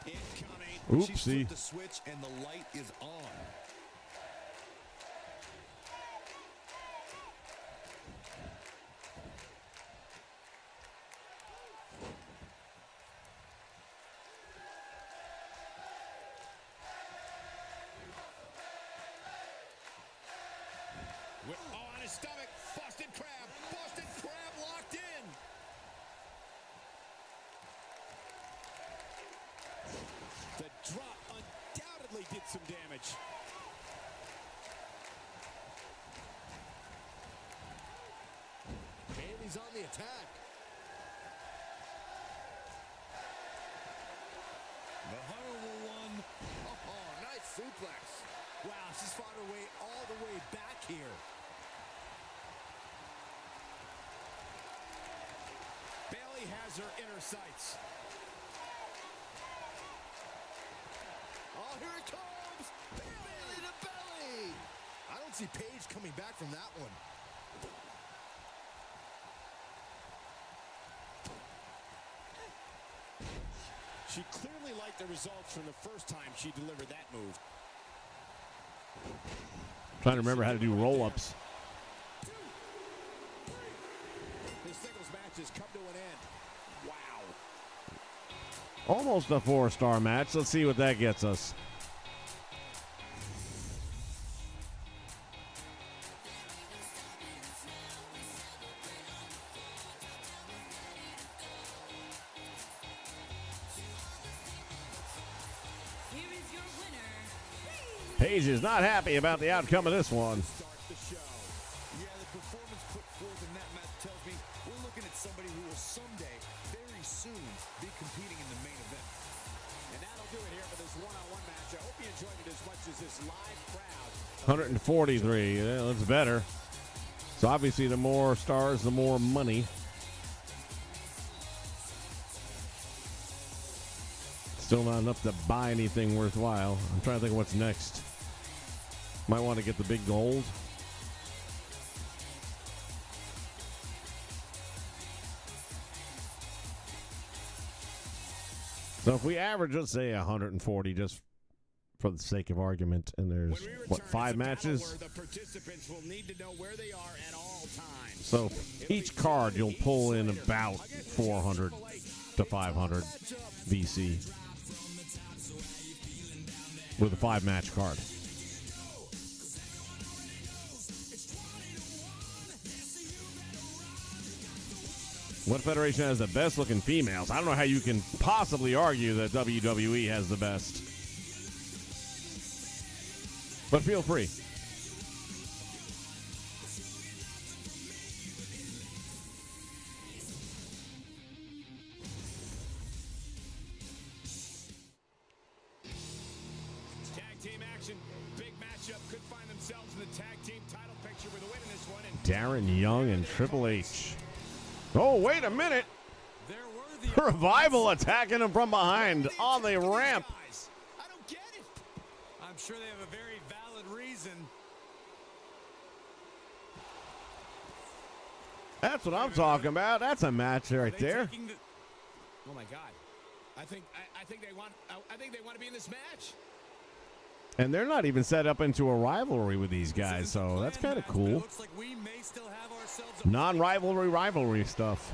Incoming. She Oopsie. flipped the switch and the light is on. On his stomach. Boston Crab. Boston Crab locked in. The drop undoubtedly did some damage. Bailey's on the attack. The horrible one. Oh, nice suplex. Wow, she's fought her way all the way back here. Bayley has her inner sights. Oh, here it comes. Belly to belly. I don't see Paige coming back from that one. She clearly liked the results from the first time she delivered that move. Trying to remember how to do roll-ups. The singles match has come to an end. Wow. Almost a 4-star match. Let's see what that gets us. Here is your winner, Paige is not happy about the outcome of this one. Start the show. Yeah, the performance put forth in that match tells me we're looking at somebody who will someday, very soon, be competing in the main event. And that'll do it here for this one-on-one match. I hope you enjoyed it as much as this live crowd. 143. Yeah, that's better. So obviously the more stars, the more money. Still not enough to buy anything worthwhile. I'm trying to think of what's next. Might want to get the big gold. So if we average, let's say 140 just for the sake of argument, and there's, When we return, what, 5 it's a battle matches? where the participants will need to know where they are at all times. So each card you'll pull in about 400 to 500 VC with a 5-match card. What federation has the best looking females? I don't know how you can possibly argue that WWE has the best. But feel free. Tag team action. Big matchup. Could find themselves in the tag team title picture with a win in this one. And Darren Young and Triple H. Oh, wait a minute. There were the Revival attacking him from behind on the ramp. guys, I don't get it. I'm sure they have a very valid reason. That's what I'm talking about. That's a match right Are they there. taking the- Oh, my God. I think they want to be in this match. And they're not even set up into a rivalry with these guys, so that's kind of cool. Looks like we may still have ourselves a Non-rivalry stuff.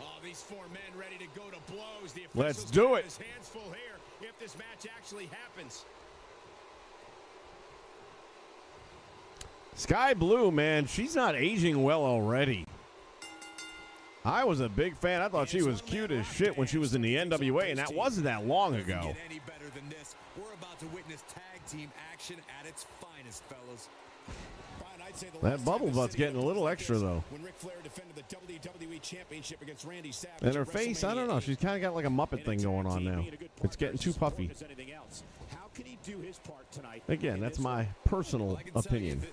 Oh, these four men ready to go to blows. The Let's officials do got it. his hands full here if this match actually happens. Sky Blue, man, she's not aging well already. I was a big fan. I thought she was cute as shit when she was in the NWA, and that wasn't that long ago. Get any better than this. We're about to witness tag team action at its finest, fellas. Brian, I'd say the That last bubble time the butt's city getting a little was extra, this, though. When Ric Flair defended the WWE Championship against Randy Savage. And her at face, I don't know. WrestleMania She's kind of got like a Muppet thing going on now. It's getting too puffy. How can he do his part tonight? Again, that's my personal I can tell you opinion. that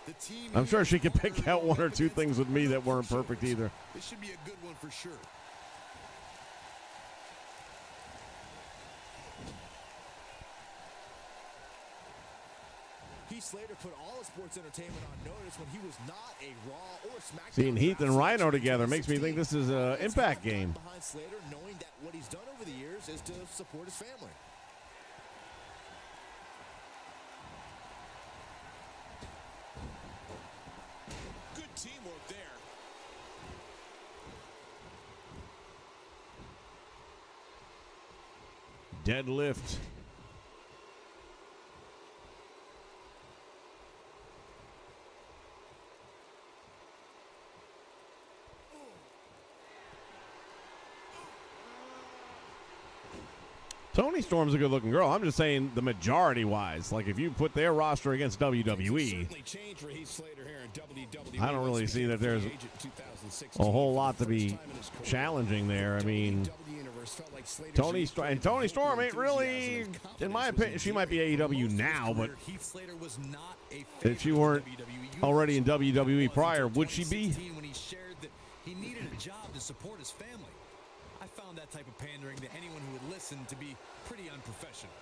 the team I'm sure here she could is pick out one or two against things with me that weren't sure. perfect either. This should be a good one for sure. Heath Slater put all of sports entertainment on notice when he was not a Raw or SmackDown. Seeing Heath and wrestler Rhino in together makes me think 2016. this is an Let's Impact get game. behind Slater, knowing that what he's done over the years is to support his family. Good teamwork there. Deadlift. Toni Storm's a good-looking girl. I'm just saying the majority-wise. Like, if you put their roster against WWE, Certainly changed for Heath Slater here in WWE. I don't really see that there's Free agent 2016 a whole lot for to the be first time in his career. challenging there. I mean, WWE universe felt like Slater Toni should be playing Storm with ain't full really, enthusiasm and in my confidence opinion, was she might be endearing. AEW Most of his now, but career, Heath Slater was not a if she weren't already in WWE prior, would she be? When he shared that he needed a job to support his family. I found that type of pandering to anyone who would listen to be pretty unprofessional.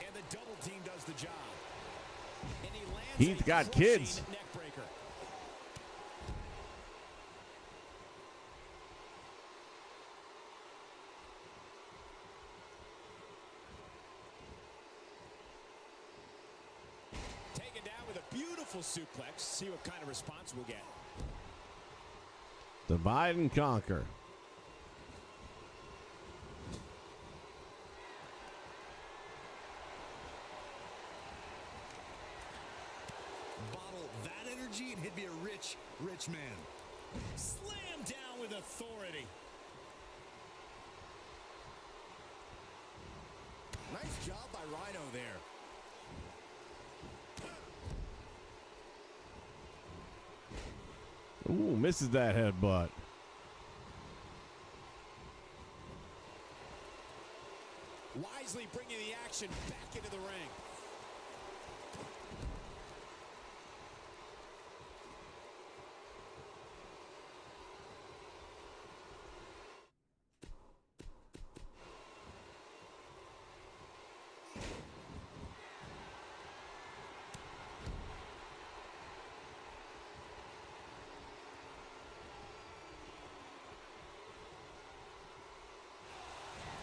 And the double team does the job. And he lands Heath a got crushing kids. neck breaker. Taken down with a beautiful suplex. See what kind of response we'll get. Divide and conquer. Bottle that energy and he'd be a rich, rich man. Slam down with authority. Nice job by Rhino there. Ooh, misses that headbutt. Wisely bringing the action back into the ring.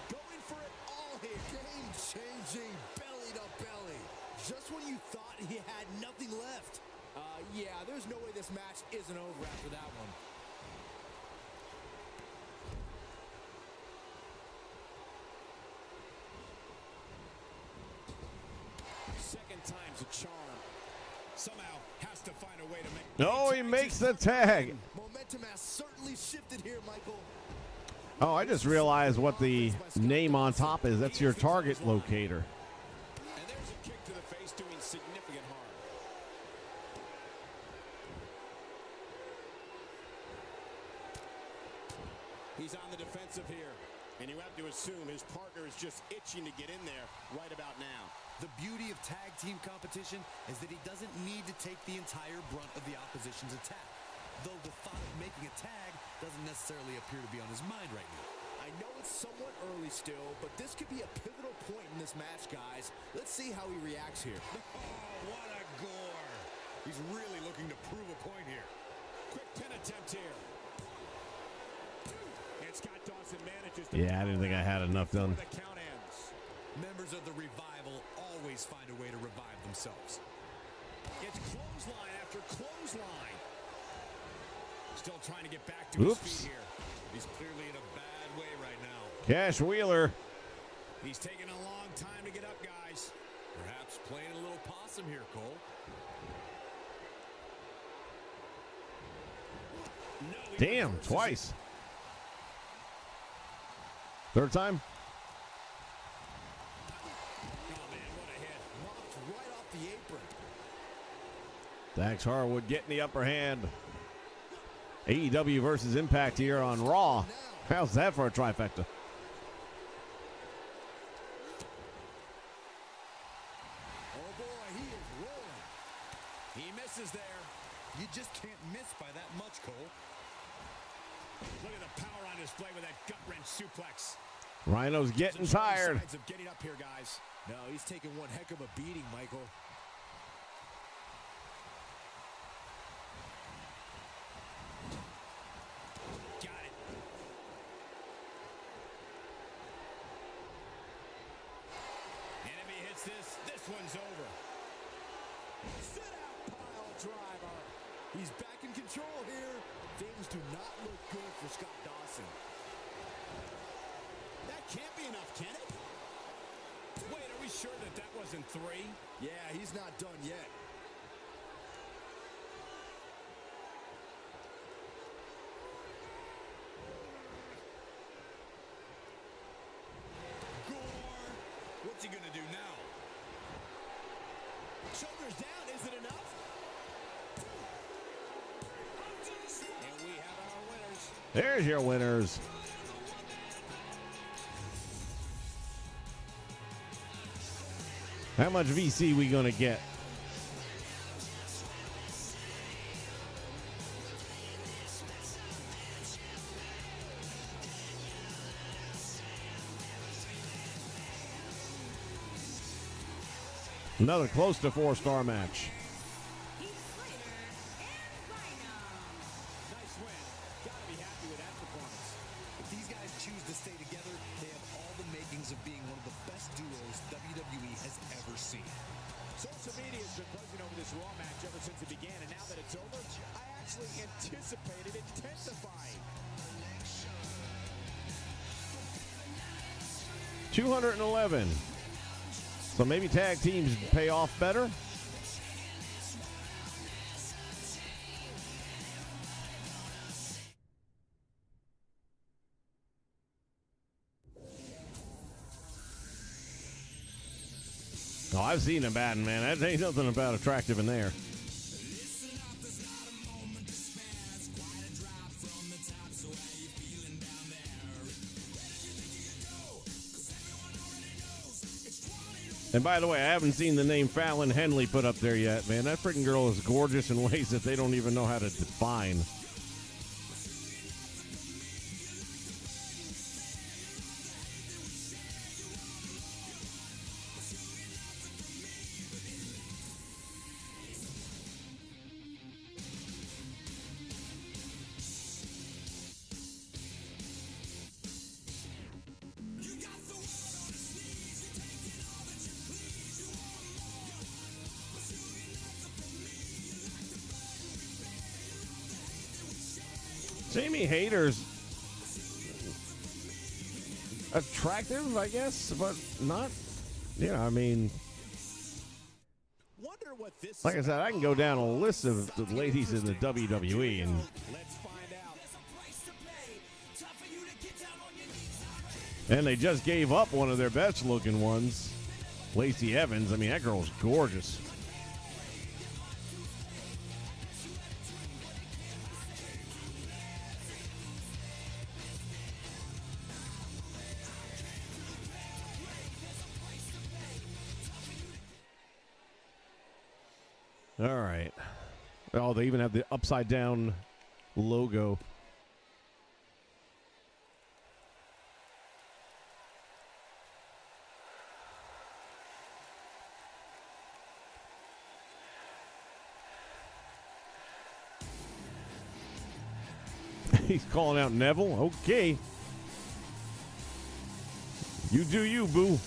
Going for it all here. Game-changing belly-to-belly. Just when you thought he had nothing left. Yeah, there's no way this match isn't over after that one. Second time's a charm. Somehow has to find a way to make. No, he makes the tag. Momentum has certainly shifted here, Michael. Oh, I just realized what the name on top is. That's your target locator. And there's a kick to the face doing significant harm. He's on the defensive here. And you have to assume his partner is just itching to get in there right about now. The beauty of tag team competition is that he doesn't need to take the entire brunt of the opposition's attack. Though the thought of making a tag doesn't necessarily appear to be on his mind right now. I know it's somewhat early still, but this could be a pivotal point in this match, guys. Let's see how he reacts here. Oh, what a gore. He's really looking to prove a point here. Quick pin attempt here. And Scott Dawson manages to... Yeah, I didn't think I had enough done. The count ends. Members of the Revival always find a way to revive themselves. It's clothesline after clothesline. Still trying to get back to his feet here. He's clearly in a bad way right now. Cash Wheeler. He's taking a long time to get up, guys. Perhaps playing a little possum here, Cole. No, he Damn, reverses twice. it. Third time? Oh, man, what a hit. Knocked right off the apron. Dax Harwood getting the upper hand. AEW versus Impact here on Raw. How's that for a trifecta? Oh boy, he is rolling. He misses there. You just can't miss by that much, Cole. Look at the power on display with that gut-wrench suplex. Rhino's getting tired. Signs of getting up here, guys. No, he's taking one heck of a beating, Michael. Got it. And if he hits this, this one's over. Sit out pile driver. He's back in control here. Things do not look good for Scott Dawson. That can't be enough, can it? Wait, are we sure that that wasn't 3? Yeah, he's not done yet. Gore! What's he gonna do now? Shoulders down, is it enough? And we have our winners. There's your winners. How much VC we gonna get? Another close to 4-star match. Heath Slater and Rhino. Nice win. Gotta be happy with that performance. If these guys choose to stay together, they have all the makings of being one of the best duos WWE has ever seen. Social media has been buzzing over this Raw match ever since it began, and now that it's over, I actually anticipated it intensifying. 211. So maybe tag teams pay off better? Oh, I've seen him batting, man. That ain't nothing about attractive in there. And by the way, I haven't seen the name Fallon Henley put up there yet, man. That freaking girl is gorgeous in ways that they don't even know how to define. Jamie Hayter's attractive, I guess, but not, I mean, Wonder what this like I is said, I can go down a list of the ladies in the WWE, and Let's find out. they just gave up one of their best looking ones, Lacey Evans. I mean, that girl's gorgeous. All right. Oh, they even have the upside down logo. He's calling out Neville. Okay. You do you, boo.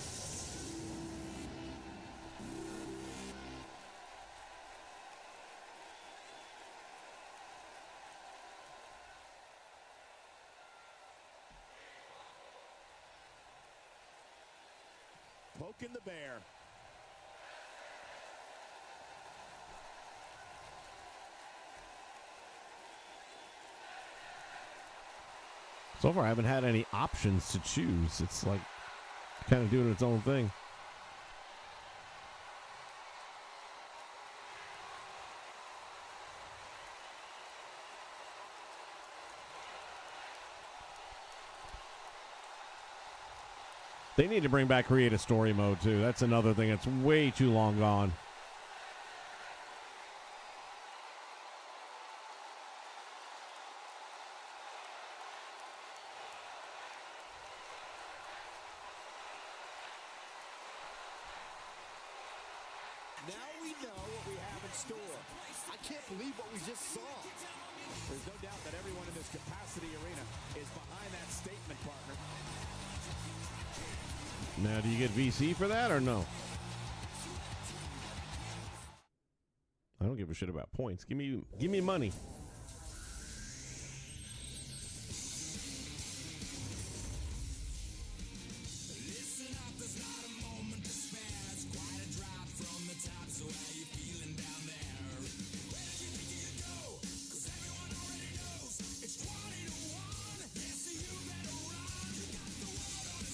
Poking the bear. So far, I haven't had any options to choose. It's like kind of doing its own thing. They need to bring back create a story mode, too. That's another thing that's way too long gone. Now we know what we have in store. I can't believe what we just saw. There's no doubt that everyone in this capacity arena is behind that statement, partner. Now, do you get VC for that or no? I don't give a shit about points. Give me money.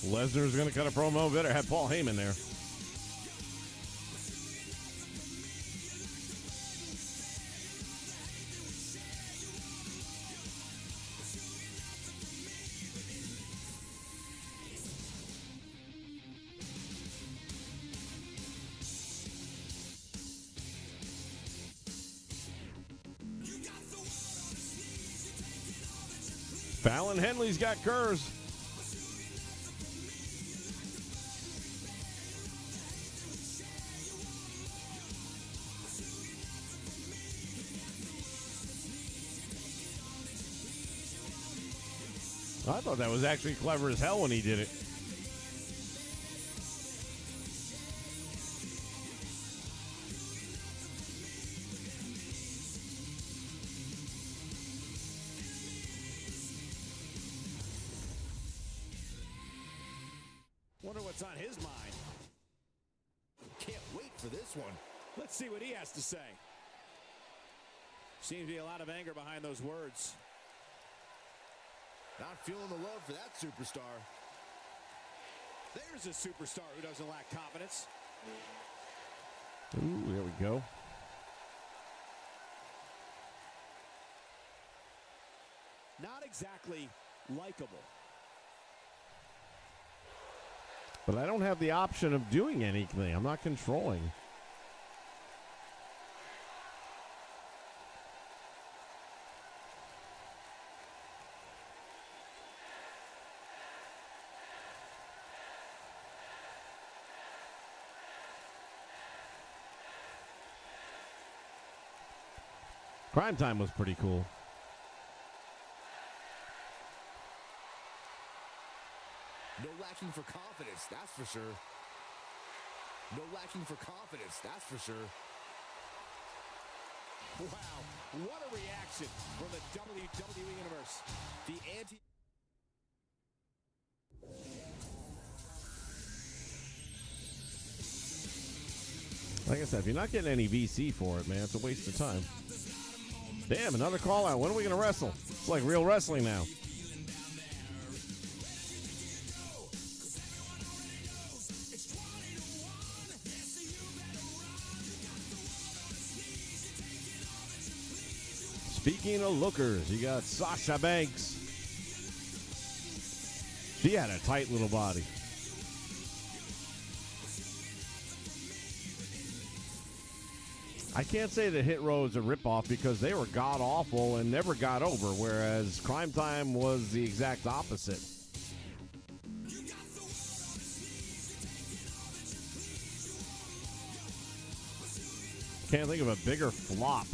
Lesnar's going to cut a promo. Better have Paul Heyman there. Fallon Henley's got Kurz. I thought that was actually clever as hell when he did it. Wonder what's on his mind. Can't wait for this one. Let's see what he has to say. Seems to be a lot of anger behind those words. Not feeling the love for that superstar. There's a superstar who doesn't lack confidence. Ooh, there we go. Not exactly likable. But I don't have the option of doing anything. I'm not controlling. Crime Time was pretty cool. No lacking for confidence, that's for sure. No lacking for confidence, that's for sure. Wow, what a reaction from the WWE Universe. The anti... Like I said, if you're not getting any VC for it, man, it's a waste of time. Damn, another call out. When are we going to wrestle? It's like real wrestling now. Speaking of lookers, you got Sasha Banks. She had a tight little body. I can't say that Hit Row is a ripoff because they were god-awful and never got over, whereas Crime Time was the exact opposite. Can't think of a bigger flop.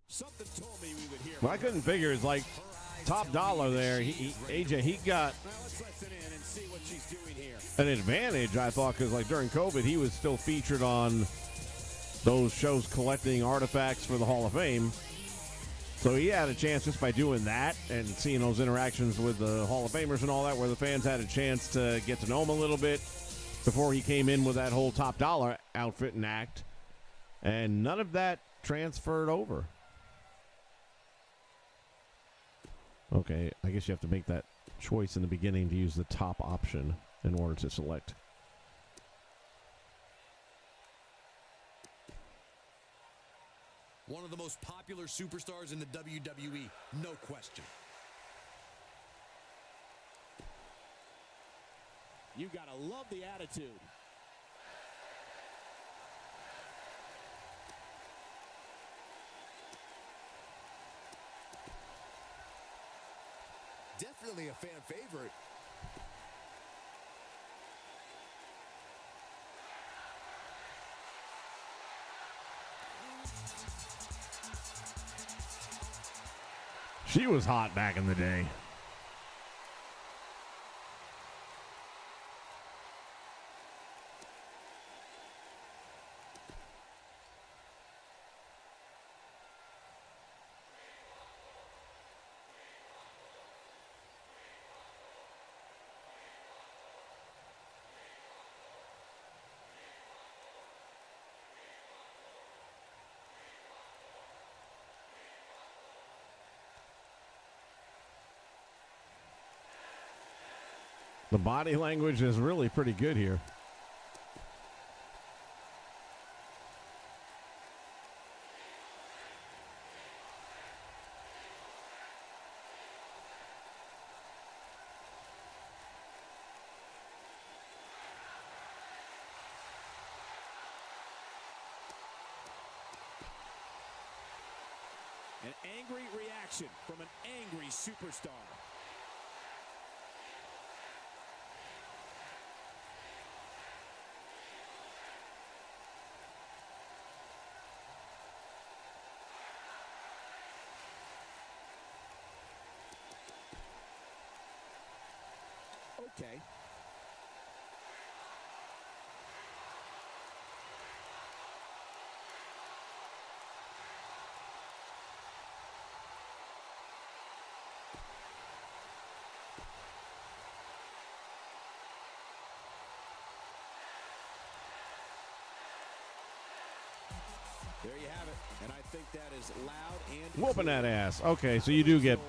Something told me we would hear. What I couldn't figure is like Top Dollar there. AJ, he got Now let's listen in and see what she's doing here. an advantage, I thought, because like during COVID, he was still featured on those shows collecting artifacts for the Hall of Fame. So he had a chance just by doing that and seeing those interactions with the Hall of Famers and all that, where the fans had a chance to get to know him a little bit before he came in with that whole Top Dollar outfit and act. And none of that transferred over. Okay, I guess you have to make that choice in the beginning to use the top option in order to select. One of the most popular superstars in the WWE, no question. You gotta love the attitude. Definitely a fan favorite. She was hot back in the day. The body language is really pretty good here. An angry reaction from an angry superstar. Okay. There you have it. And I think that is loud and Whooping that ass. Okay, so you do get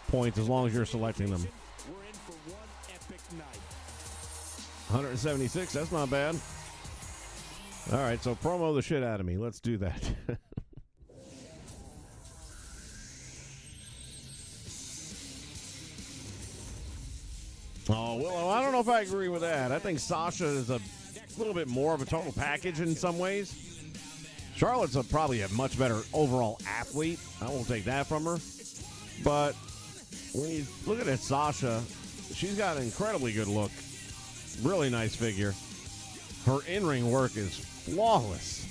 points as long as you're selecting them. We're in for one epic night. 176, that's not bad. All right, so promo the shit out of me. Let's do that. Oh, Willow, I don't know if I agree with that. I think Sasha is a little bit more of a total package in some ways. Charlotte's probably a much better overall athlete. I won't take that from her. But when you look at it, Sasha, she's got an incredibly good look. Really nice figure. Her in-ring work is flawless.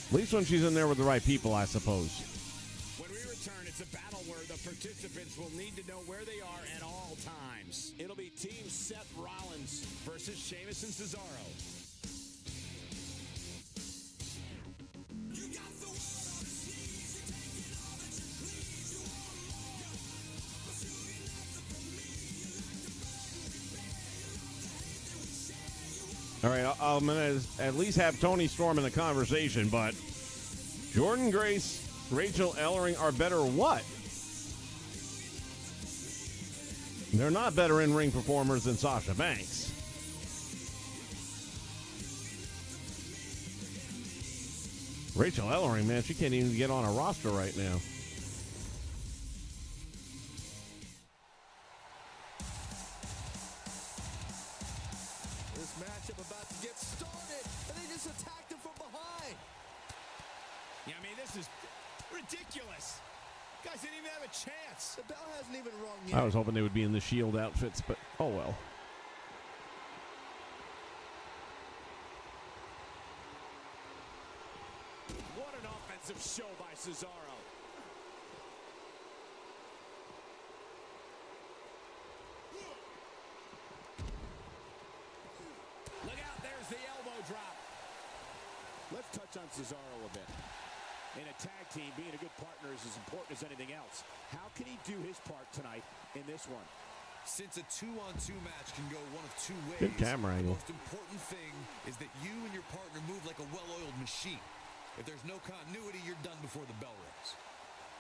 At least when she's in there with the right people, I suppose. When we return, it's a battle where the participants will need to know where they are at all times. It'll be Team Seth Rollins versus Sheamus and Cesaro. All right, I'm going to at least have Tony Storm in the conversation, but Jordynne Grace, Rachel Ellering are better what? They're not better in-ring performers than Sasha Banks. Rachel Ellering, man, she can't even get on a roster right now. just attacked him from behind. Yeah, I mean, this is ridiculous. Guys didn't even have a chance. The bell hasn't even rung yet. I was hoping they would be in the Shield outfits, but oh well. What an offensive show by Cesaro. Look out, there's the elbow drop. Let's touch on Cesaro a bit. In a tag team, being a good partner is as important as anything else. How can he do his part tonight in this one? Since a 2-on-2 match can go one of two ways, Good camera the angle. most important thing is that you and your partner move like a well-oiled machine. If there's no continuity, you're done before the bell rings.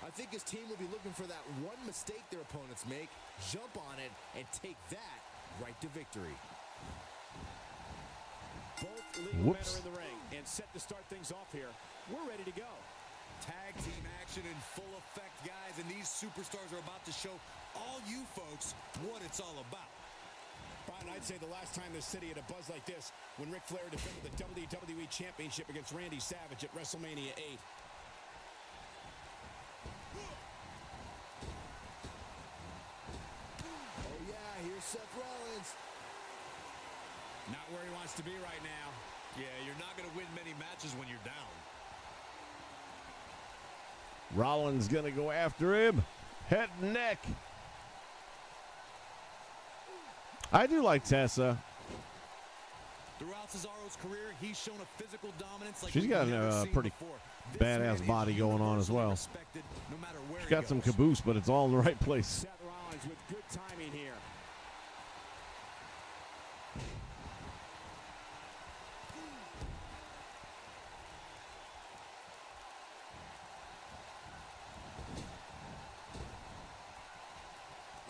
I think his team will be looking for that one mistake their opponents make, jump on it, and take that right to victory. Both legal men Whoops. are in the ring and set to start things off here. We're ready to go. Tag team action in full effect, guys, and these superstars are about to show all you folks what it's all about. Brian, I'd say the last time the city had a buzz like this when Ric Flair defended the WWE Championship against Randy Savage at WrestleMania 8. Oh yeah, here's Seth Rollins. Not where he wants to be right now. Yeah, you're not going to win many matches when you're down. Rollins gonna go after him. Head and neck. I do like Tessa. Throughout Cesaro's career, he's shown a physical dominance like She's we've got never a seen pretty before. This badass man is body going on as universally well. respected no matter where She's he got some goes. caboose, but it's all in the right place. Seth Rollins with good timing here.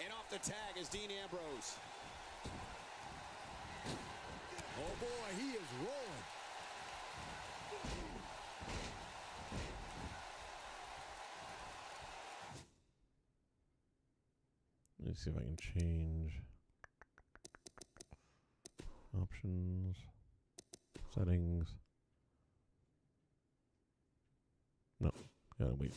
And off the tag is Dean Ambrose. Oh boy, he is rolling. Let me see if I can change options, settings. No, gotta wait.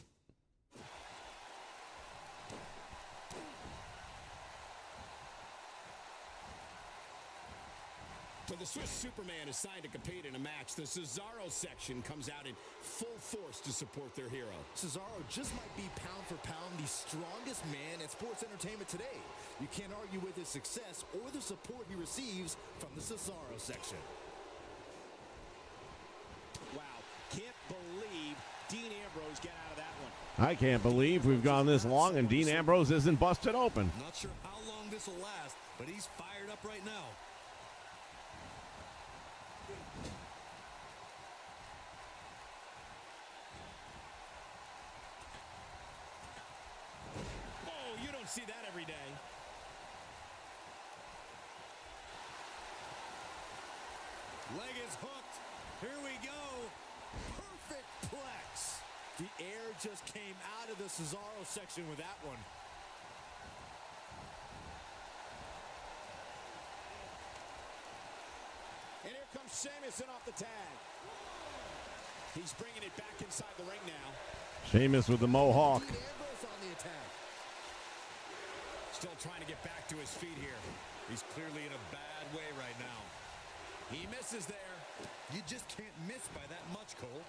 When the Swiss Superman is signed to compete in a match, the Cesaro section comes out in full force to support their hero. Cesaro just might be pound for pound the strongest man in sports entertainment today. You can't argue with his success or the support he receives from the Cesaro section. Wow, can't believe Dean Ambrose got out of that one. I can't believe we've gone this long and Dean Ambrose isn't busted open. Not sure how long this will last, but he's fired up right now. Oh, you don't see that every day. Leg is hooked. Here we go. Perfect plex. The air just came out of the Cesaro section with that one. And here comes Sheamus in off the tag. He's bringing it back inside the ring now. Sheamus with the mohawk. Dean Ambrose on the attack. Still trying to get back to his feet here. He's clearly in a bad way right now. He misses there. You just can't miss by that much, Cole.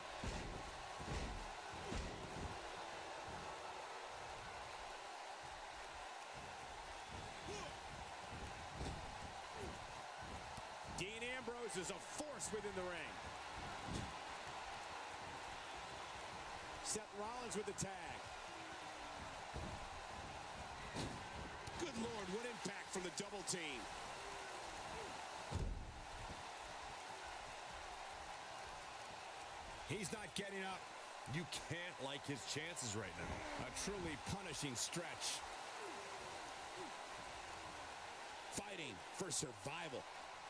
Dean Ambrose is a force within the ring. Seth Rollins with the tag. Good Lord, what impact from the double team. He's not getting up. You can't like his chances right now. A truly punishing stretch. Fighting for survival.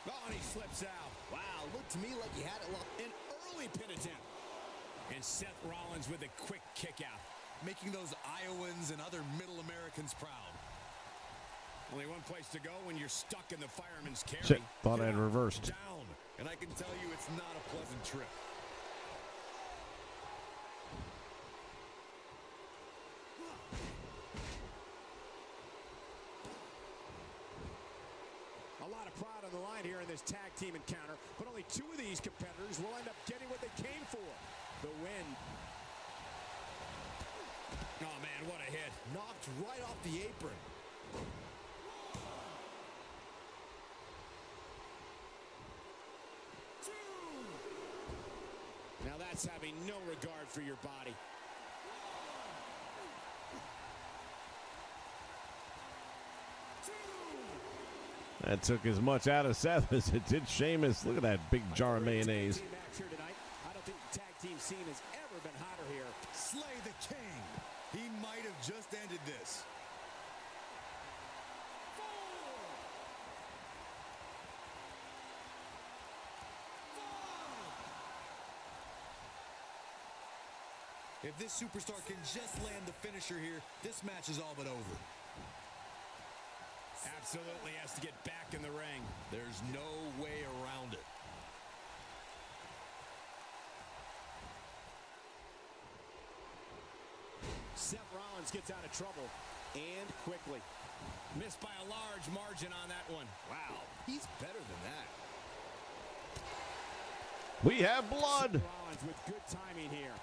Oh, and he slips out. Wow, looked to me like he had it locked. An early pin attempt. And Seth Rollins with a quick kick out. Making those Iowans and other middle Americans proud. Only one place to go when you're stuck in the fireman's carry. Shit, thought I had reversed. Down. And I can tell you it's not a pleasant trip. A lot of pride on the line here in this tag team encounter, but only two of these competitors will end up getting what they came for, the win. Oh, man, what a hit. Knocked right off the apron. Now that's having no regard for your body. That took as much out of Seth as it did Sheamus. Look at that big jar of mayonnaise. Tag team match here tonight. I don't think the tag team scene has ever been hotter here. Slay the King. He might have just ended this. If this superstar can just land the finisher here, this match is all but over. Absolutely has to get back in the ring. There's no way around it. Seth Rollins gets out of trouble, and quickly. Missed by a large margin on that one. Wow, He's better than that. We have blood. Seth Rollins with good timing here.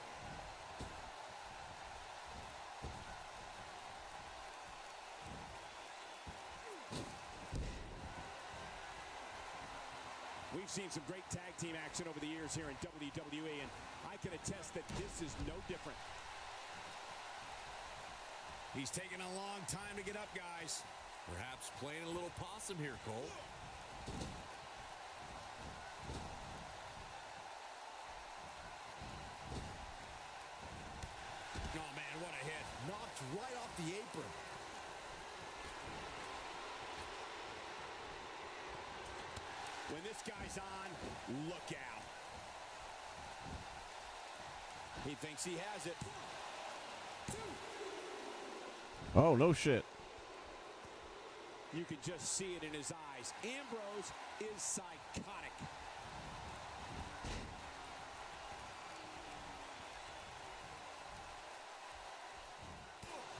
We've seen some great tag team action over the years here in WWE, and I can attest that this is no different. He's taking a long time to get up, guys. Perhaps playing a little possum here, Cole. Oh, man, what a hit. Knocked right off the apron. When this guy's on, look out. He thinks he has it. Oh, no shit. You can just see it in his eyes. Ambrose is psychotic.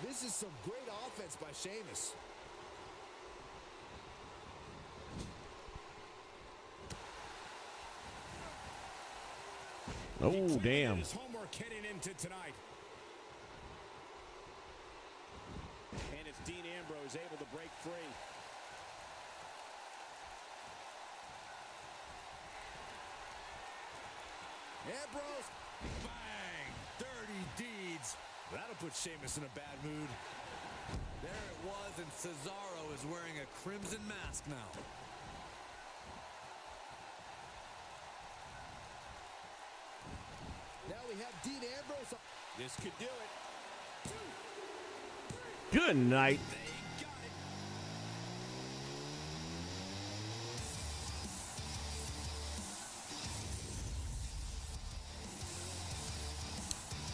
This is some great offense by Sheamus. Oh, He clearly damn. did his homework heading into tonight. And it's Dean Ambrose able to break free. Ambrose. Bang! Dirty deeds. That'll put Sheamus in a bad mood. There it was, and Cesaro is wearing a crimson mask now. Now we have Dean Ambrose. This could do it. Good night. They got it.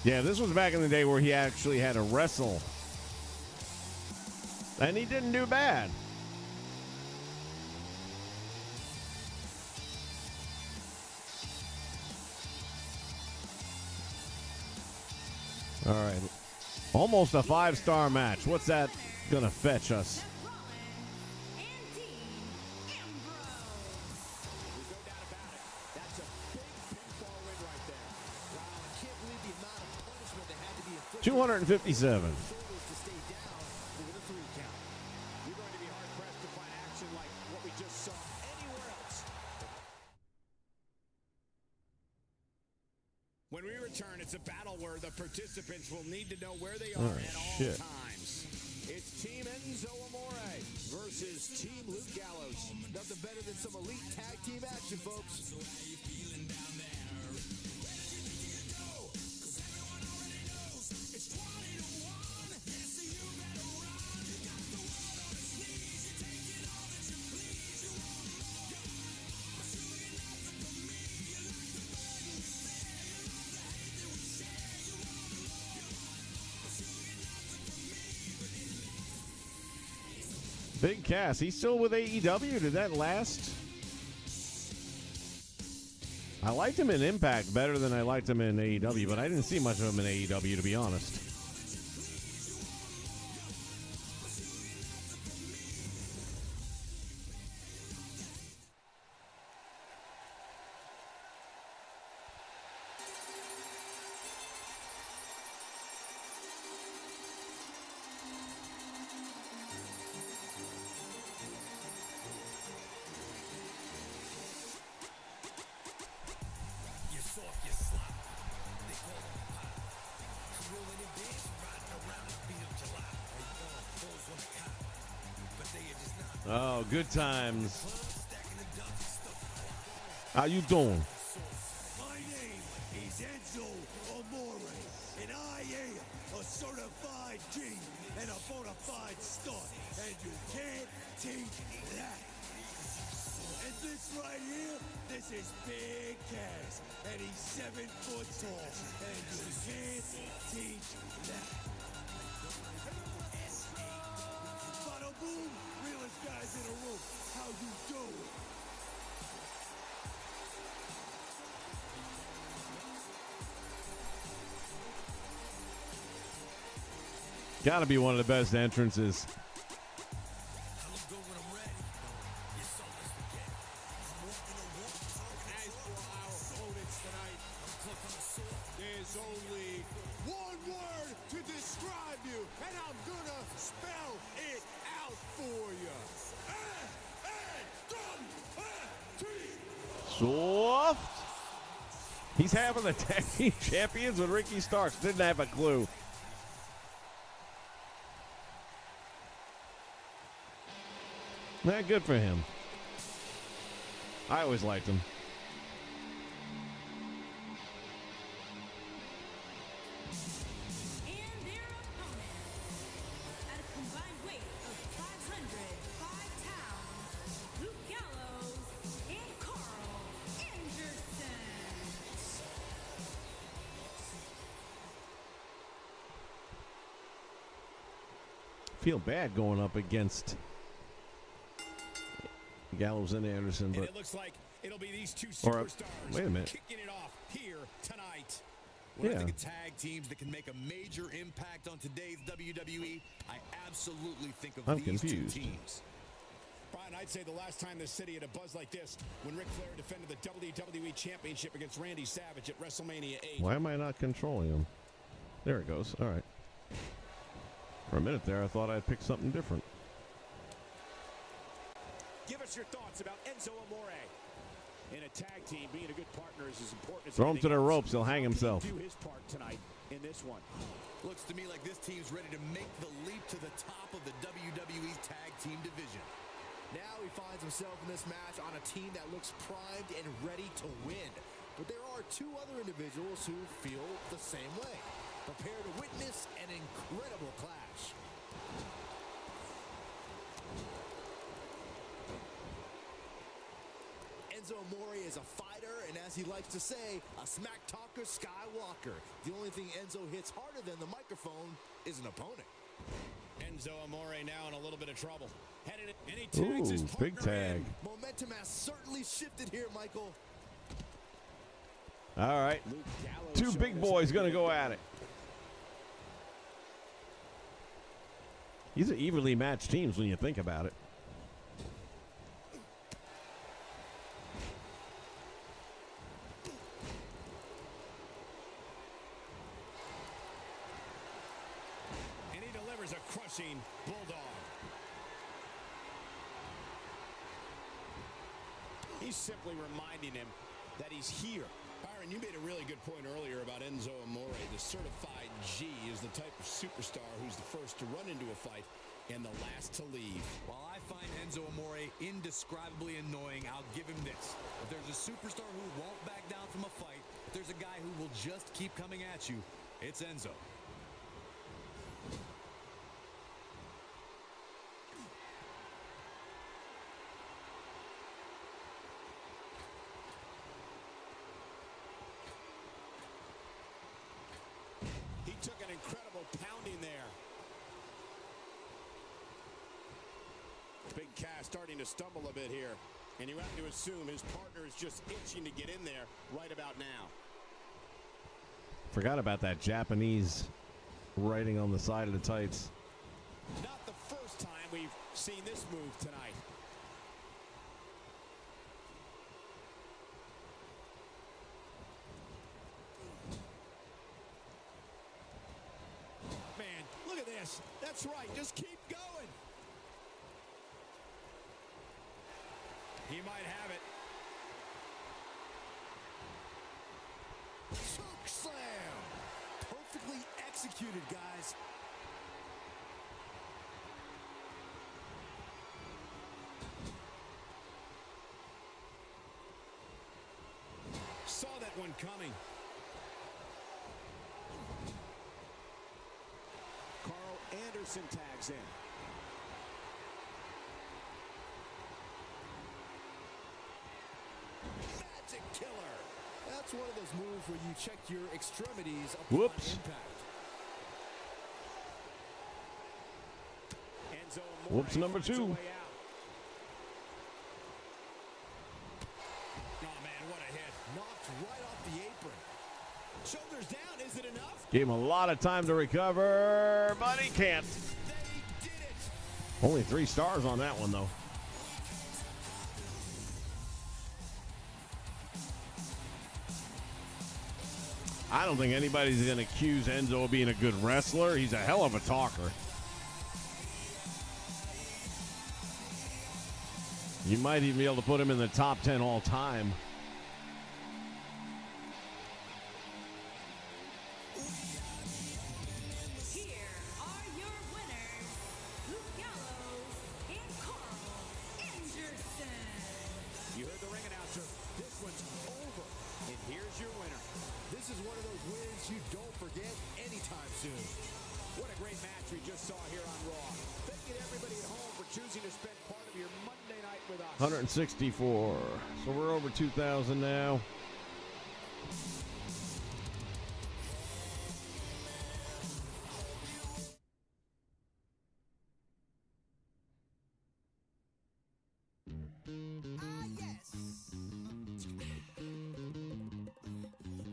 Yeah, this was back in the day where he actually had to wrestle. And he didn't do bad. All right. Almost a 5-star match. What's that going to fetch us? Seth Rollins and Dean Ambrose. There's no doubt about it. That's a big pinfall win right there. Wow, I can't believe the amount of punishment that had to be inflicted. 257. Shoulders to stay down for the 3 count. You're going to be hard-pressed to find action like what we just saw anywhere else. When we return, it's a battle where the participants will need to know where they are at all shit. times. It's Team Enzo Amore versus Team Luke Gallows. Nothing better than some elite tag team action, folks. Big Cass, he's still with AEW. Did that last? I liked him in Impact better than I liked him in AEW, but I didn't see much of him in AEW, to be honest. Oh, good times. How you doing? My name is Enzo Amore, and I am a certified G and a bona fide stud, and you can't teach that. And this right here, this is Big Cass, and he's 7 foot tall, and you can't teach that. Bada boom, realest guys in the room, how you doing? Gotta be one of the best entrances. There's only one word to describe you, and I'm gonna spell it out for you. Soft. He's having the tag team champions with Ricky Starks. Didn't have a clue. Not good for him. I always liked him. And their opponent, at a combined weight of 505 pounds, Luke Gallows and Carl Anderson. Feel bad going up against Gallows and Anderson, And but it looks like it'll be these two Or, superstars wait a minute. kicking it off here tonight. When I Yeah. think of tag teams that can make a major impact on today's WWE, I absolutely think of I'm these confused. two teams. Brian, I'd say the last time this city had a buzz like this when Ric Flair defended the WWE Championship against Randy Savage at WrestleMania 8. why am I not controlling him? There it goes. All right. For a minute there, I thought I'd pick something different. Give us your thoughts about Enzo Amore. In a tag team, being a good partner is as important as Throw him anything to the else. ropes. He'll hang How can he himself. do his part tonight in this one. Looks to me like this team's ready to make the leap to the top of the WWE Tag Team division. Now he finds himself in this match on a team that looks primed and ready to win. But there are two other individuals who feel the same way. Prepare to witness an incredible clash. Enzo Amore is a fighter, and as he likes to say, a smack talker Skywalker. The only thing Enzo hits harder than the microphone is an opponent. Enzo Amore now in a little bit of trouble. Headed in, and he tags his Ooh, partner big tag. in. Momentum has certainly shifted here, Michael. All right. Luke Gallows Two showing big us boys how going to to go get at it. These are evenly matched teams when you think about it. And he delivers a crushing bulldog. He's simply reminding him that he's here. Byron, you made a really good point earlier about Enzo Amore. The certified G is the type of superstar who's the first to run into a fight and the last to leave. While I find Enzo Amore indescribably annoying, I'll give him this. If there's a superstar who won't back down from a fight, if there's a guy who will just keep coming at you, it's Enzo. He took an incredible pounding there. Big Cass starting to stumble a bit here. And you have to assume his partner is just itching to get in there right about now. Forgot about that Japanese writing on the side of the tights. Not the first time we've seen this move tonight. Man, look at this. That's right. Just keep going. He might have it. Choke slam. Perfectly executed, guys. Saw that one coming. Carl Anderson tags in. Magic killer. That's one of those moves where you check your extremities upon Whoops. impact. Enzo Amore Whoops, number finds a 2. way out. Oh, man, what a hit. Knocked right off the apron. Shoulders down, is it enough? Gave him a lot of time to recover, but he can't. They did it. Only 3 stars on that one, though. I don't think anybody's going to accuse Enzo of being a good wrestler. He's a hell of a talker. You might even be able to put him in the top 10 all time. Here are your winners, Luke Gallows and Carl Anderson. You heard the ring announcer. This one's over. And here's your winner. This is one of those wins you don't forget anytime soon. What a great match we just saw here on Raw. Thank you to everybody at home for choosing to spend part of your Monday night with us. 164. So we're over 2,000 now.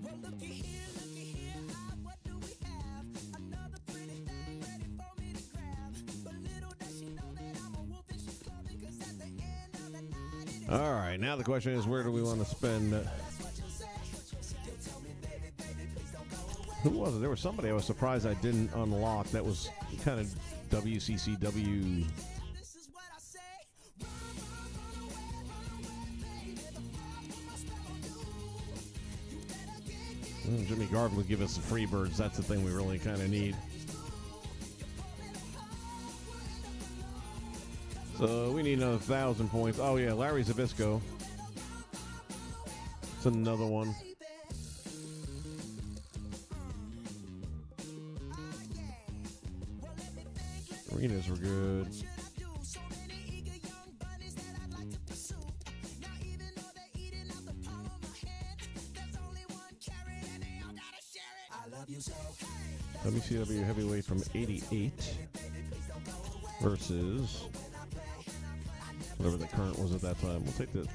Well, looky here, what do we have? Another pretty thing ready for me to grab. But little does she know that I'm a wolf and she's clothing, 'cause at the end of the night it is All right, now the question is, where do we want to spend? Who was it? There was somebody I was surprised I didn't unlock. That was kind of WCCW. this is what I say. Jimmy Garvin would give us the free birds. That's the thing we really kind of need. So we need another 1,000 points. Oh yeah, Larry Zbyszko. It's another one. Arenas were good. WCW heavyweight from 88 versus whatever the current was at that time. We'll take the.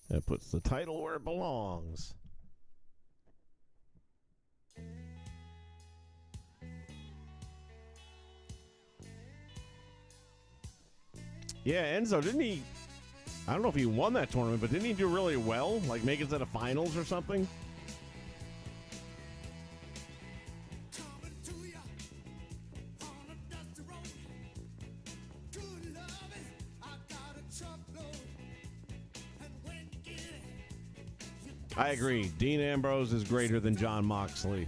That puts the title where it belongs. Yeah, Enzo, didn't he? I don't know if he won that tournament, but didn't he do really well? Like make it to the finals or something? I agree. Dean Ambrose is greater than Jon Moxley.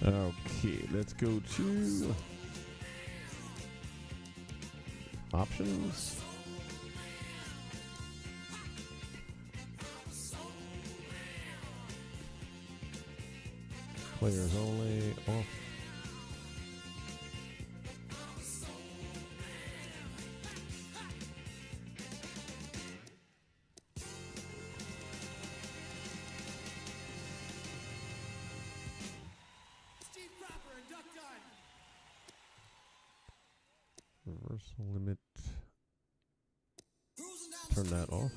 Okay, let's go to options. Players only, off. Reversal limit. Turn that off.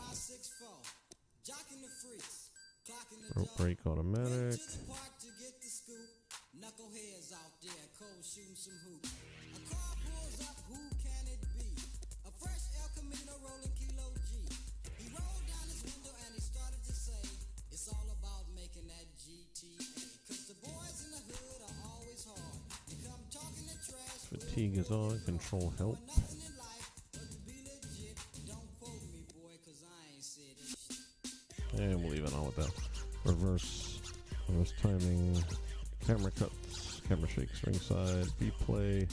Rope break automatic. Knuckleheads out there, cold shooting some hoops. A car pulls up, who can it be? A fresh El Camino rolling Kilo G. He rolled down his window and he started to say, it's all about making that GTA. Cause the boys in the hood are always hard. They come talking the trash. Fatigue is on, control help. Nothing in life, but to be legit. Don't quote me, boy, cause I ain't said this shit. And we'll leave it on with that. Reverse timing. Camera cuts, camera shakes ringside, B-play.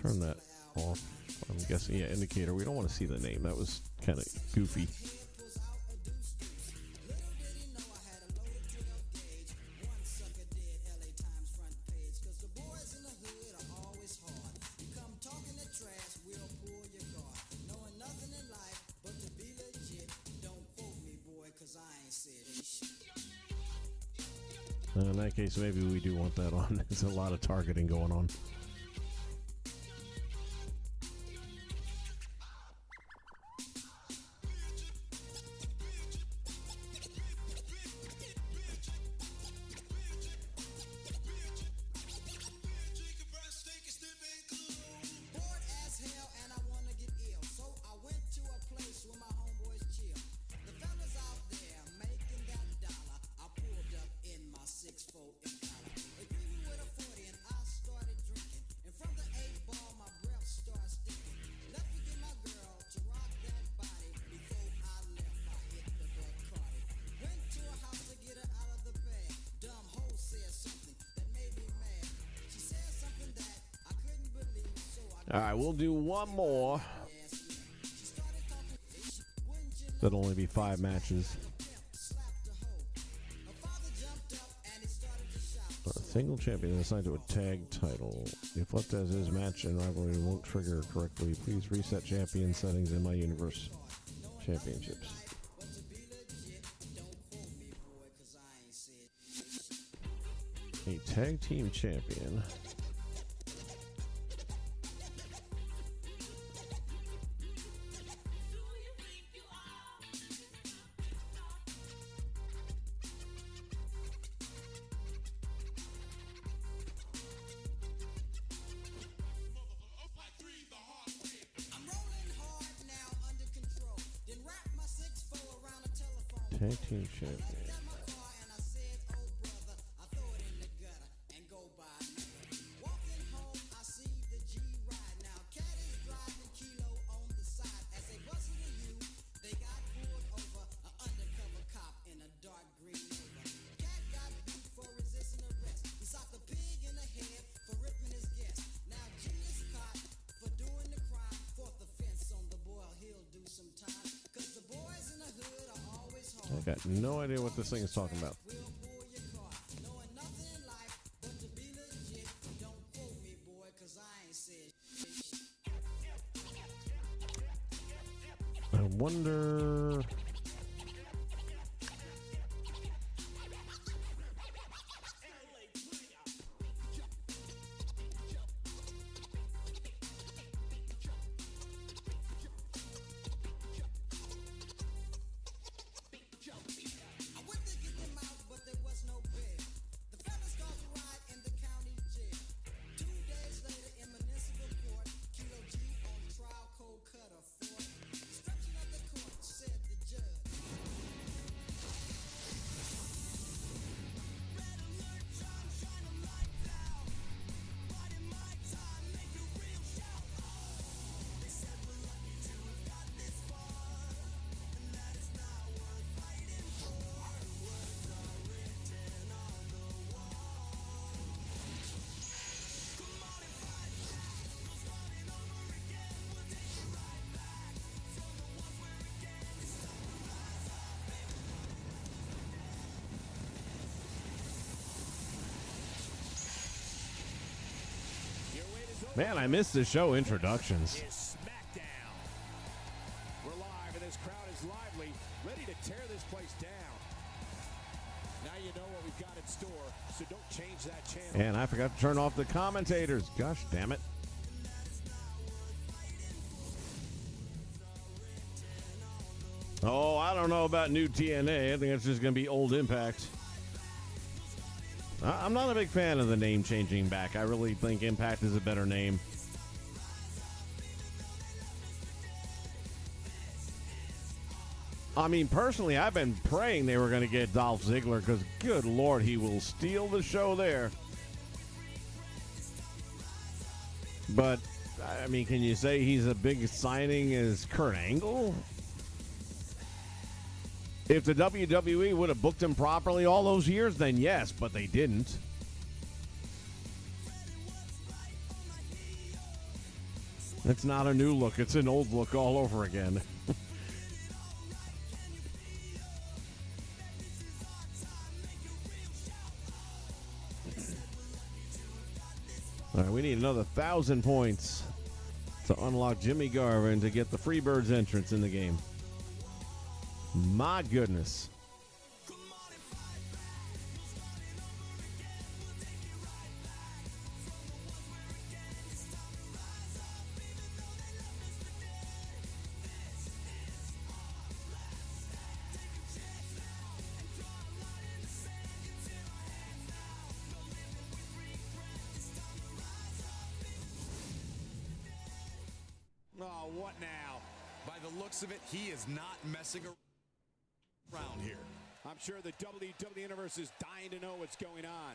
Turn that off. I'm guessing, yeah, indicator. We don't want to see the name. That was kind of goofy. In that case, maybe we do want that on. There's a lot of targeting going on. Impala. They greeted me with a 40 and I started drinking. All right, we'll do one more. That'll only be 5 matches. A single champion is assigned to a tag title. If left as is, match and rivalry won't trigger correctly. Please reset champion settings in my universe. Championships. A tag team champion. Tag team champion. I got no idea what this thing is talking about. I wonder. Man, I missed the show introductions. Is SmackDown. We're live, and this crowd is lively, ready to tear this place down. Now you know what we've got in store, so don't change that channel. And I forgot to turn off the commentators. Gosh damn it. Oh, I don't know about new TNA. I think it's just going to be old Impact. I'm not a big fan of the name changing back. I really think Impact is a better name. I mean, personally, I've been praying they were going to get Dolph Ziggler because, good Lord, he will steal the show there. But, I mean, can you say he's a big signing as Kurt Angle? If the WWE would have booked him properly all those years, then yes, but they didn't. It's not a new look. It's an old look all over again. All right, we need another 1,000 points to unlock Jimmy Garvin to get the Freebirds entrance in the game. My goodness. Oh, what now? By the looks of it, he is not messing around here. I'm sure the WWE Universe is dying to know what's going on.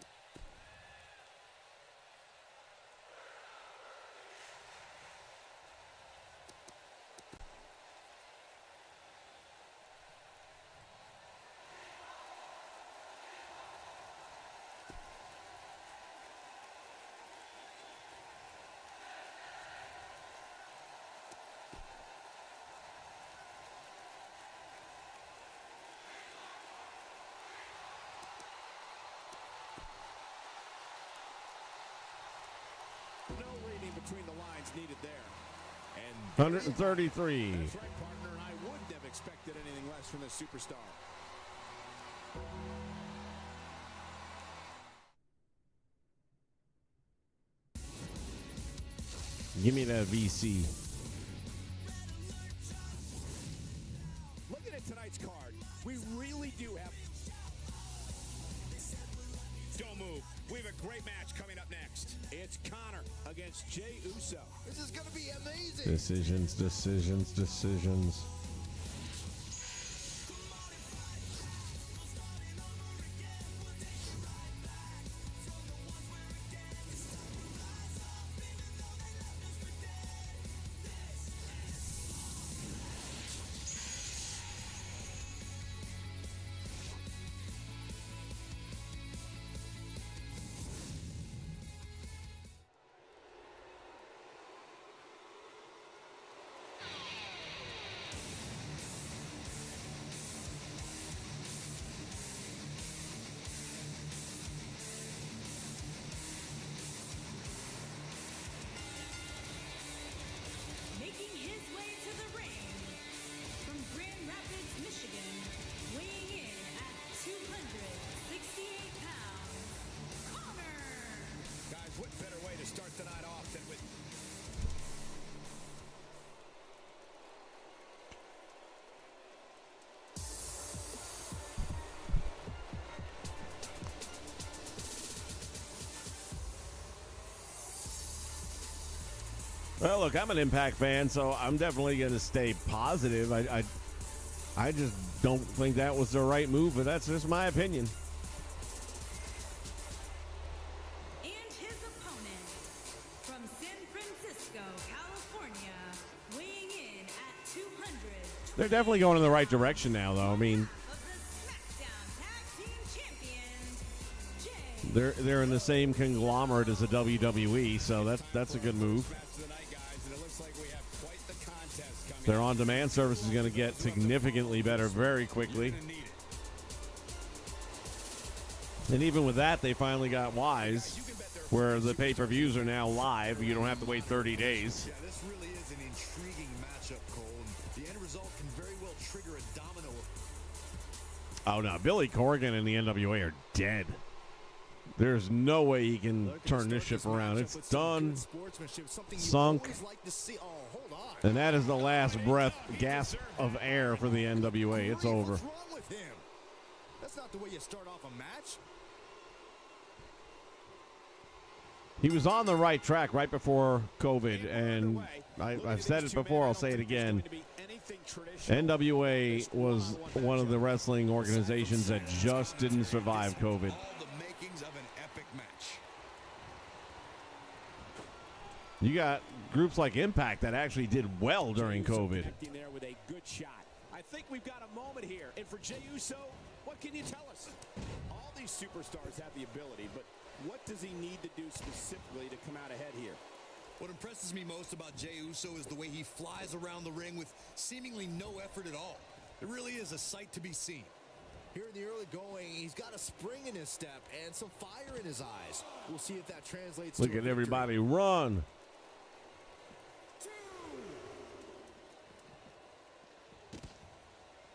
between the lines needed there. And 133. that's right, partner, and I wouldn't have expected anything less from this superstar. Give me that VC. Looking at tonight's card, we really do have... Don't move. We have a great match coming up next. It's Connor against Jey Uso. This is going to be amazing. Decisions, decisions, decisions. Making his way to the ring from Grand Rapids, Michigan, weighing in at 268 pounds, Connor. Guys, what better way to start the night off than with... Well, look, I'm an Impact fan, so I'm definitely going to stay positive. I just don't think that was the right move, but that's just my opinion. And his opponent from San Francisco, California, weighing in at 200. They're definitely going in the right direction now, though. I mean, Of the SmackDown Tag Team Champions, Jey. they're in the same conglomerate as the WWE, so that's a good move. match of the night, guys, and it looks like we have quite the contest coming Their up. on-demand service is going to get significantly better very quickly. Gonna need it. And even with that, they finally got wise, where the pay-per-views are now live. You don't have to wait 30 days. Yeah, this really is an intriguing matchup, Cole. And the end result can very well trigger a domino. Oh, no. Billy Corgan and the NWA are dead. There's no way he can turn this ship around. It's done, sunk, and that is the last breath, gasp of air for the NWA. It's over. What's wrong with him? That's not the way you start off a match. He was on the right track right before COVID, and I've said it before, I'll say it again. NWA was one of the wrestling organizations that just didn't survive COVID. All the makings of an epic match. You got groups like Impact that actually did well during COVID. Connecting there with a good shot. I think we've got a moment here. And for Jey Uso, what can you tell us? All these superstars have the ability, but what does he need to do specifically to come out ahead here? What impresses me most about Jey Uso is the way he flies around the ring with seemingly no effort at all. It really is a sight to be seen. Here in the early going, he's got a spring in his step and some fire in his eyes. We'll see if that translates Look to a at victory. everybody run.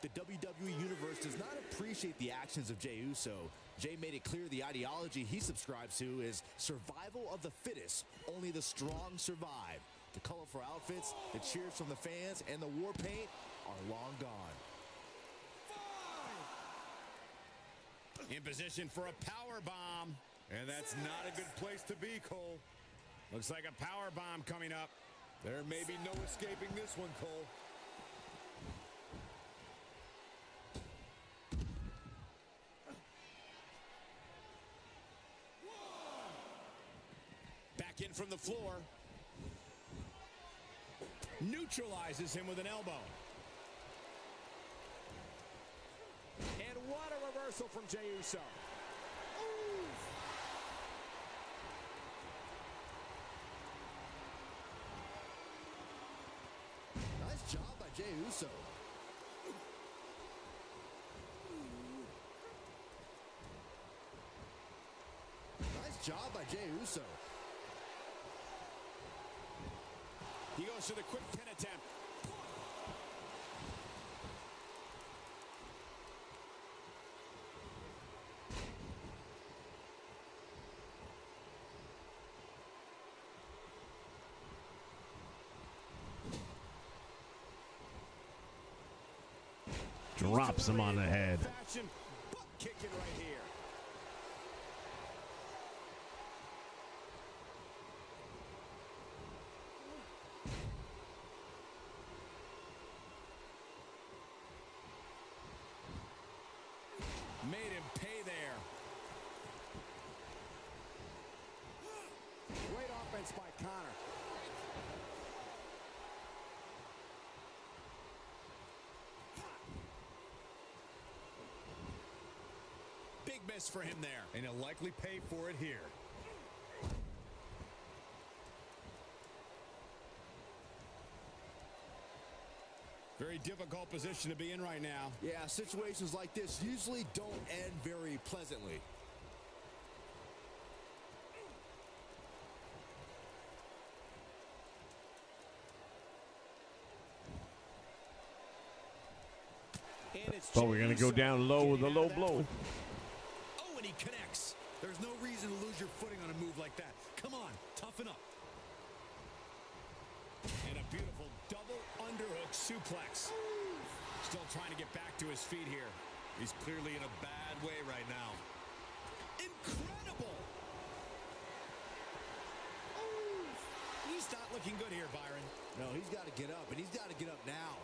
The WWE Universe does not appreciate the actions of Jey Uso. Jey made it clear the ideology he subscribes to is survival of the fittest. Only the strong survive. The colorful outfits, the cheers from the fans, and the war paint are long gone. In position for a power bomb. And that's not a good place to be, Cole. Looks like a power bomb coming up. There may be no escaping this one, Cole. Back in from the floor. Neutralizes him with an elbow. And what a reversal from Jey Uso. Nice job by Jey Uso. Nice job by Jey Uso. goes for the quick pin attempt. Drops him on the head. Fashion, butt kicking right here. Made him pay there. Great offense by Connor. Big miss for him there. And he'll likely pay for it here. Very difficult position to be in right now. Yeah, situations like this usually don't end very pleasantly. And it's But we're going to go down low with a low blow. Oh, and he connects. There's no reason to lose your footing on a move like that. Come on, toughen up. And a beautiful double underhook suplex. Still trying to get back to his feet here. He's clearly in a bad way right now. Incredible. He's not looking good here, Byron. No, he's got to get up, and he's got to get up now.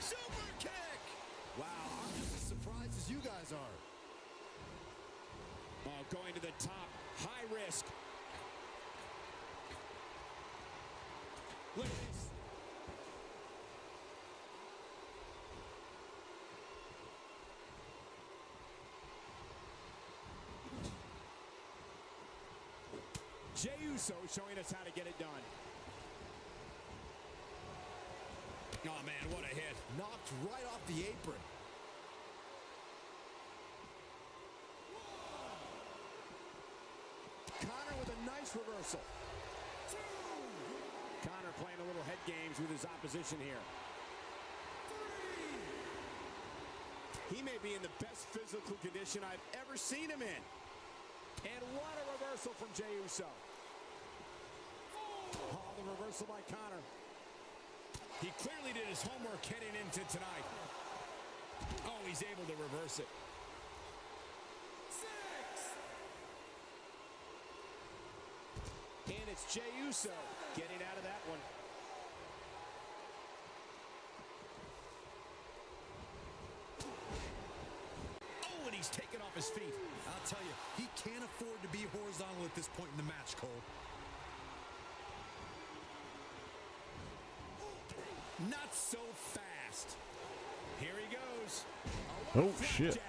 Super kick. Wow, I'm just as surprised as you guys are. Oh, going to the top. High risk. Look at this. Jey Uso showing us how to get it done. Oh, man, what a hit. Knocked right off the apron. Connor with a nice reversal. Connor playing a little head games with his opposition here. He may be in the best physical condition I've ever seen him in. And what a reversal from Jey Uso. Oh, the reversal by Connor. He clearly did his homework heading into tonight. Oh, he's able to reverse it. And it's Jey Uso getting out of that one. Oh, and he's taken off his feet. I'll tell you, he can't afford to be horizontal at this point in the match, Cole. Not so fast. Here he goes. Oh, shit.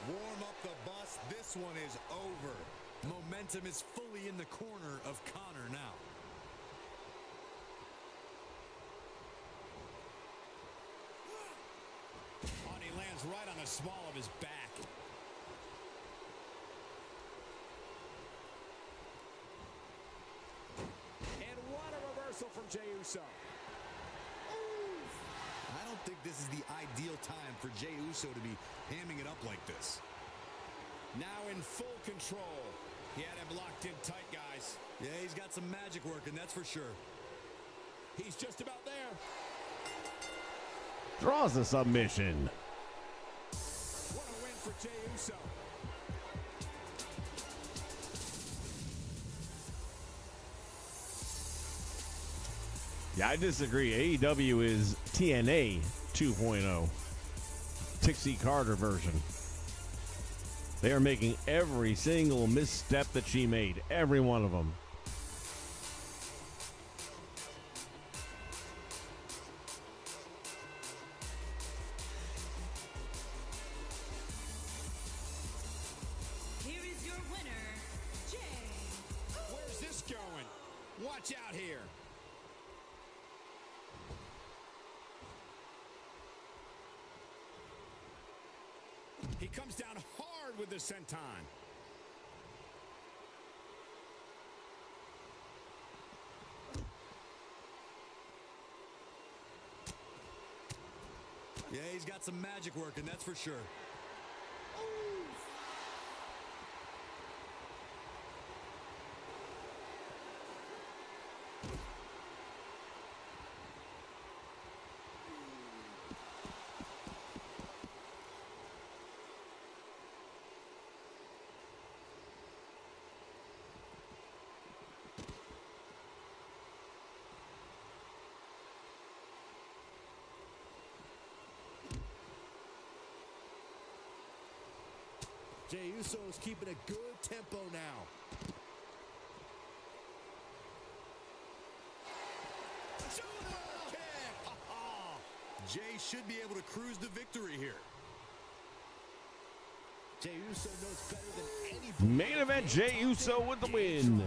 Warm up the bus. This one is over. Momentum is fully in the corner of Connor now. Oh, and he lands right on the small of his back. And what a reversal from Jey Uso. I don't think this is the ideal time for Jey Uso to be hamming it up like this. Now in full control. He had him locked in tight, guys. Yeah, he's got some magic working, that's for sure. He's just about there. Draws the submission. What a win for Jey Uso. Yeah, I disagree. AEW is TNA 2.0. Tixie Carter version. They are making every single misstep that she made. Every one of them. Here is your winner, Jey. Where's this going? Watch out here. He comes down hard with the senton. he's got some magic working, that's for sure. Jey Uso is keeping a good tempo now. Judo kick! Jey should be able to cruise to victory here. Jey Uso knows better than anybody. Main event, Jey Uso with the win.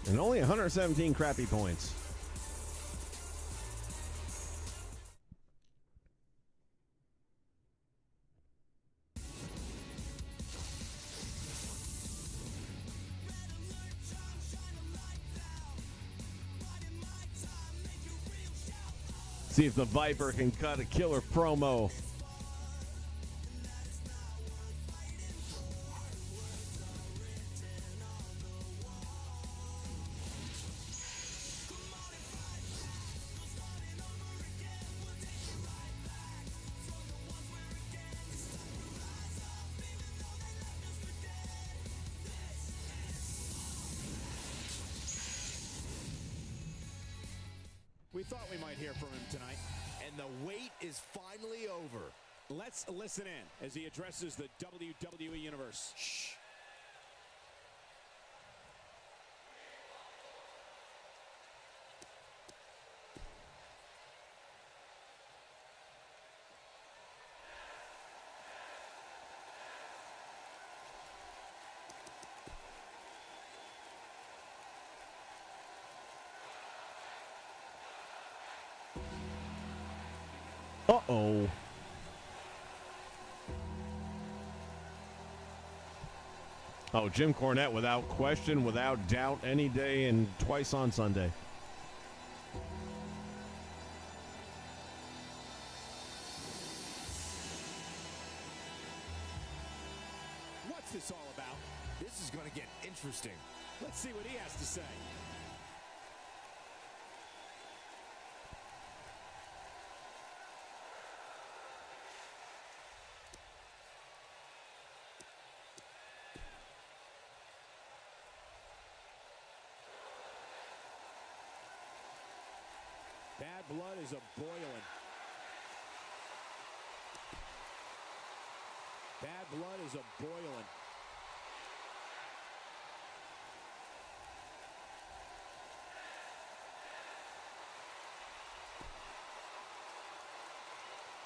And only 117 crappy points. See if the Viper can cut a killer promo. We thought we might hear from him tonight. And the wait is finally over. Let's listen in as he addresses the WWE Universe. Shh. Uh-oh. Oh, Jim Cornette, without question, without doubt, any day and twice on Sunday. What's this all about? This is going to get interesting. Let's see what he has to say. Bad blood is a-boiling. Bad blood is a-boiling.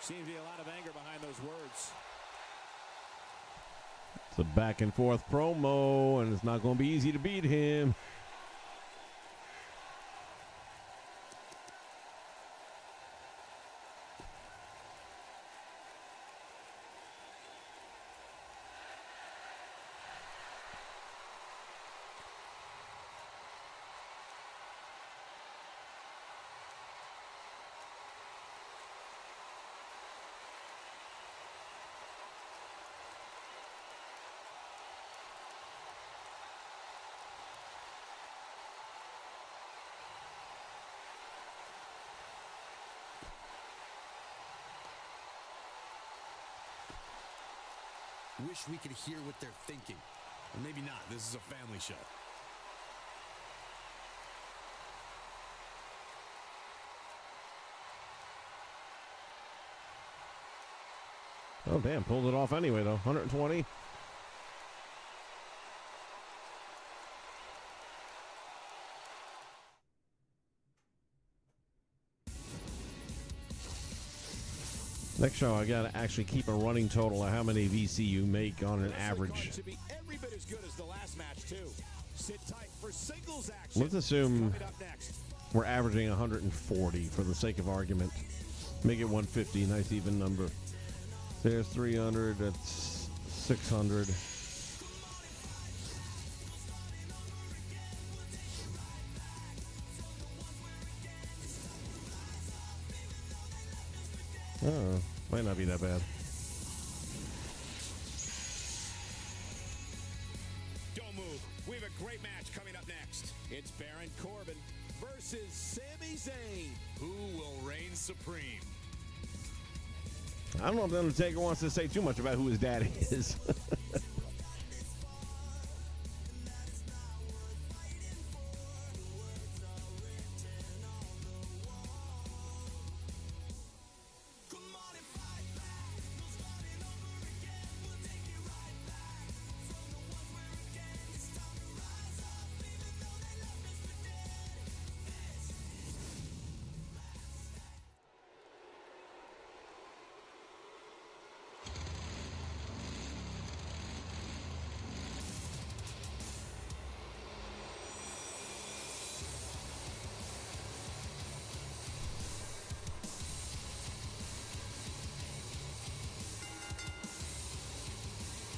Seems to be a lot of anger behind those words. It's a back and forth promo, and it's not going to be easy to beat him. Wish we could hear what they're thinking. Or maybe not. This is a family show. Oh, damn. Pulled it off anyway, though. 120. Next show, I got to actually keep a running total of how many VC you make on an average. To be every bit as good as the last match, too. Sit tight for singles action. Let's assume Coming up next. we're averaging 140 for the sake of argument. Make it 150, nice even number. There's 300, that's 600. Oh, might not be that bad. Don't move. We have a great match coming up next. It's Baron Corbin versus Sami Zayn. Who will reign supreme? I don't know if The Undertaker wants to say too much about who his daddy is.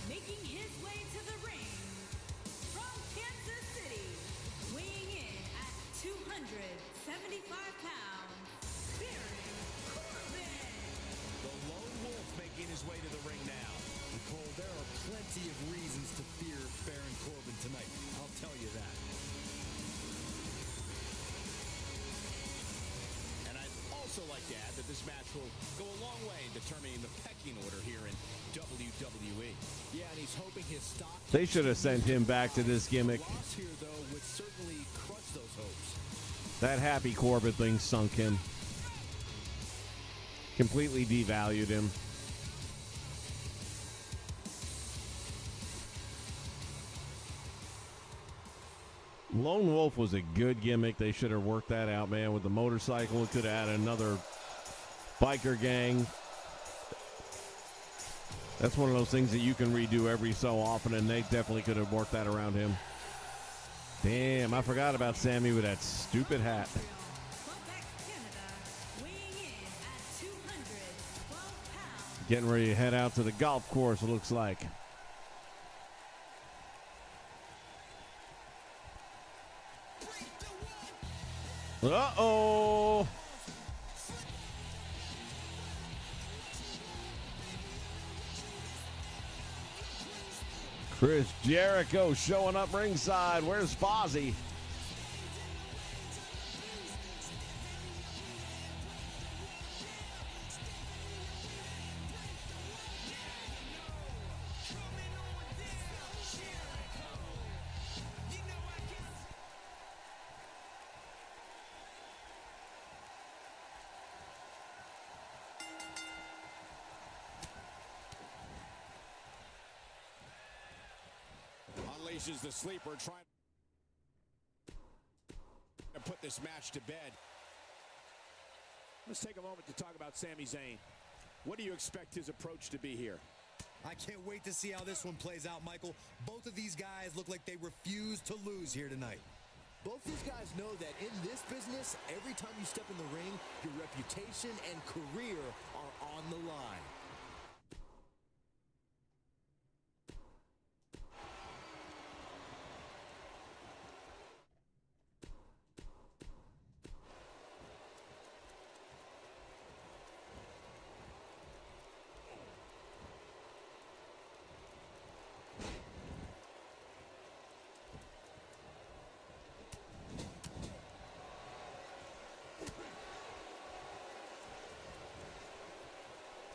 Making his way to the ring from Kansas City, weighing in at 275 pounds, Baron Corbin. The lone wolf making his way to the ring now. Nicole, there are plenty of reasons to fear Baron Corbin tonight. I'll tell you that. And I'd also like to add that this match will go a long way in determining the pecking order here in WWE. Yeah, and he's hoping his stock. They should have sent him back to this gimmick. Loss here, though, would certainly crush those hopes. That Happy Corbin thing sunk him. Completely devalued him. Lone Wolf was a good gimmick. They should have worked that out, man. With the motorcycle, it could have added another biker gang. That's one of those things that you can redo every so often, and they definitely could have worked that around him. Damn, I forgot about Sammy with that stupid hat. Quebec, Canada, weighing in at 212 pounds. Getting ready to head out to the golf course, it looks like. Uh-oh! Chris Jericho showing up ringside. Where's Fozzy? Unleashes the sleeper, trying to put this match to bed. Let's take a moment to talk about Sami Zayn. What do you expect his approach to be here? I can't wait to see how this one plays out, Michael. Both of these guys look like they refuse to lose here tonight. Both these guys know that in this business, every time you step in the ring, your reputation and career are on the line.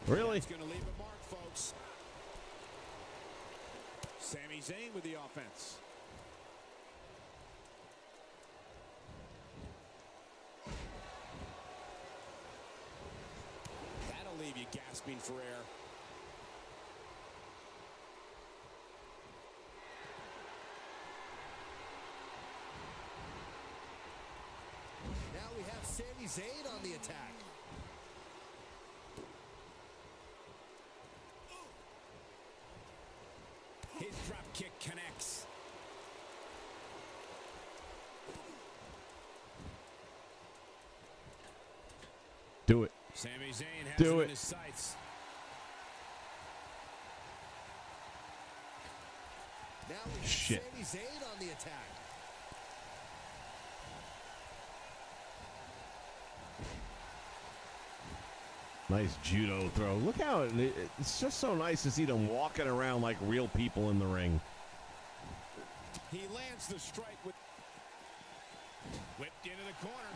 Really? It's going to leave a mark, folks. Sami Zayn with the offense. That'll leave you gasping for air. Now we have Sami Zayn on the attack. His drop kick connects. Do it. Sami Zayn has Do it it. in his sights. Now we have Shit. Sami Zayn on the attack. Nice judo throw. Look how it's just so nice to see them walking around like real people in the ring. He lands the strike with whipped into the corner.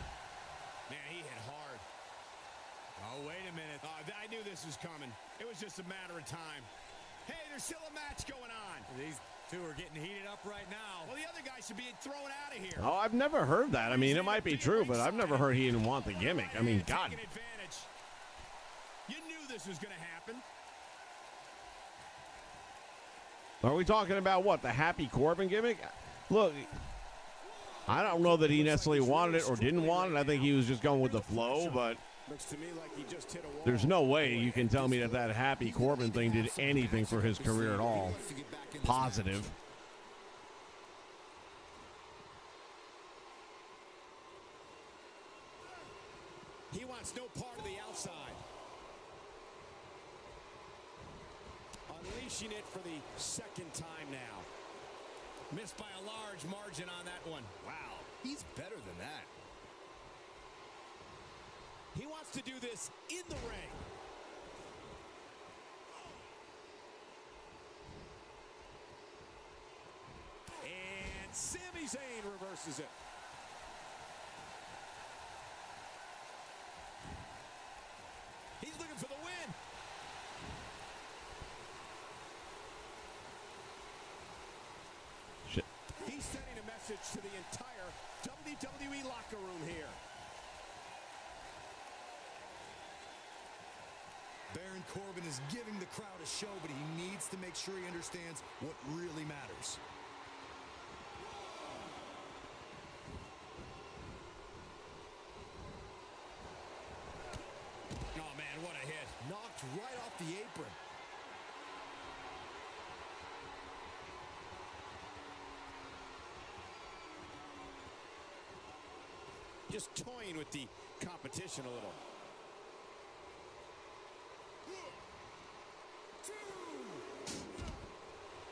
Man, he hit hard. Oh, wait a minute. I knew this was coming. It was just a matter of time. Hey, there's still a match going on. These two are getting heated up right now. Well, the other guy should be thrown out of here. Oh, I've never heard that. I mean, it might be true, but I've never heard he didn't want the gimmick. I mean, God. Taking advantage. You knew this was going to happen. Are we talking about what? The Happy Corbin gimmick? Look, I don't know that he necessarily wanted it or didn't want it. I think he was just going with the flow, but Looks to me like he just hit a wall. there's no way you can tell me that that Happy Corbin thing did anything for his career at all. Positive. He wants no part of the outside. Unleashing it for the second time now. Missed by a large margin on that one. Wow, he's better than that. He wants to do this in the ring. And Sami Zayn reverses it. He's looking for the win. Shit. He's sending a message to the entire WWE locker room here. Baron Corbin is giving the crowd a show, but he needs to make sure he understands what really matters. Oh, man, what a hit. Knocked right off the apron. Just toying with the competition a little.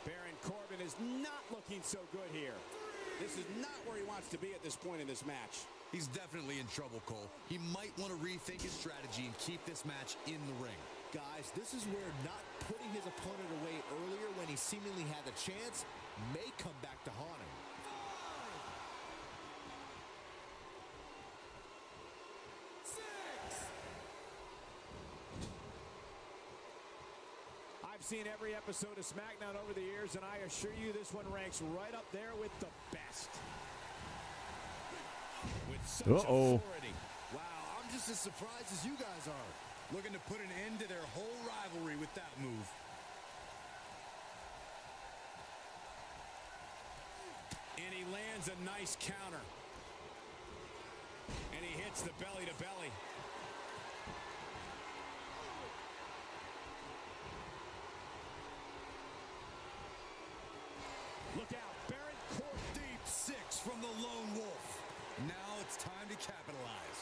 Baron Corbin is not looking so good here. This is not where he wants to be at this point in this match. He's definitely in trouble, Cole. He might want to rethink his strategy and keep this match in the ring. Guys, this is where not putting his opponent away earlier when he seemingly had the chance may come back to haunt him. I've seen every episode of SmackDown over the years, and I assure you this one ranks right up there with the best. With such authority. Wow, I'm just as surprised as you guys are. Looking to put an end to their whole rivalry with that move. And he lands a nice counter. And he hits the belly to belly. Look out, Baron Corbin. Deep six from the Lone Wolf. Now it's time to capitalize.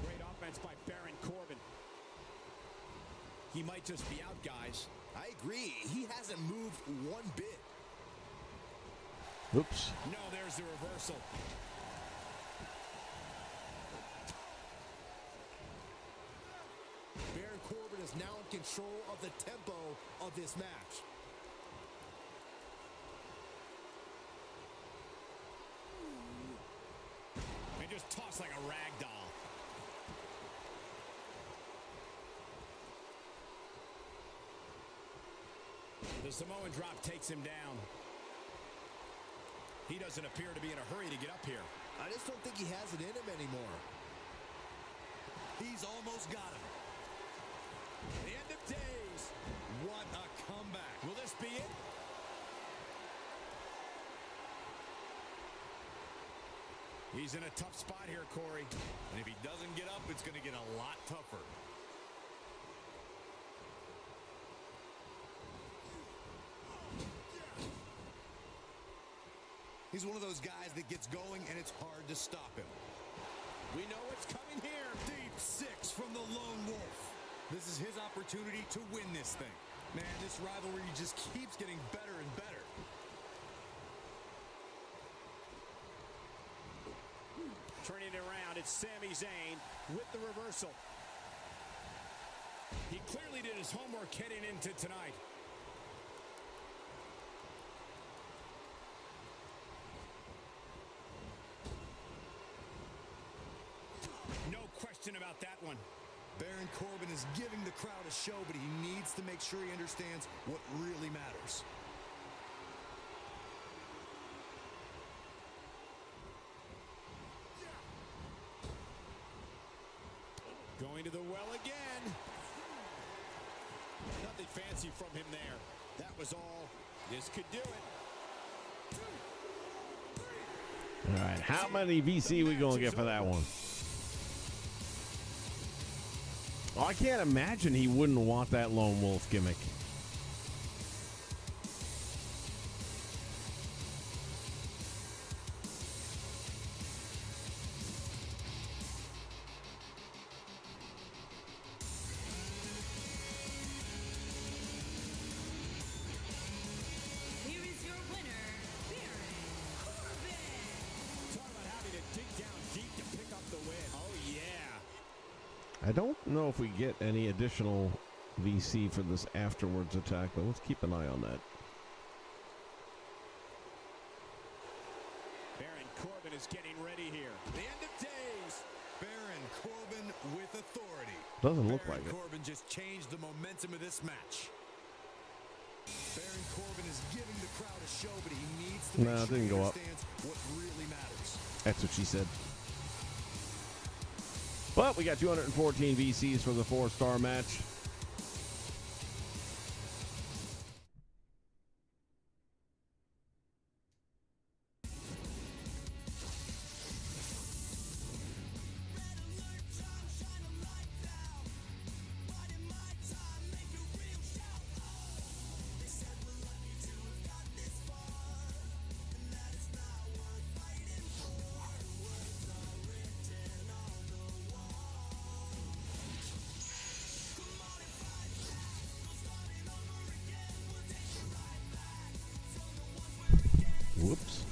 Great offense by Baron Corbin. He might just be out, guys. I agree. He hasn't moved one bit. Oops. No, there's the reversal. Baron Corbin is now in control of the tempo of this match. And just tossed like a rag doll. The Samoan drop takes him down. He doesn't appear to be in a hurry to get up here. I just don't think he has it in him anymore. He's almost got him. The end of days. What a comeback. Will this be it? He's in a tough spot here, Corey. And if he doesn't get up, it's going to get a lot tougher. He's one of those guys that gets going and it's hard to stop him. We know what's coming here. Deep six from the Lone Wolf. This is his opportunity to win this thing. Man, this rivalry just keeps getting better and better. Turning it around, it's Sami Zayn with the reversal. He clearly did his homework heading into tonight. No question about that one. Baron Corbin is giving the crowd a show, but he needs to make sure he understands what really matters. Going to the well again. Nothing fancy from him there. That was all. This could do it. All right, how many VC we gonna get for that one? Oh, I can't imagine he wouldn't want that Lone Wolf gimmick. Here is your winner, Baron Corbin. Talk about having to dig down deep to pick up the win. Oh, yeah. I don't know if we get any additional VC for this afterwards attack, but let's keep an eye on that. Baron Corbin is getting ready here. The end of days. Baron Corbin with authority. Doesn't look Baron like it. Corbin just changed the momentum of this match. Baron Corbin is giving the crowd a show, but he needs to Nah, make it sure didn't he go up. understands what really matters. That's what she said. But we got 214 VCs for the 4-star match. Whoops.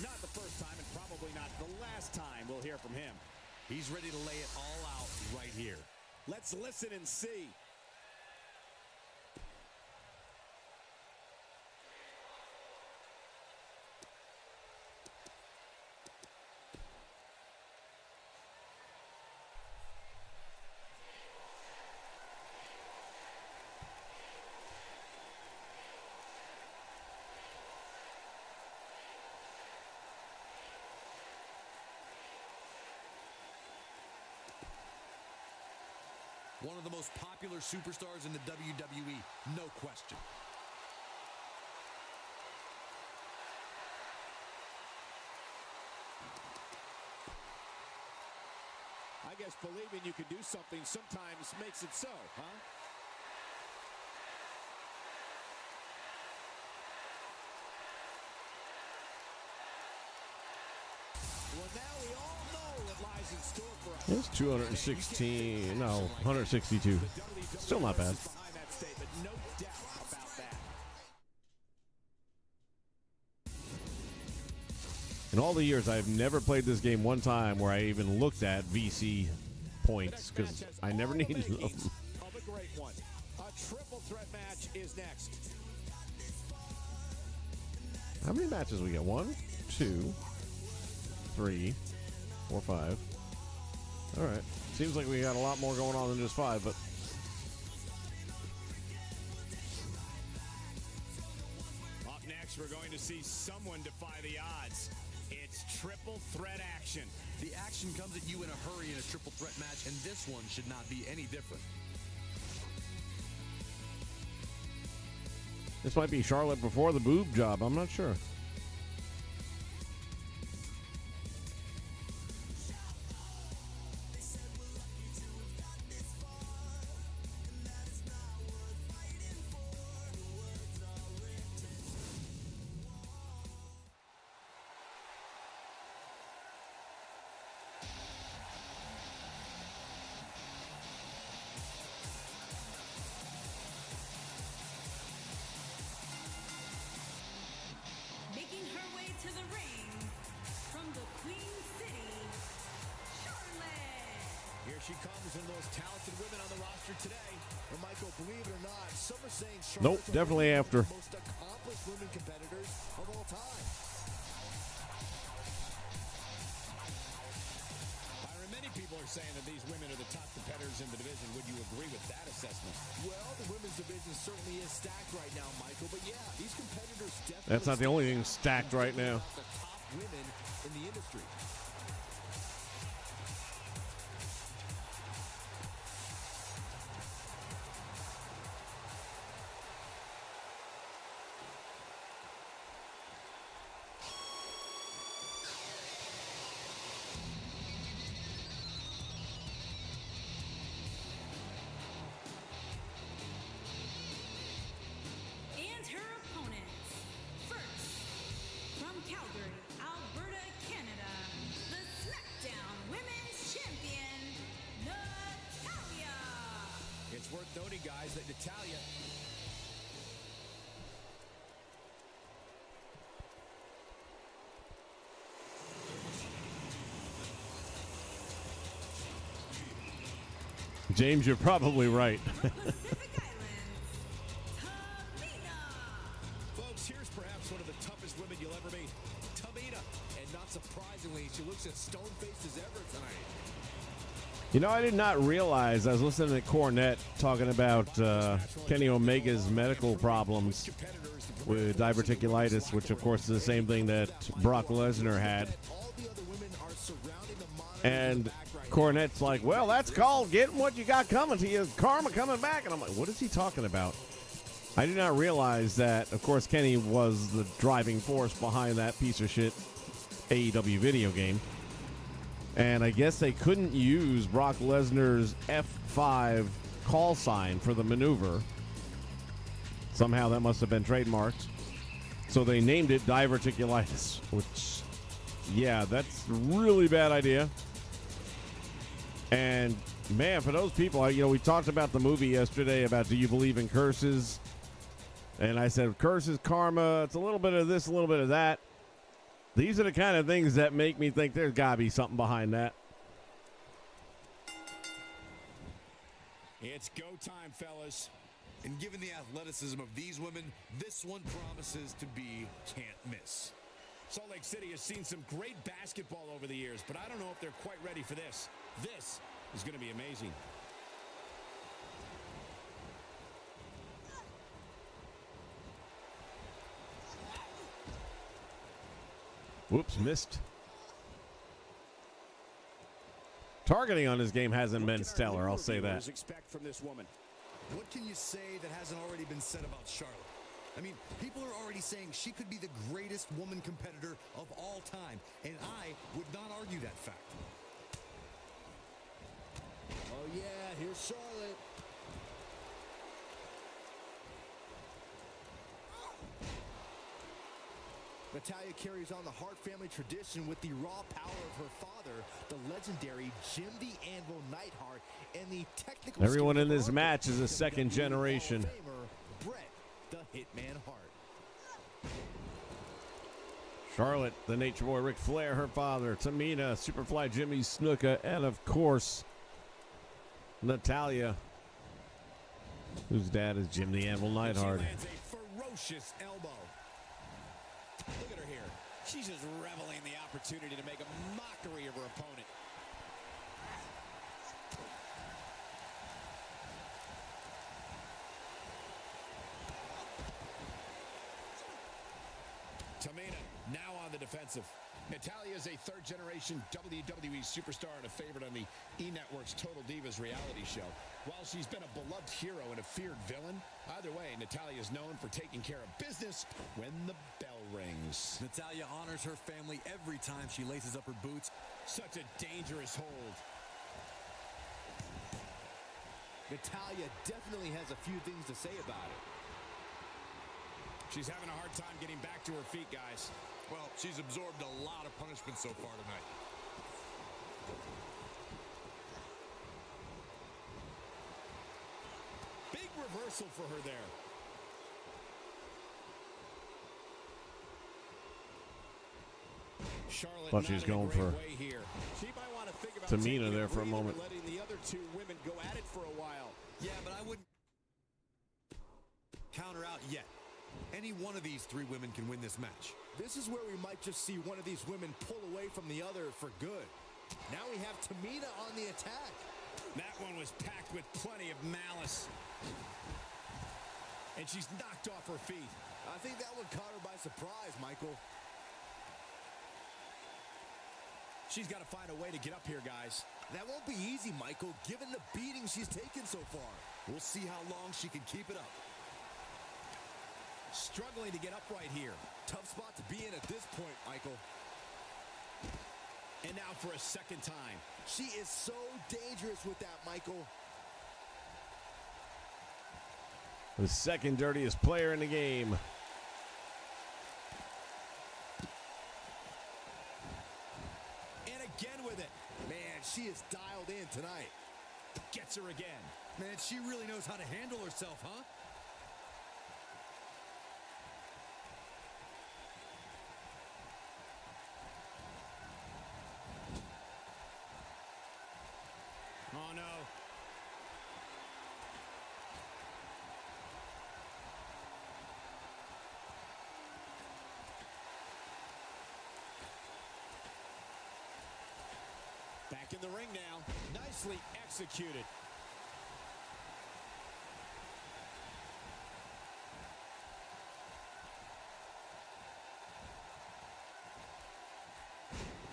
Not the first time and probably not the last time we'll hear from him. He's ready to lay it all out right here. Let's listen and see. One of the most popular superstars in the WWE, no question. I guess believing you can do something sometimes makes it so, huh? Well, now we all know what lies in store for us. It's 216, no, 162. Still not bad. Behind that statement, no doubt about that. In all the years, I've never played this game one time where I even looked at VC points because I never needed them. Of a great one. A triple threat match is next. How many matches we get? 1, 2, 3, 4, 5. All right. Seems like we got a lot more going on than just 5, but Up next, we're going to see someone defy the odds. It's triple threat action. The action comes at you in a hurry in a triple threat match, and this one should not be any different. this might be Charlotte before the boob job. I'm not sure. She comes one of the most talented women on the roster today. And Michael, believe it or not, some are saying Nope, Charlotte's definitely one of after. the most accomplished women competitors of all time. Byron, many people are saying that these women are the top competitors in the division. Would you agree with that assessment? Well, the women's division certainly is stacked right now, Michael. But yeah, these competitors definitely. That's not the only thing stacked right now. The top women in the industry. And her opponents. First, from Calgary, Alberta, Canada, the SmackDown Women's Champion, Natalya. It's worth noting, guys, that Natalya James, you're probably right. Pacific Islands, Tamina. Folks, here's perhaps one of the toughest women you'll ever meet. Tamina. And not surprisingly, she looks as stone-faced as ever tonight. You know, I did not realize, I was listening to Cornette talking about Kenny Omega's medical problems with diverticulitis, which of course is the same thing that Brock Lesnar had. All the other women are surrounding the monitor. And Cornette's like, well, that's called getting what you got coming to you, karma coming back. And I'm like, what is he talking about? I did not realize that, of course, Kenny was the driving force behind that piece of shit AEW video game. And I guess they couldn't use Brock Lesnar's F5 call sign for the maneuver. Somehow that must have been trademarked. So they named it diverticulitis, which, yeah, that's a really bad idea. And, man, for those people, we talked about the movie yesterday about do you believe in curses? And I said curses, karma, it's a little bit of this, a little bit of that. These are the kind of things that make me think there's got to be something behind that. It's go time, fellas. And given the athleticism of these women, this one promises to be can't miss. Salt Lake City has seen some great basketball over the years, but I don't know if they're quite ready for this. This is going to be amazing. Whoops, missed. Targeting on this game hasn't been stellar, I'll say that. Expect from this woman. What can you say that hasn't already been said about Charlotte? I mean, people are already saying she could be the greatest woman competitor of all time, and I would not argue that fact. Oh, yeah, here's Charlotte. Natalya carries on the Hart family tradition with the raw power of her father, the legendary Jim the Anvil Neidhart, and the technical Everyone skills in of this her match is a WWE second generation. Hall of Famer, Bret the Hitman Hart. Charlotte, the Nature Boy Ric Flair, her father, Tamina, Superfly Jimmy Snuka, and of course, Natalya, whose dad is Jim the Anvil Neidhart. She lands a ferocious elbow. Look at her here. She's just reveling in the opportunity to make a mockery of her opponent. Tamina now on the defensive. Natalya is a third-generation WWE superstar and a favorite on the E! Network's Total Divas reality show. While she's been a beloved hero and a feared villain, either way, Natalya is known for taking care of business when the bell rings. Natalya honors her family every time she laces up her boots. Such a dangerous hold. Natalya definitely has a few things to say about it. She's having a hard time getting back to her feet, guys. Well, she's absorbed a lot of punishment so far tonight. Big reversal for her there. Charlotte Thought she was not in a going great for way here. She might want to think about Tamina taking there for a breather, moment. letting the other two women go at it for a while. Yeah, but I wouldn't counter out yet. Any one of these three women can win this match. This is where we might just see one of these women pull away from the other for good. Now we have Tamina on the attack. That one was packed with plenty of malice. And she's knocked off her feet. I think that one caught her by surprise, Michael. She's got to find a way to get up here, guys. That won't be easy, Michael, given the beating she's taken so far. We'll see how long she can keep it up. Struggling to get upright here. Tough spot to be in at this point, Michael. And now for a second time. She is so dangerous with that, Michael. The second dirtiest player in the game. And again with it. Man, she is dialed in tonight. Gets her again. Man, she really knows how to handle herself, huh? Oh, no. Back in the ring now. Nicely executed.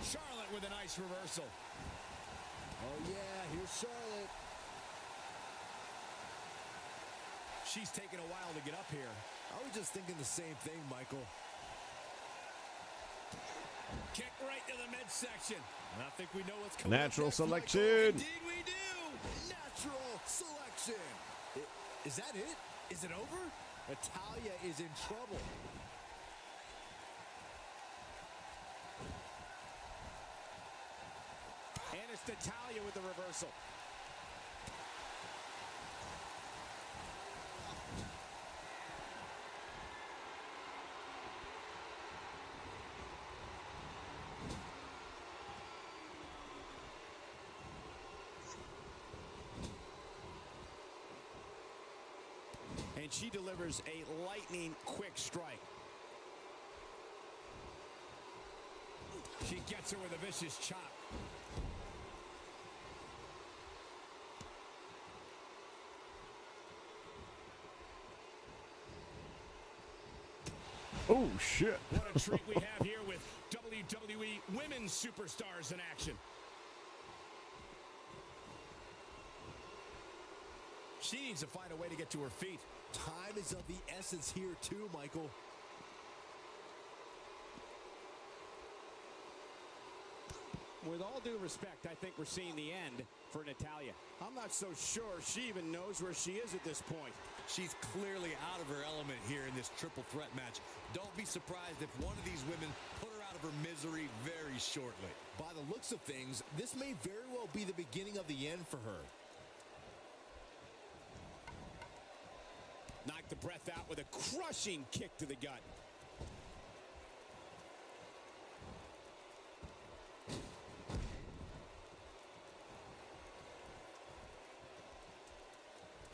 Charlotte with a nice reversal. Oh, yeah, here's Charlotte. She's taken a while to get up here. I was just thinking the same thing, Michael. Kick right to the midsection. And I think we know what's coming. Natural next, Michael. selection. Indeed we do. Natural selection. Is that it? Is it over? Natalya is in trouble. And it's Natalya with the reversal. And she delivers a lightning quick strike. She gets her with a vicious chop. Oh, shit. What a treat we have here with WWE Women's Superstars in action. She needs to find a way to get to her feet. Time is of the essence here too, Michael. With all due respect, I think we're seeing the end for Natalya. I'm not so sure she even knows where she is at this point. She's clearly out of her element here in this triple threat match. Don't be surprised if one of these women put her out of her misery very shortly. By the looks of things, this may very well be the beginning of the end for her. Knocked the breath out with a crushing kick to the gut.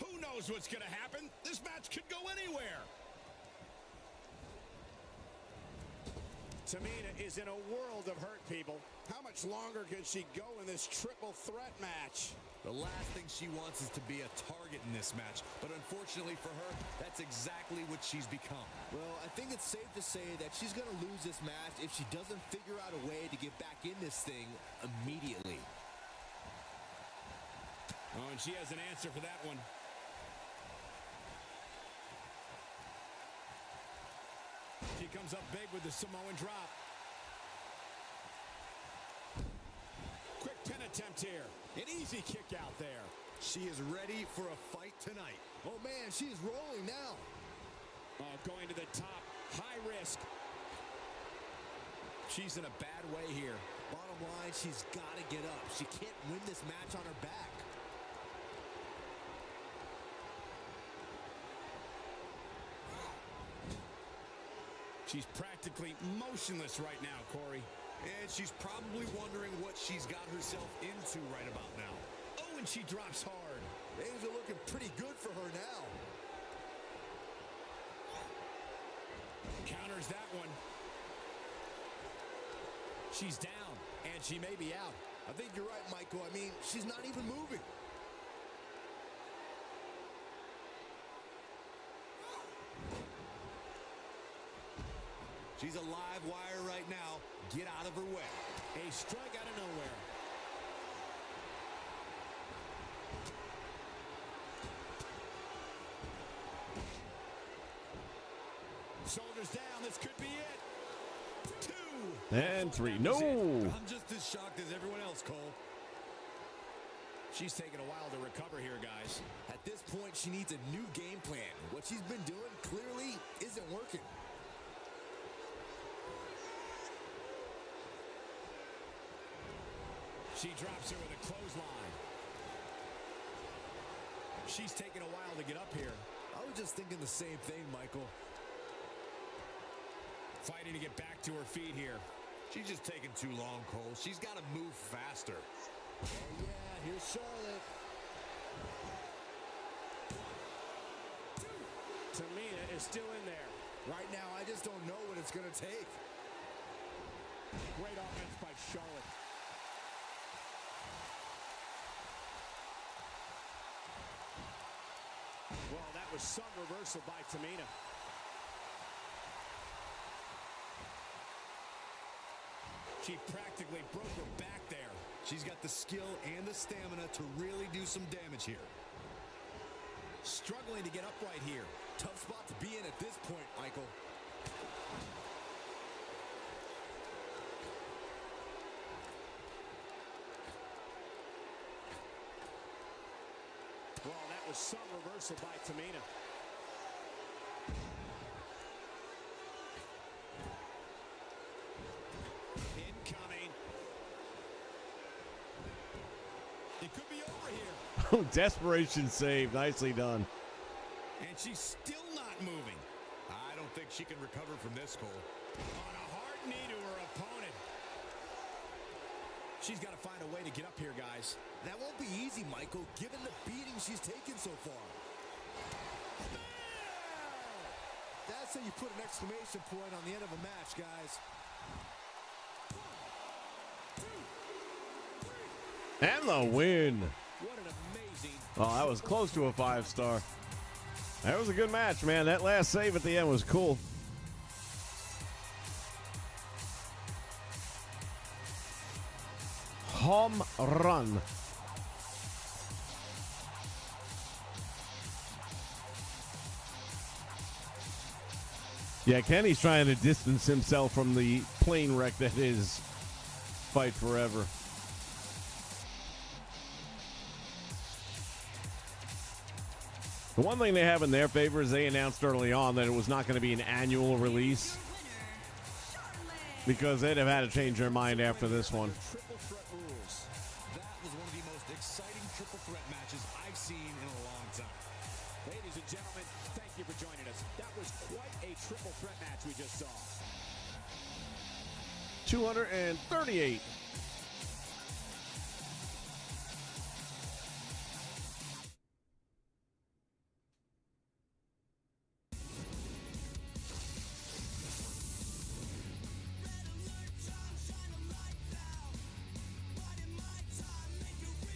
Who knows what's going to happen? This match could go anywhere. Tamina is in a world of hurt, people. How much longer can she go in this triple threat match? The last thing she wants is to be a target in this match, but unfortunately for her, that's exactly what she's become. Well, I think it's safe to say that she's going to lose this match if she doesn't figure out a way to get back in this thing immediately. Oh, and she has an answer for that one. She comes up big with the Samoan drop. Quick pin attempt here. An easy kick out there. She is ready for a fight tonight. Oh, man, she's rolling now. Oh, going to the top. High risk. She's in a bad way here. Bottom line, she's got to get up. She can't win this match on her back. She's practically motionless right now, Corey. And she's probably wondering what she's got herself into right about now. Oh, and she drops hard. Things are looking pretty good for her now. Counters that one. She's down, and she may be out. I think you're right, Michael. I mean, she's not even moving. She's a live wire right now. Get out of her way. A strike out of nowhere. Shoulders down. This could be it. 2. And 3. No. I'm just as shocked as everyone else, Cole. She's taking a while to recover here, guys. At this point, she needs a new game plan. What she's been doing clearly isn't working. She drops her with a clothesline. She's taking a while to get up here. I was just thinking the same thing, Michael. Fighting to get back to her feet here. She's just taking too long, Cole. She's got to move faster. Oh, yeah, here's Charlotte. Tamina is still in there. Right now, I just don't know what it's going to take. Great offense by Charlotte. Well, that was some reversal by Tamina. She practically broke her back there. She's got the skill and the stamina to really do some damage here. Struggling to get upright here. Tough spot to be in at this point, Michael. Well, that was some reversal by Tamina. Incoming. It could be over here. Desperation save. Nicely done. And she's still not moving. I don't think she can recover from this, Cole. On a hard knee to her opponent. She's got to find a way to get up here, guys. That won't be easy, Michael, given the beating she's taken so far. That's how you put an exclamation point on the end of a match, guys. And the win. What an amazing... Oh, that was close to a 5-star. That was a good match, man. That last save at the end was cool. Home run. Yeah, Kenny's trying to distance himself from the plane wreck that is Fight Forever. The one thing they have in their favor is they announced early on that it was not going to be an annual release because they'd have had to change their mind after this one. Triple threat rules. That was one of the most exciting triple threat matches I've seen in a long time. Ladies and gentlemen, thank you for joining us. That was quite a triple threat match we just saw. 238.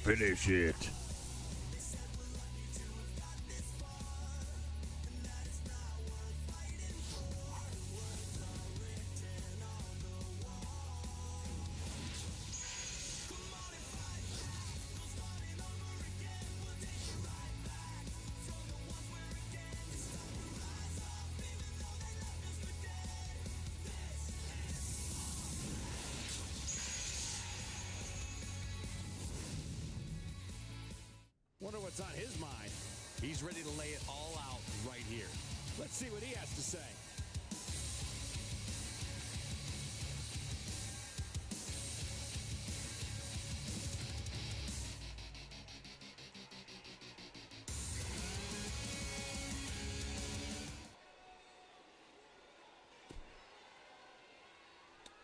Finish it. Wonder what's on his mind. He's ready to lay it all out right here. Let's see what he has to say.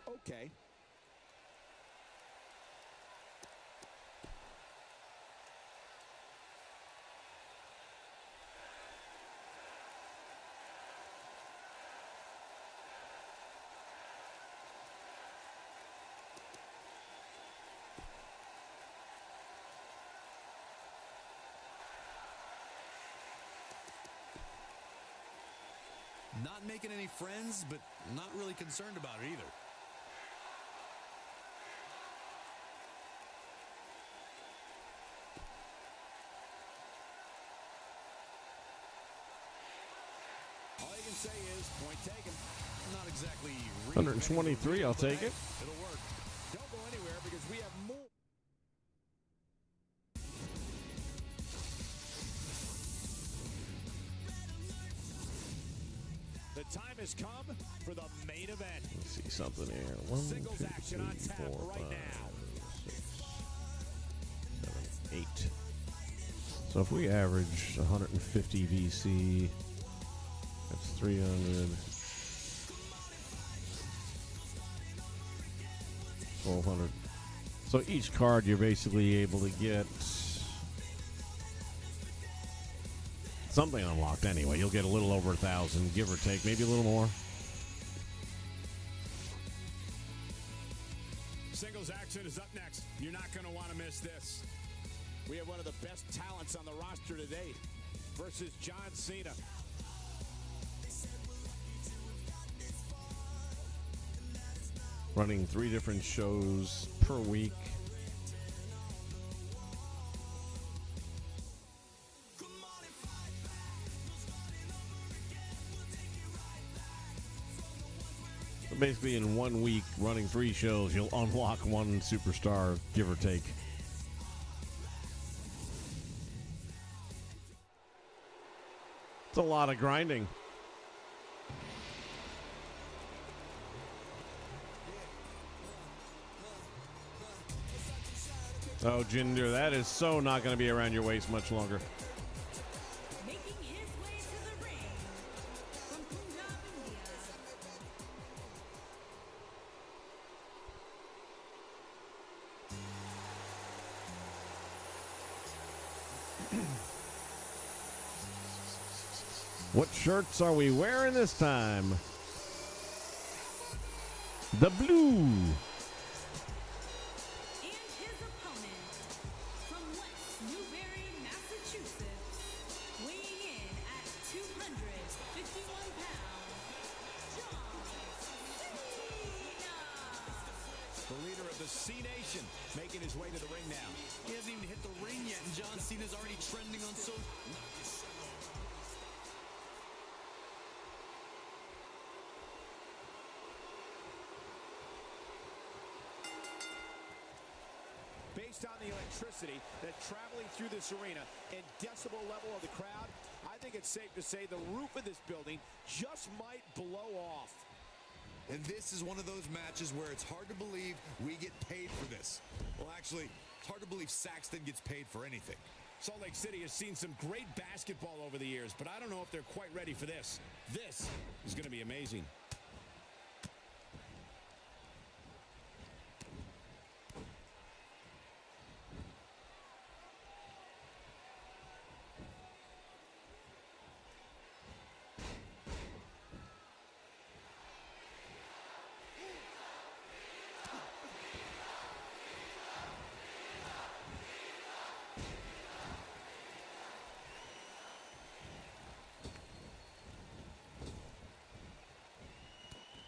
Okay. Not making any friends, but not really concerned about it either. All you can say is point taken. Not exactly 123, I'll take it. It'll work. Don't go anywhere because we have more. The time has come for the main event. Let's see something here. 1, 2, Singles 3, action on tap 4, right 5, now. 6, 7, 8. So if we average 150 VC, that's 300. 1,200. So each card you're basically able to get something unlocked anyway. You'll get a little over 1,000, give or take, maybe a little more. Singles action is up next. You're not going to want to miss this. We have one of the best talents on the roster today versus John Cena. Running 3 different shows per week. So basically, in 1 week, running 3 shows, you'll unlock 1 superstar, give or take. It's a lot of grinding. Oh, Jinder, that is so not going to be around your waist much longer. Making his way to the ring from Punjab, India. What shirts are we wearing this time? The blue. And his opponent from West Newbury, Massachusetts, weighing in at 251 pounds, John Cena. The leader of the C Nation making his way to the ring now. He hasn't even hit the ring yet, and John Cena's already trending on social. Based on the electricity that's traveling through this arena and decibel level of the crowd, I think it's safe to say the roof of this building just might blow off. And this is one of those matches where it's hard to believe we get paid for this. Well, actually, it's hard to believe Saxton gets paid for anything. Salt Lake City has seen some great basketball over the years, but I don't know if they're quite ready for this. This is going to be amazing.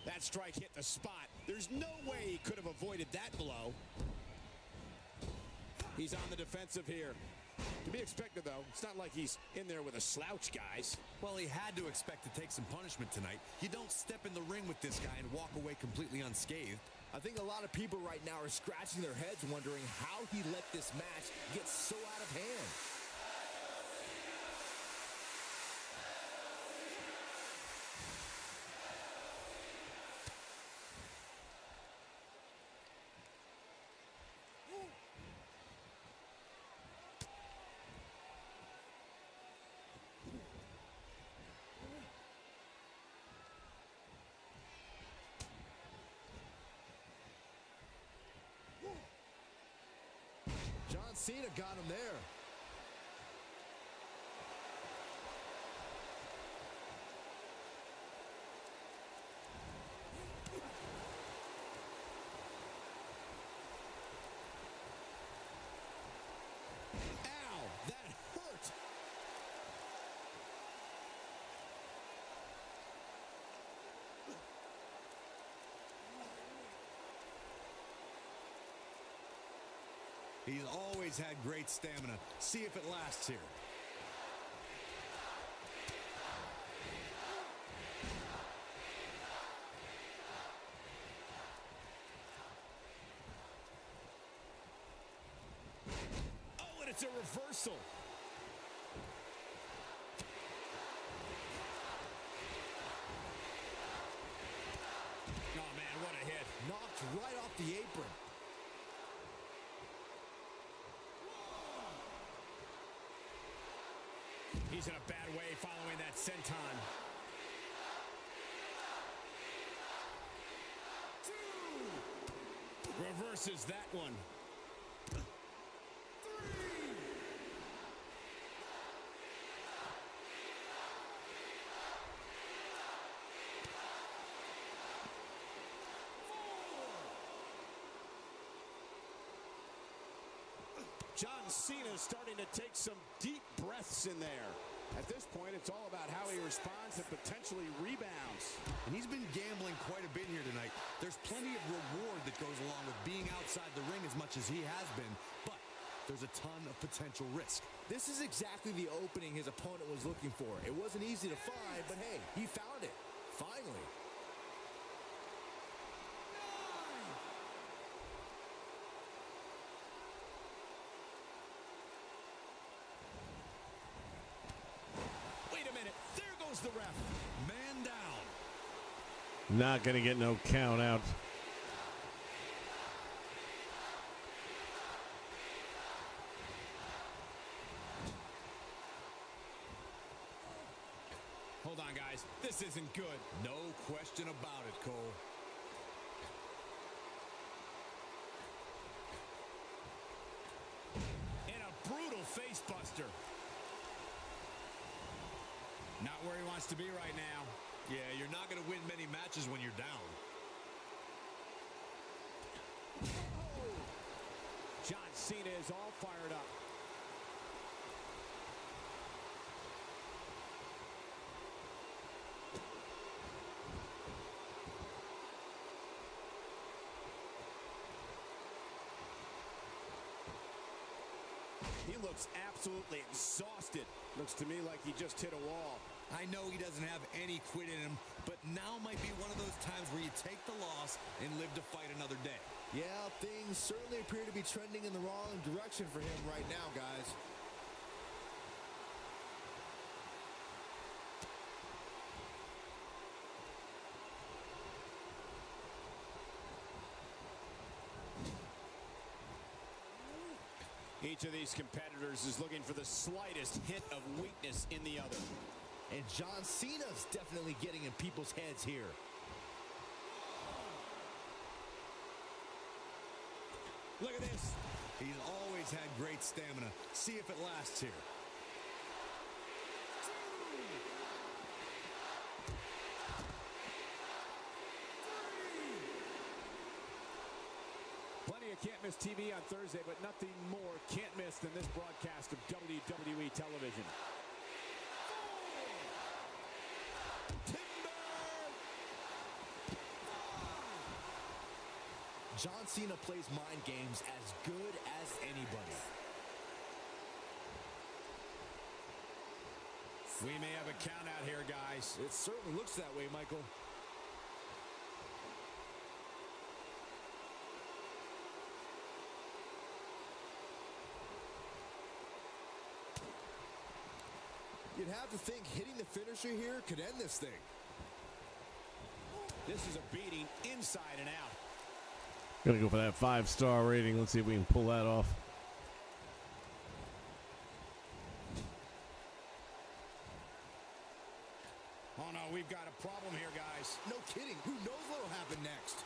That strike hit the spot. There's no way he could have avoided that blow. He's on the defensive here. To be expected, though. It's not like he's in there with a slouch, guys. Well, he had to expect to take some punishment tonight. You don't step in the ring with this guy and walk away completely unscathed. I think a lot of people right now are scratching their heads wondering how he let this match get so out of hand. John Cena got him there. Ow, that hurt. He's always had great stamina. See if it lasts here. Oh, and it's a reversal. Oh, man, what a hit. Knocked right off the apron. He's in a bad way following that senton. Reverses that one. John Cena is starting to take some deep breaths in there. At this point, it's all about how he responds and potentially rebounds. And he's been gambling quite a bit here tonight. There's plenty of reward that goes along with being outside the ring as much as he has been, but there's a ton of potential risk. This is exactly the opening his opponent was looking for. It wasn't easy to find, but hey, he found it. Finally. Wait a minute. There goes the ref. Man down. Not going to get no count out. Hold on, guys. This isn't good. No question about it, Cole. And a brutal face buster. Not where he wants to be right now. Yeah, you're not going to win many matches when you're down. John Cena is all fired up. He looks absolutely exhausted. Looks to me like he just hit a wall. I know he doesn't have any quit in him, but now might be one of those times where you take the loss and live to fight another day. Yeah, things certainly appear to be trending in the wrong direction for him right now, guys. Each of these competitors is looking for the slightest hint of weakness in the other. And John Cena's definitely getting in people's heads here. Look at this. He's always had great stamina. See if it lasts here. Plenty of Can't Miss TV on Thursday, but nothing more can't miss than this broadcast of WWE television. John Cena plays mind games as good as anybody. We may have a count out here, guys. It certainly looks that way, Michael. You'd have to think hitting the finisher here could end this thing. This is a beating inside and out. Gonna go for that 5-star rating. Let's see if we can pull that off. Oh, no, we've got a problem here, guys. No kidding. Who knows what'll happen next?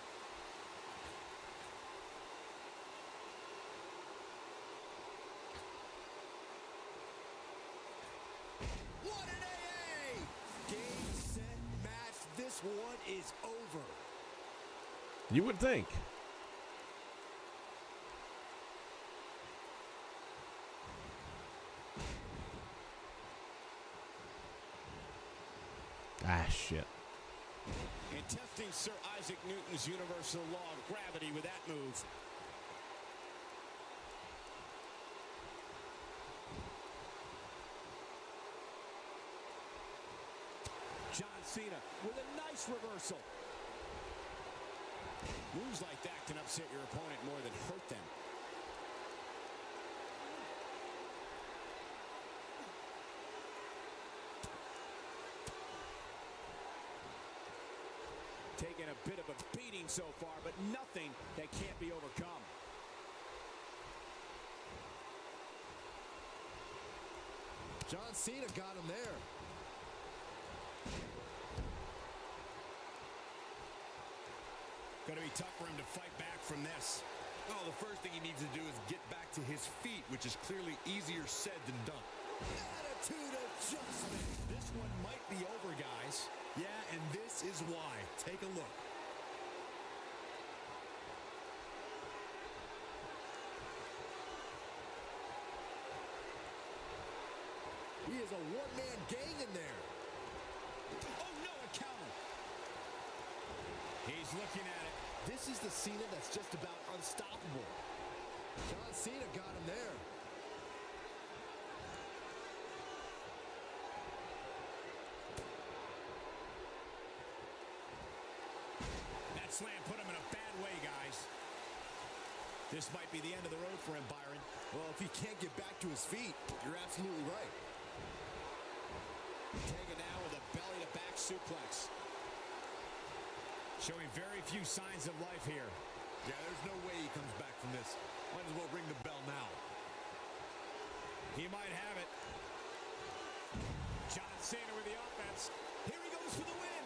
What an AA! Game, set, match. This one is over. You would think. Ah, shit. And testing Sir Isaac Newton's universal law of gravity with that move. John Cena with a nice reversal. Moves like that can upset your opponent more than hurt them. Taking a bit of a beating so far, but nothing that can't be overcome. John Cena got him there. Going to be tough for him to fight back from this. Well, the first thing he needs to do is get back to his feet, which is clearly easier said than done. Attitude adjustment. This one might be over, guys. Yeah, and this is why. Take a look. He is a one-man gang in there. Oh, no, a counter. He's looking at it. This is the Cena that's just about unstoppable. John Cena got him there. That slam put him in a bad way, guys. This might be the end of the road for him, Byron. Well, if he can't get back to his feet, you're absolutely right. Taken now with a belly-to-back suplex. Showing very few signs of life here. Yeah, there's no way he comes back from this. Might as well ring the bell now. He might have it. John Cena with the offense. Here he goes for the win.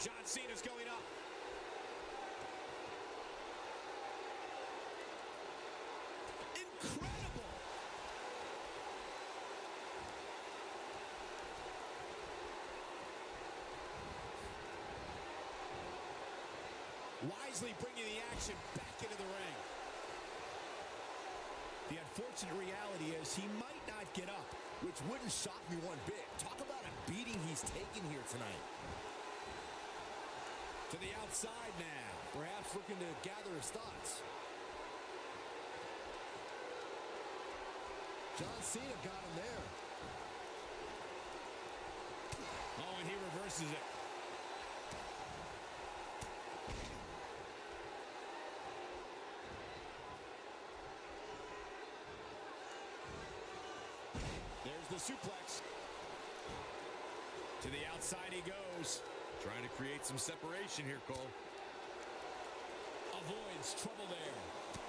John Cena's going up. Incredible. Wisely bringing the action back into the ring. The unfortunate reality is he might not get up. Which wouldn't shock me one bit. Talk about a beating he's taken here tonight. To the outside now. Perhaps looking to gather his thoughts. John Cena got him there. Oh, and he reverses it. There's the suplex. To the outside he goes. Trying to create some separation here, Cole. Avoids trouble there.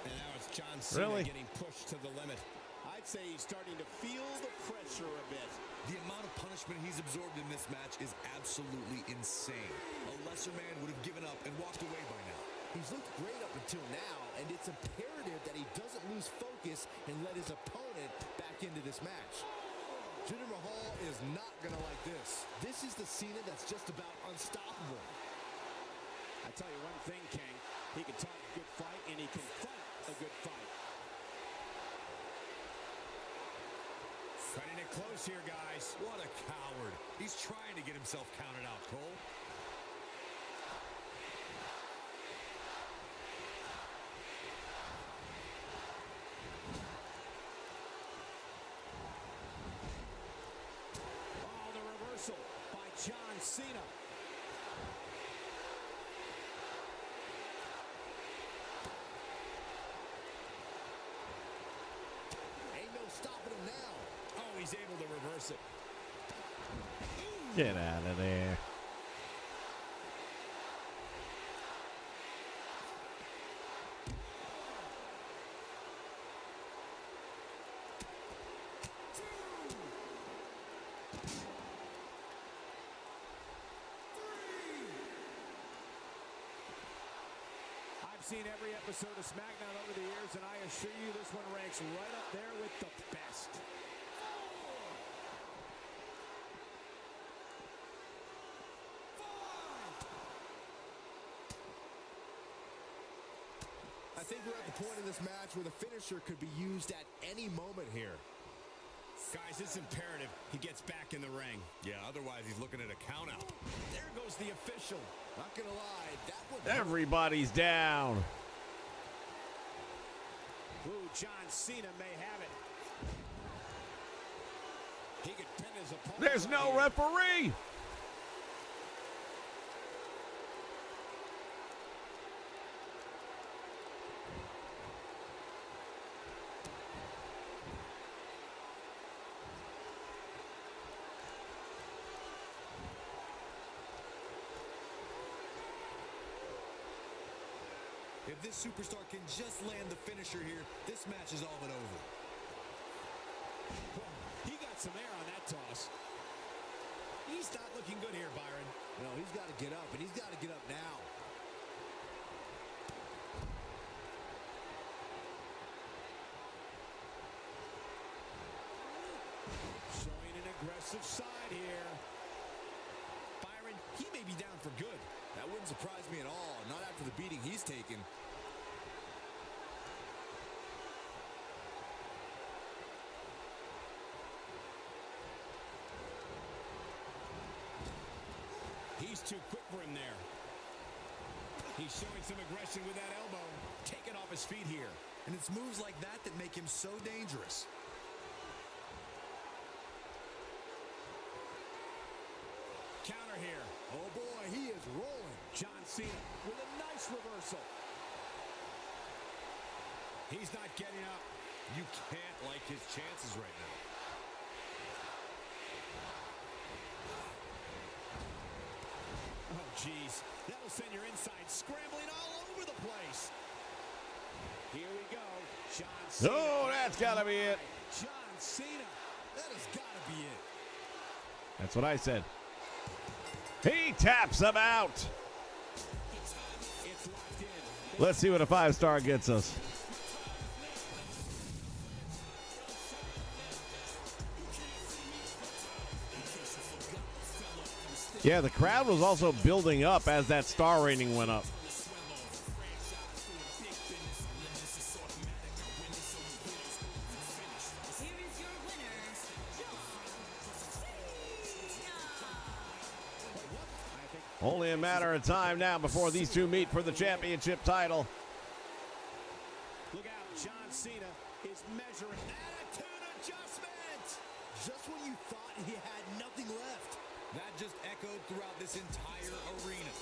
And now it's John Cena getting pushed to the limit. I'd say he's starting to feel the pressure a bit. The amount of punishment he's absorbed in this match is absolutely insane. A lesser man would have given up and walked away by now. He's looked great up until now, and it's imperative that he doesn't lose focus and let his opponent back into this match. Jinder Mahal is not going to like this. This is the Cena that's just about unstoppable. I tell you one thing, King. He can talk a good fight, and he can fight a good fight. Cutting it close here, guys. What a coward. He's trying to get himself counted out, Cole. Oh, the reversal by John Cena. Ain't no stopping him now. Oh, he's able to reverse it. Get out of there. I've seen every episode of SmackDown over the years, and I assure you this one ranks right up there with the best. I think we're at the point in this match where the finisher could be used at any moment here. Guys, it's imperative he gets back in the ring. Yeah, otherwise he's looking at a count out. There goes the official. Not gonna lie, that one. Everybody's down. Ooh, John Cena may have it. He could pin his opponent. There's no referee. If this superstar can just land the finisher here, this match is all but over. He got some air on that toss. He's not looking good here, Byron. No, he's got to get up, and he's got to get up now. Showing an aggressive side here. Byron, he may be down for good. That wouldn't surprise me at all, not after the beating he's taken. He's too quick for him there. He's showing some aggression with that elbow. Taking off his feet here. And it's moves like that that make him so dangerous. Counter here. Oh boy, he is rolling. John Cena with a nice reversal. He's not getting up. You can't like his chances right now. Oh, jeez. That'll send your inside scrambling all over the place. Here we go. John Cena. Oh, that's got to be it. John Cena. That has got to be it. That's what I said. He taps him out. It's locked in. Let's see what a 5-star gets us. Yeah, the crowd was also building up as that star rating went up. Here is your winner, John Cena. Only a matter of time now before these two meet for the championship title. Look out. John Cena is measuring. Attitude adjustment. Just when you thought he had nothing left. That just echoed throughout this entire arena.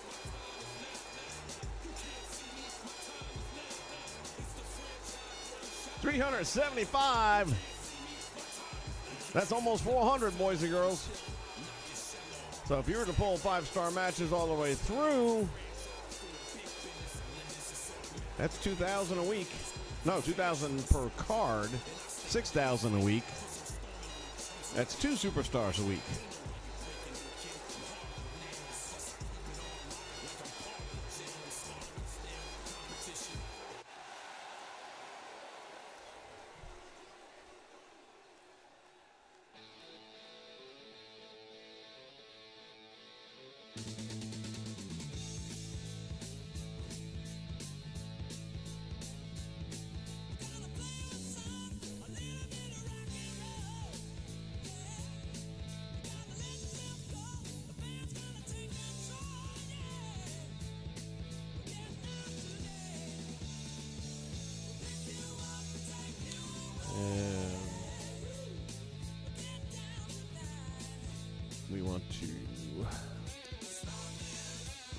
$375. That's almost 400, boys and girls. So if you were to pull 5-star matches all the way through, that's $2,000 a week. No, $2,000 per card. $6,000 a week. That's 2 superstars a week. We want to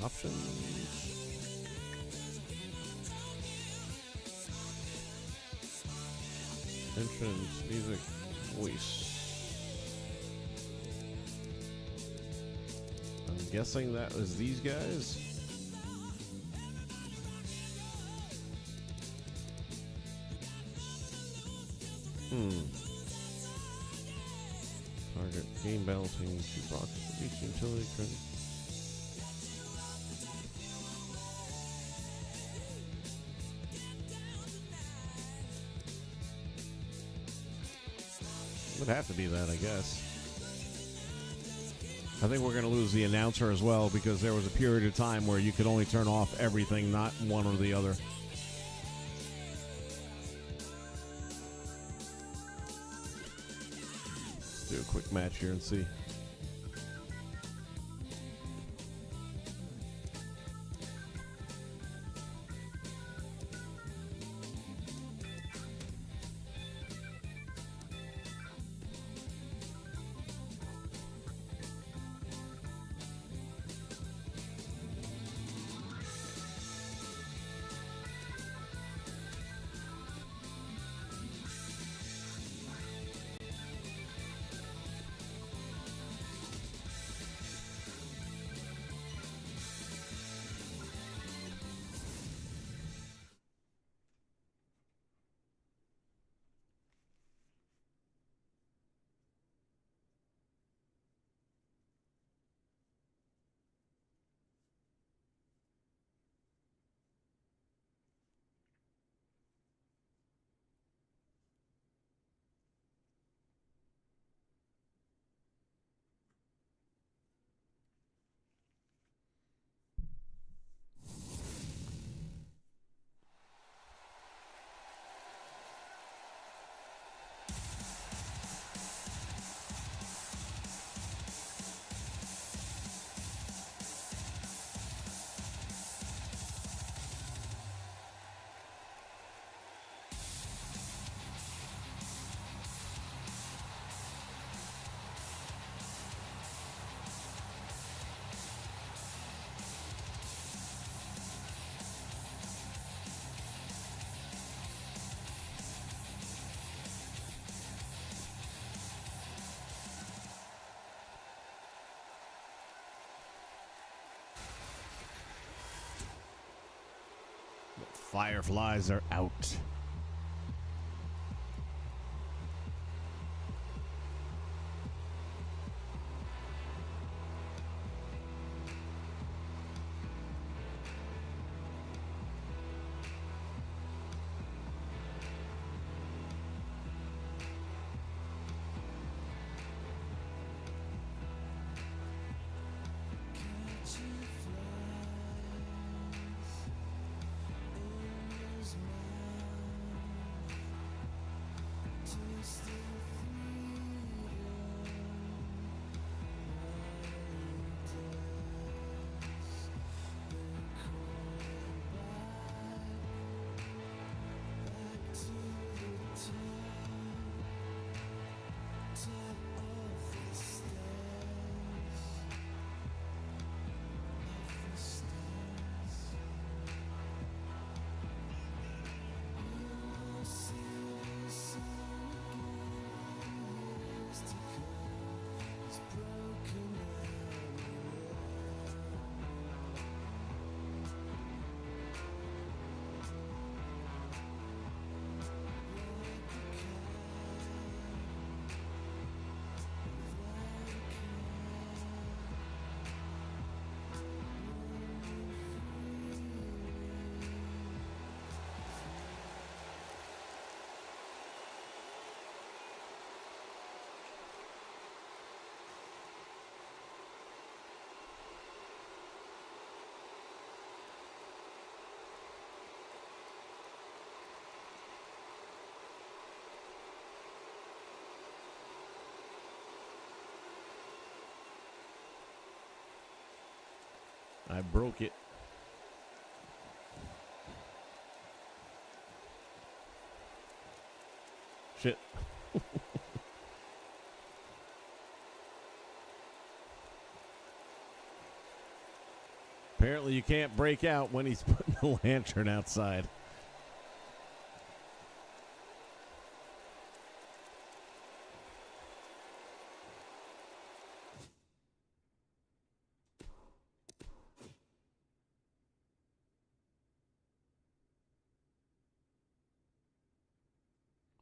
options. Entrance, music, voice. I'm guessing that was these guys. Target, game balancing, 2 box, each utility credit. Would have to be that, I guess. I think we're going to lose the announcer as well because there was a period of time where you could only turn off everything, not one or the other. Let's do a quick match here and see. Fireflies are out. I broke it. Shit. Apparently you can't break out when he's putting the lantern outside.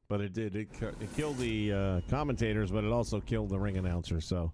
But it did. It killed the commentators, but it also killed the ring announcer, so.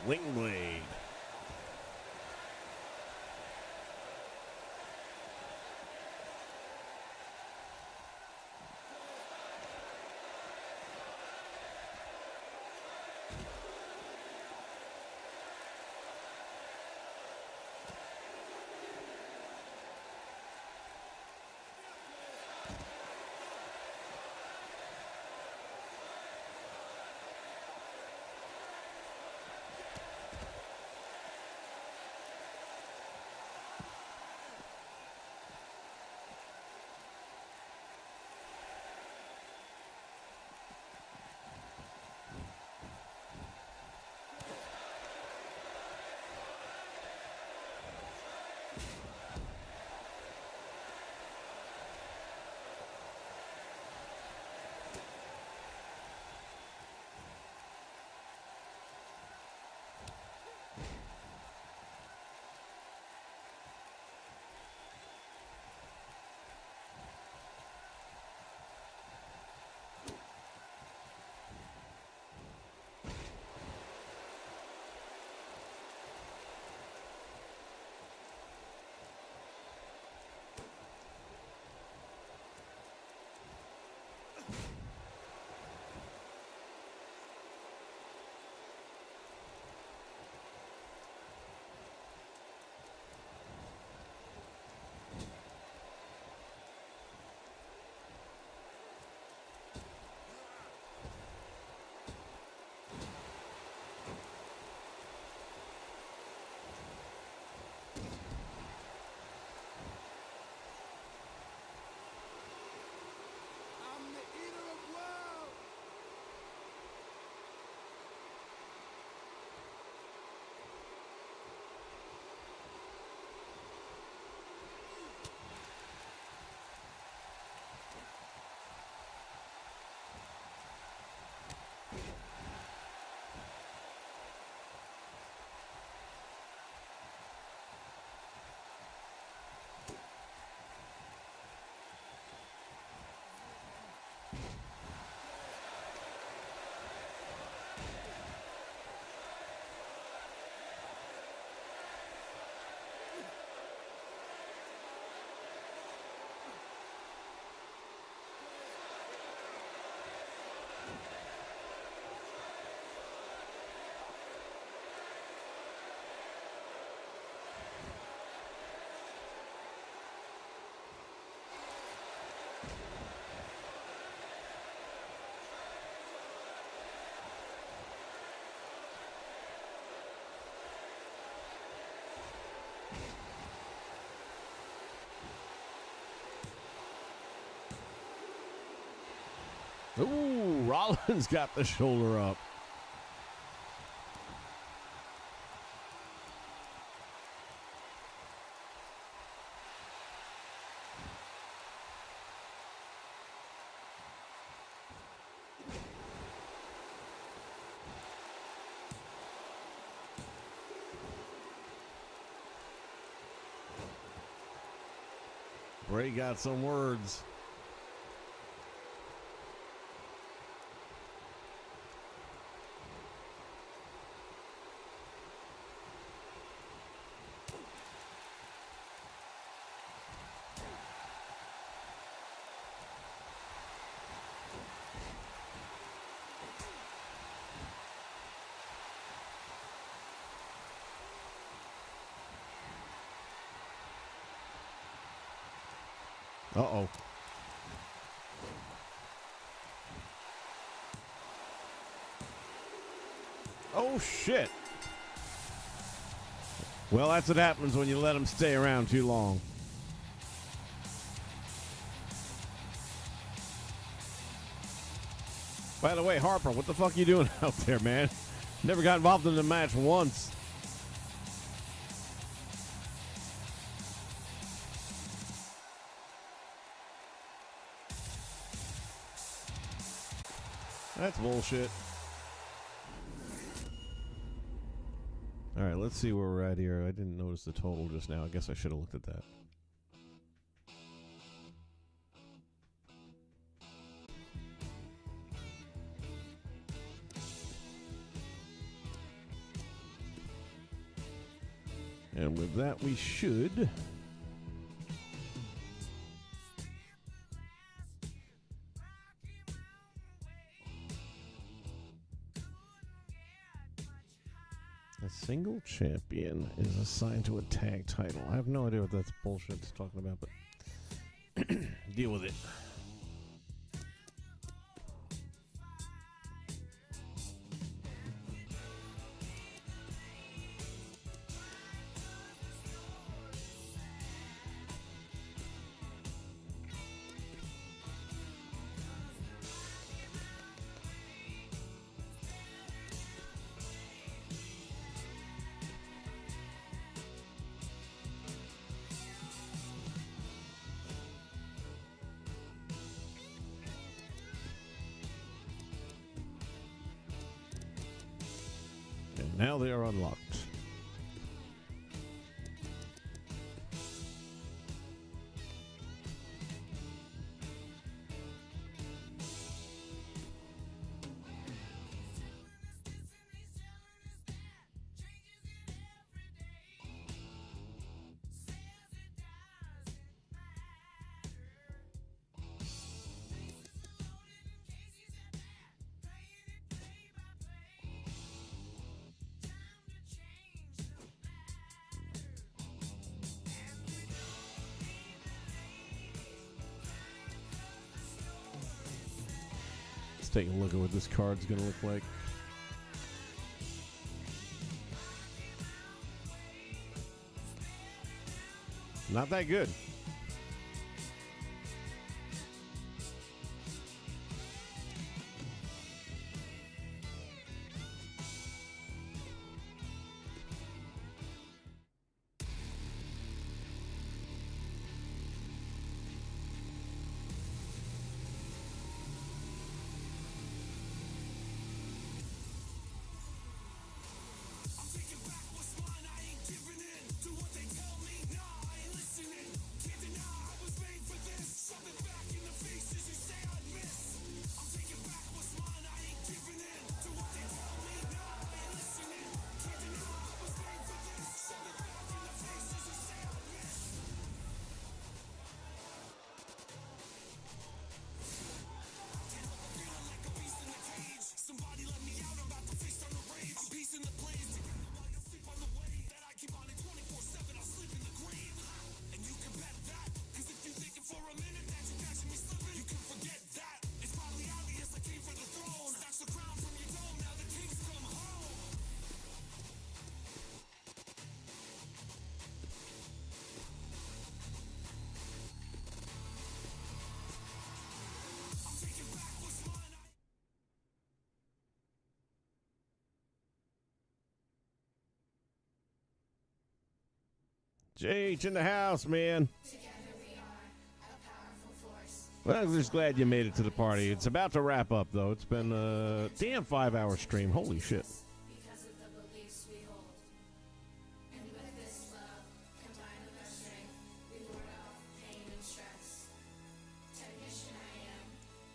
Sling Blade. I'm the eater of world. Ooh, Rollins got the shoulder up. Bray got some words. Uh-oh. Oh, shit. Well, that's what happens when you let them stay around too long. By the way, Harper, what the fuck are you doing out there, man? Never got involved in the match once. That's bullshit. All right, let's see where we're at here. I didn't notice the total just now. I guess I should have looked at that. And with that, we should a single champion is assigned to a tag title. I have no idea what that's bullshit it's talking about, but deal with it. Now they are unlocked. Let's take a look at what this card's going to look like. Not that good. JH in the house, man. Well, I'm just glad you made it to the party. It's about to wrap up, though. It's been a damn 5-hour stream. Holy shit. Because of the beliefs we hold. And with this love, combined with our strength, we ward off pain and stress. Technician I am,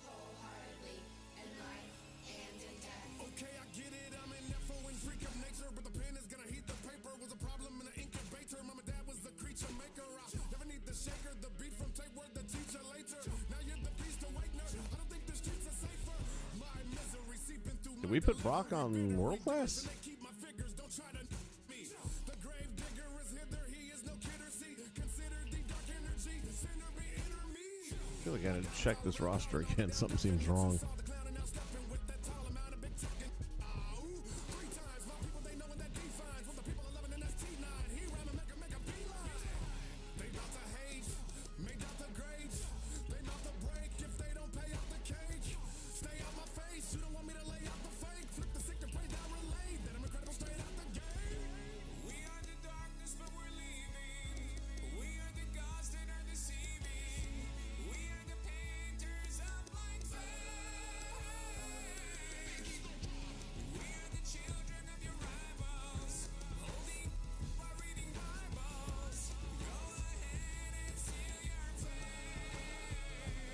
wholeheartedly, in life and in death. Okay, I get it. I'm an FO and freak of nature, but the pen is gonna heat the paper. Was a problem in the incubator. Mom and dad was the creature maker. I never need the shaker, the beat from tape word the teacher later. Now you're the beast awakener. I don't think the streets are safer. My misery seeping through. Did we put Brock on World Class? Keep my figures, don't try to me. The grave digger is hither, he is no kidder. See, consider the dark energy. Sinner be inner me. I feel like I need to check this roster again. Something seems wrong.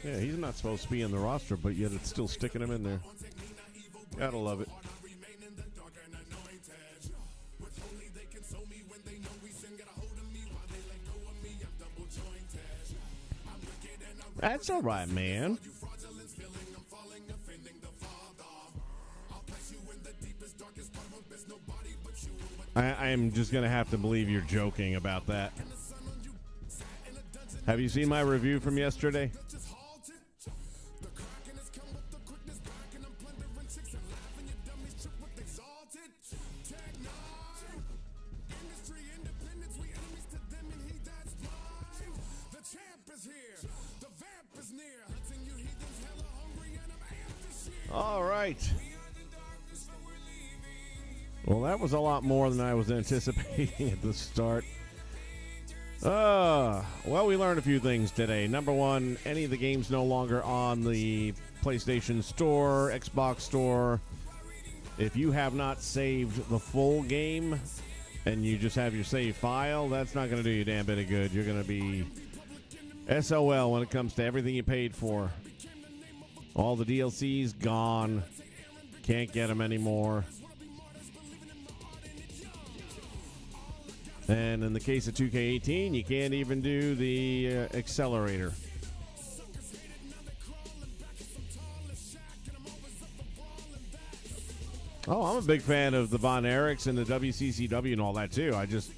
Yeah, he's not supposed to be in the roster, but yet it's still sticking him in there. Gotta love it. That's all right, man. I am just going to have to believe you're joking about that. Have you seen my review from yesterday? All right. Well, that was a lot more than I was anticipating at the start. Well, we learned a few things today. Number one, any of the games no longer on the PlayStation Store, Xbox Store. If you have not saved the full game and you just have your save file, that's not going to do you a damn bit of good. You're going to be SOL when it comes to everything you paid for. All the DLCs gone. Can't get them anymore. And in the case of 2K18, you can't even do the accelerator. Oh, I'm a big fan of the Von Erichs and the WCCW and all that, too. I just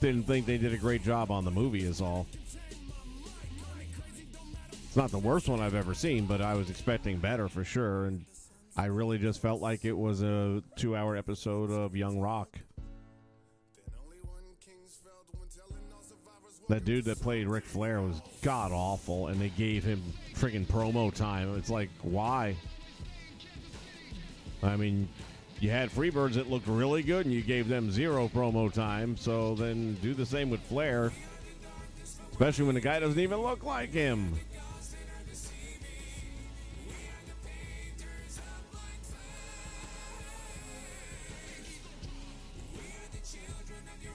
didn't think they did a great job on the movie is all. It's not the worst one I've ever seen, but I was expecting better for sure. And I really just felt like it was a 2-hour episode of Young Rock. That dude that played Ric Flair was god-awful, and they gave him friggin' promo time. It's like, why? I mean, you had Freebirds that looked really good, and you gave them 0 promo time, so then do the same with Flair, especially when the guy doesn't even look like him.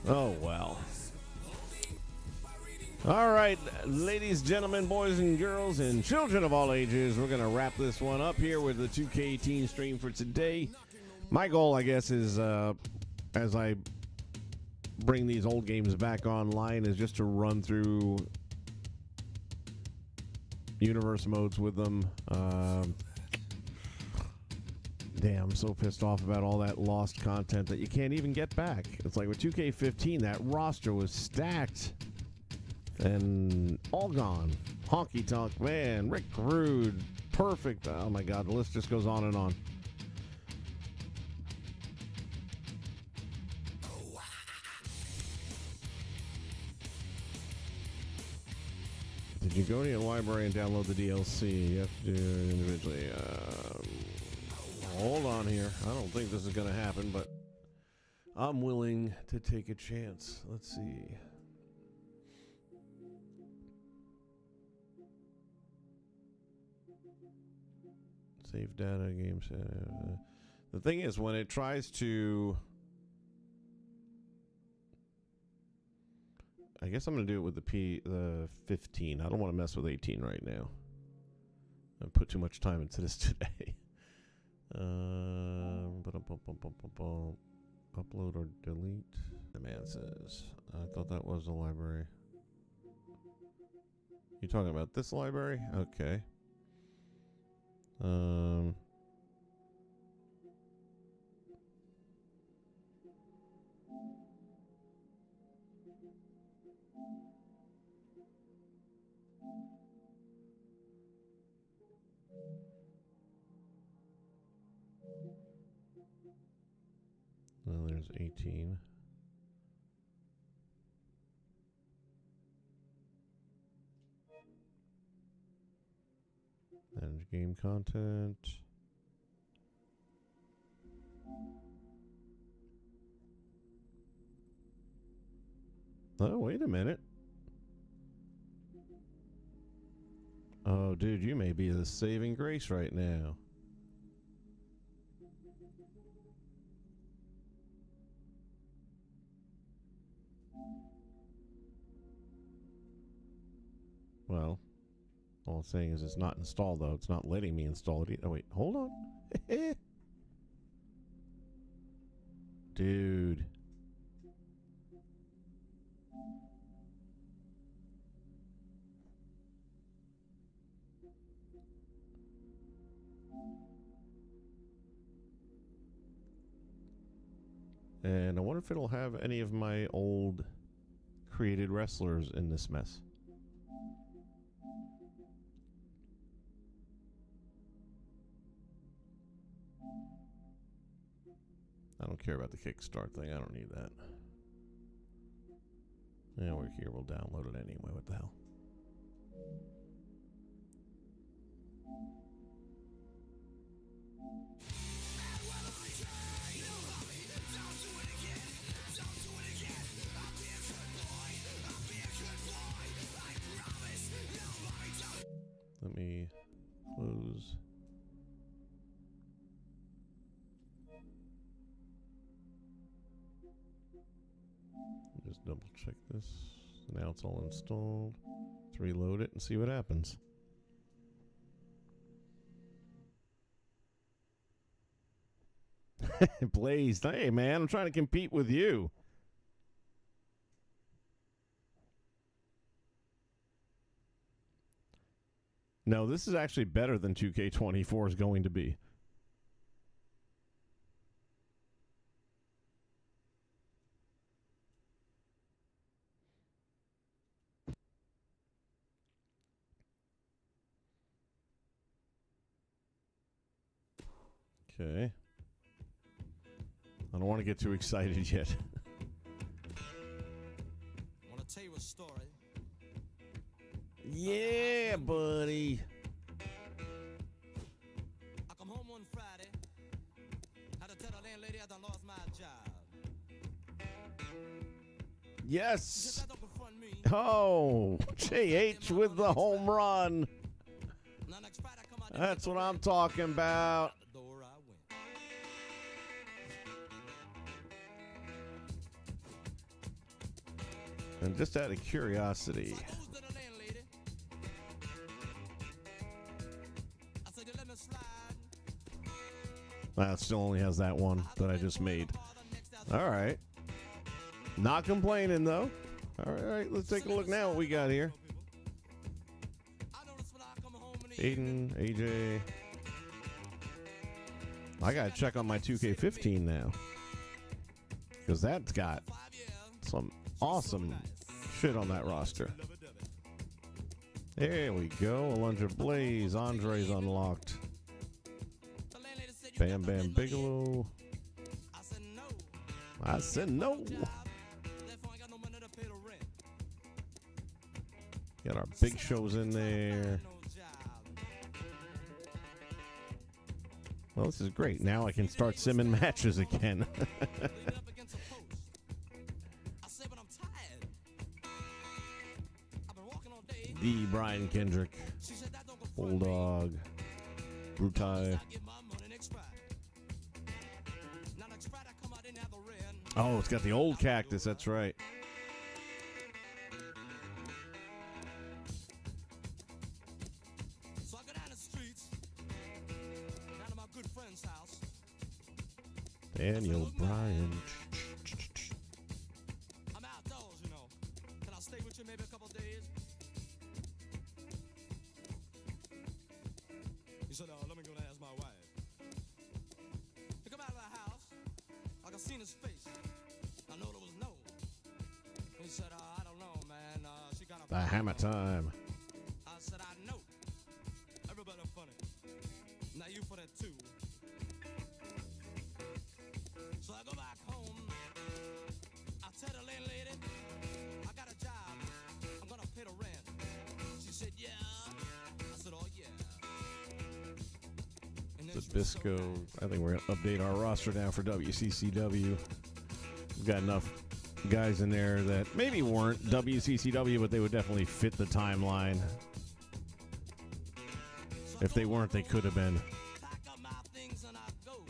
Oh, well. All right, ladies, gentlemen, boys and girls, and children of all ages, we're going to wrap this one up here with the 2K18 stream for today. My goal, I guess, is as I bring these old games back online, is just to run through universe modes with them. Damn, I'm so pissed off about all that lost content that you can't even get back. It's like with 2K15, that roster was stacked. And all gone. Honky Tonk Man, Rick Rude, perfect. Oh my God, the list just goes on and on. Did you go to your library and download the DLC? You have to do it individually. Hold on here. I don't think this is going to happen, but I'm willing to take a chance. Let's see. Save data, game save. The thing is, when it tries to... I guess I'm going to do it with the 15. I don't want to mess with 18 right now. I put too much time into this today. Upload or delete. The man says, I thought that was the library. You talking about this library? Okay. Well, there's 18. Manage game content. Oh, wait a minute. Oh, dude, you may be the saving grace right now. Well, all I'm saying is it's not installed, though. It's not letting me install it. Oh, wait. Hold on. Dude. And I wonder if it'll have any of my old created wrestlers in this mess. I don't care about the Kickstart thing. I don't need that. Yeah, we're here. We'll download it anyway. What the hell? Let me close. Just double check this. Now it's all installed. Let's reload it and see what happens. Blaze, hey man, I'm trying to compete with you. No, this is actually better than 2K24 is going to be. Okay. I don't want to get too excited yet. I want to tell you a story. Yeah, buddy. I come home one Friday. Had to tell the landlady I done lost my job. Yes. Oh, JH with the home run. That's what I'm talking about. And just out of curiosity, well, it still only has that one that I just made. All right. Not complaining, though. All right, let's take a look now what we got here. Aiden, AJ. I got to check on my 2K15 now. Because that's got some awesome shit on that roster. There we go. Alundra Blaze. Andre's unlocked. Bam Bam Bigelow. I said no. Got our big shows in there. Well, this is great. Now I can start simming matches again. The Brian Kendrick, Bulldog, Brutai. Oh, it's got the old Cactus. That's right. So I go down the streets, down to my good friend's house. Daniel Bryan. I'm outdoors, you know. Can I stay with you maybe a couple days? He said, let me go and ask my wife. He come out of the house, like I seen his face. I know there was no. He said, I don't know, man. She kind of. The Hammer Time. I said, I know. Everybody funny. Now you for that too. So I go back home. I tell the landlady, I got a job. I'm gonna pay the rent. She said, yeah. I said, oh yeah. Zabisco. I think we're going to update our roster now for WCCW. We've got enough guys in there that maybe weren't WCCW, but they would definitely fit the timeline. If they weren't, they could have been. Pack up my things and I go.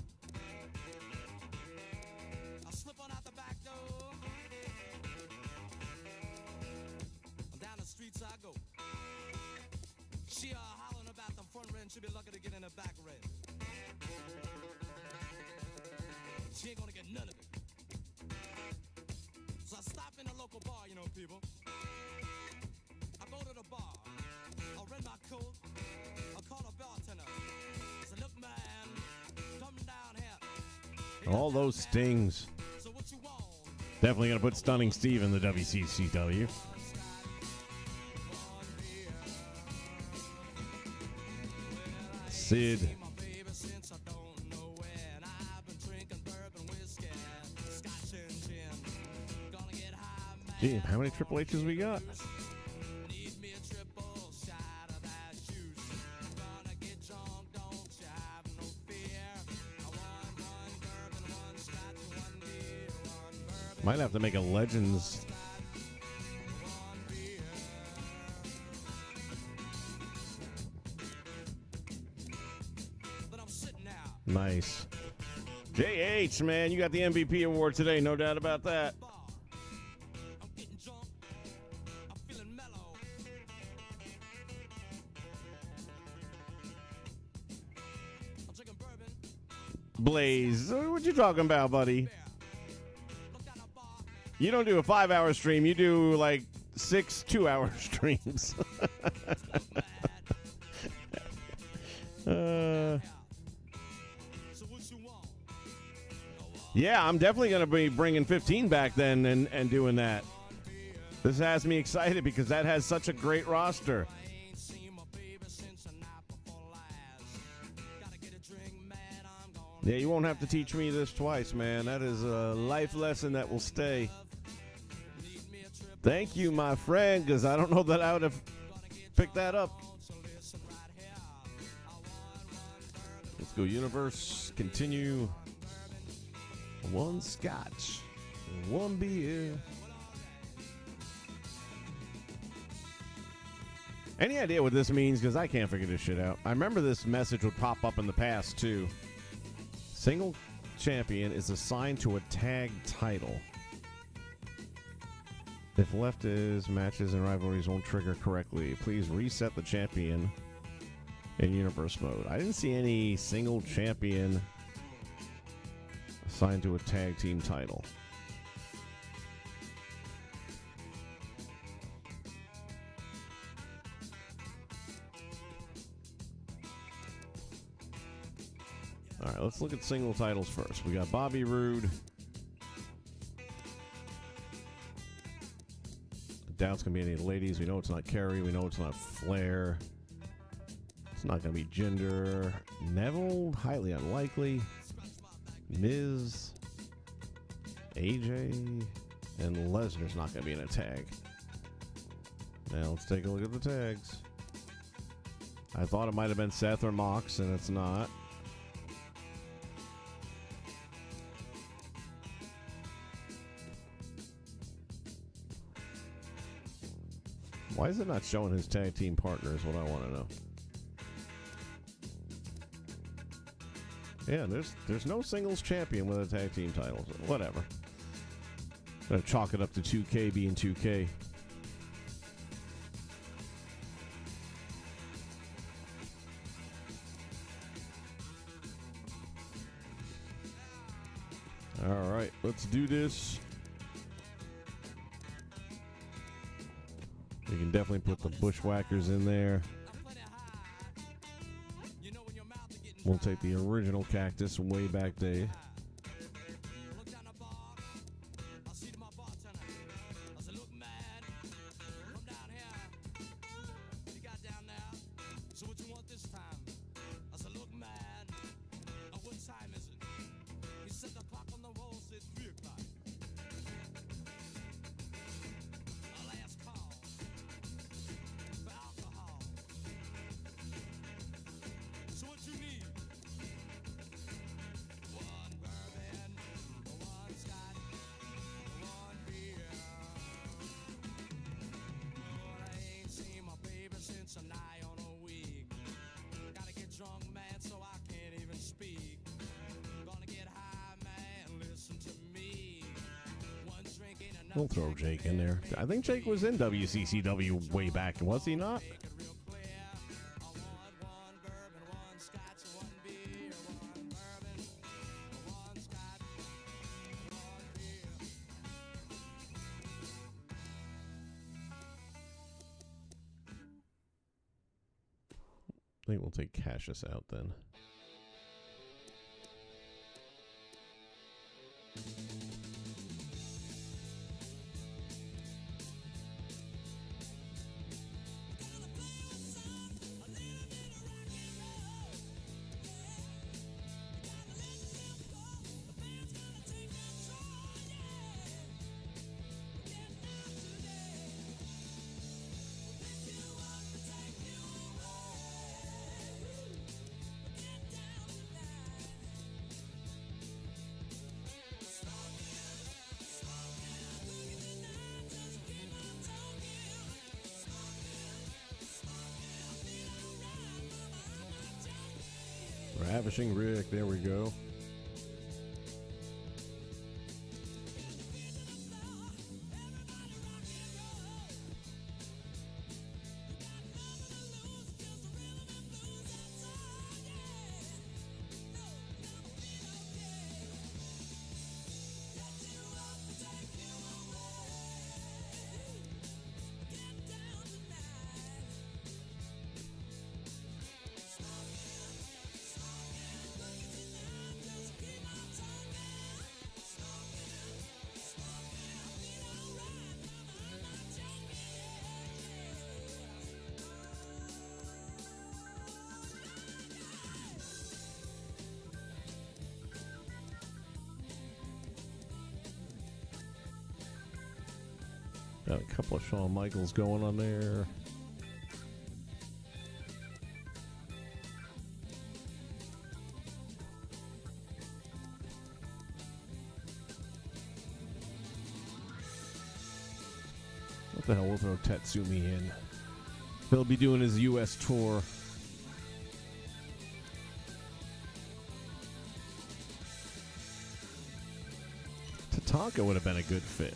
I slip on out the back door. Down the streets I go. She hollering about the front rent. She'll be lucky to get in the back rent. She ain't gonna get none of it. So I stop in a local bar, you know, people. I go to the bar. I rent my coat. I call the bartender. I said, look, man, come down here. All those stings. So what Definitely going to put Stunning Steve in the WCCW. Sid. Gee, how many Triple H's we got? Might have to make a Legends. Nice. JH, man, you got the MVP award today, no doubt about that. Blaze, what you talking about, buddy? You don't do a 5-hour stream. You do like 6 2-hour streams. Yeah, I'm definitely going to be bringing 15 back then and doing that. This has me excited because that has such a great roster. Yeah, you won't have to teach me this twice, man. That is a life lesson that will stay. Thank you, my friend, because I don't know that I would have picked that up. Let's go, Universe. Continue. 1 scotch, 1 beer. Any idea what this means? Because I can't figure this shit out. I remember this message would pop up in the past, too. Single champion is assigned to a tag title. If left as matches and rivalries won't trigger correctly, please reset the champion in universe mode. I didn't see any single champion assigned to a tag team title. All right, let's look at single titles first. We got Bobby Roode. Doubt's going to be any of the ladies. We know it's not Kerry. We know it's not Flair. It's not going to be Jinder. Neville, highly unlikely. Miz. AJ. And Lesnar's not going to be in a tag. Now, let's take a look at the tags. I thought it might have been Seth or Mox, and it's not. Why is it not showing his tag team partner is what I want to know. Yeah, there's no singles champion with a tag team title. So whatever. Gonna chalk it up to 2K being 2K. All right, let's do this. We can definitely put the Bushwhackers in there. We'll take the original Cactus way back day. We'll throw Jake in there. I think Jake was in WCCW way back, was he not? I think we'll take Cassius out then. Ravishing Rick. There we go. Got a couple of Shawn Michaels going on there. What the hell, we'll throw Tatsumi in. He'll be doing his U.S. tour. Tatanka would have been a good fit.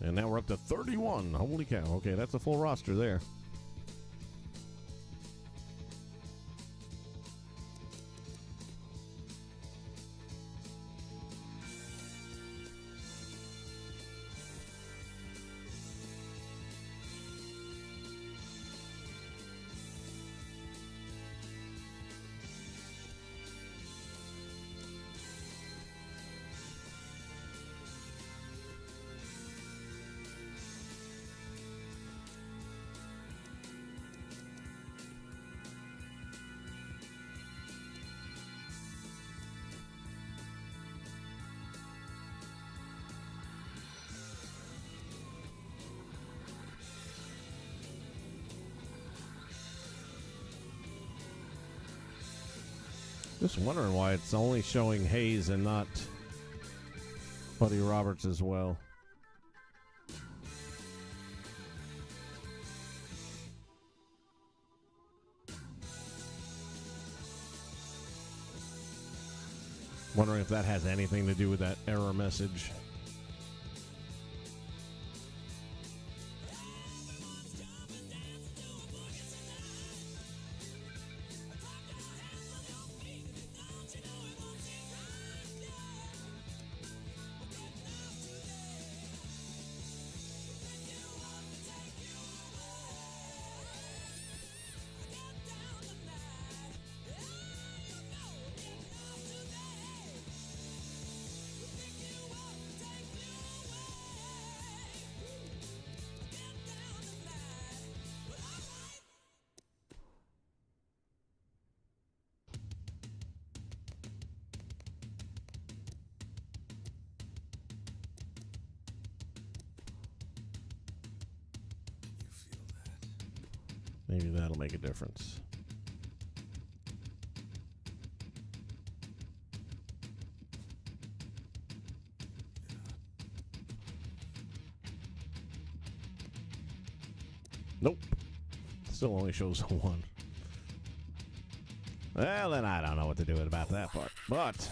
And now we're up to 31. Holy cow. Okay, that's a full roster there. Just wondering why it's only showing Hayes and not Buddy Roberts as well. Wondering if that has anything to do with that error message. Maybe that'll make a difference. Nope. Still only shows one. Well, then I don't know what to do about that part. But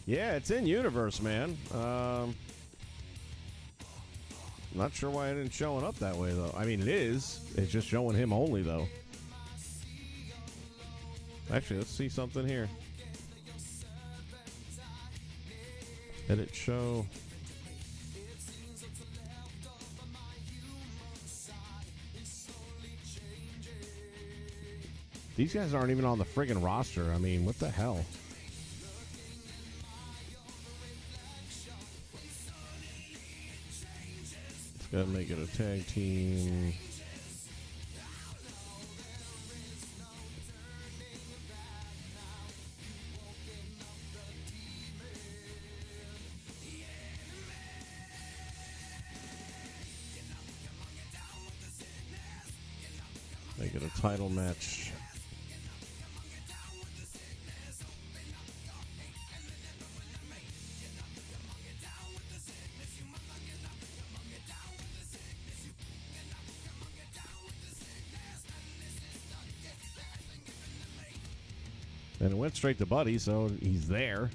yeah, it's in universe, man. Not sure why it isn't showing up that way, though. I mean, it is. It's just showing him only, though. Actually, let's see something here. Edit show. These guys aren't even on the friggin' roster. I mean, what the hell? Gotta make it a tag team. get a title match. And it went straight to Buddy, so he's there.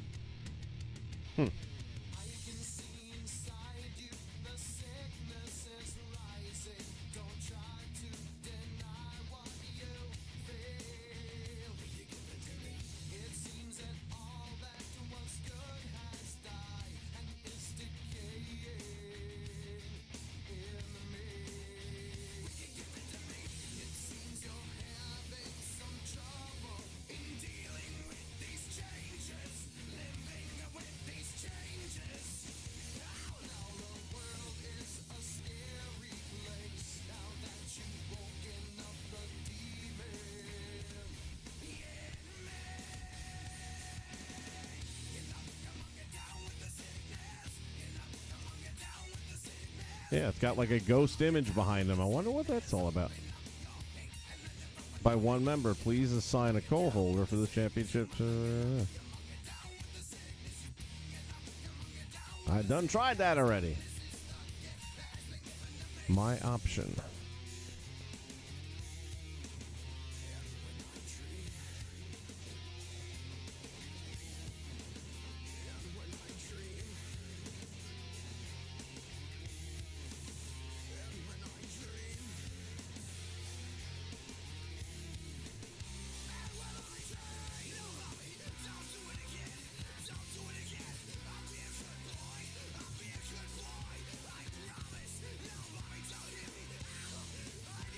Yeah, it's got like a ghost image behind him. I wonder what that's all about. By one member, please assign a co-holder for the championship. I've done tried that already. My option.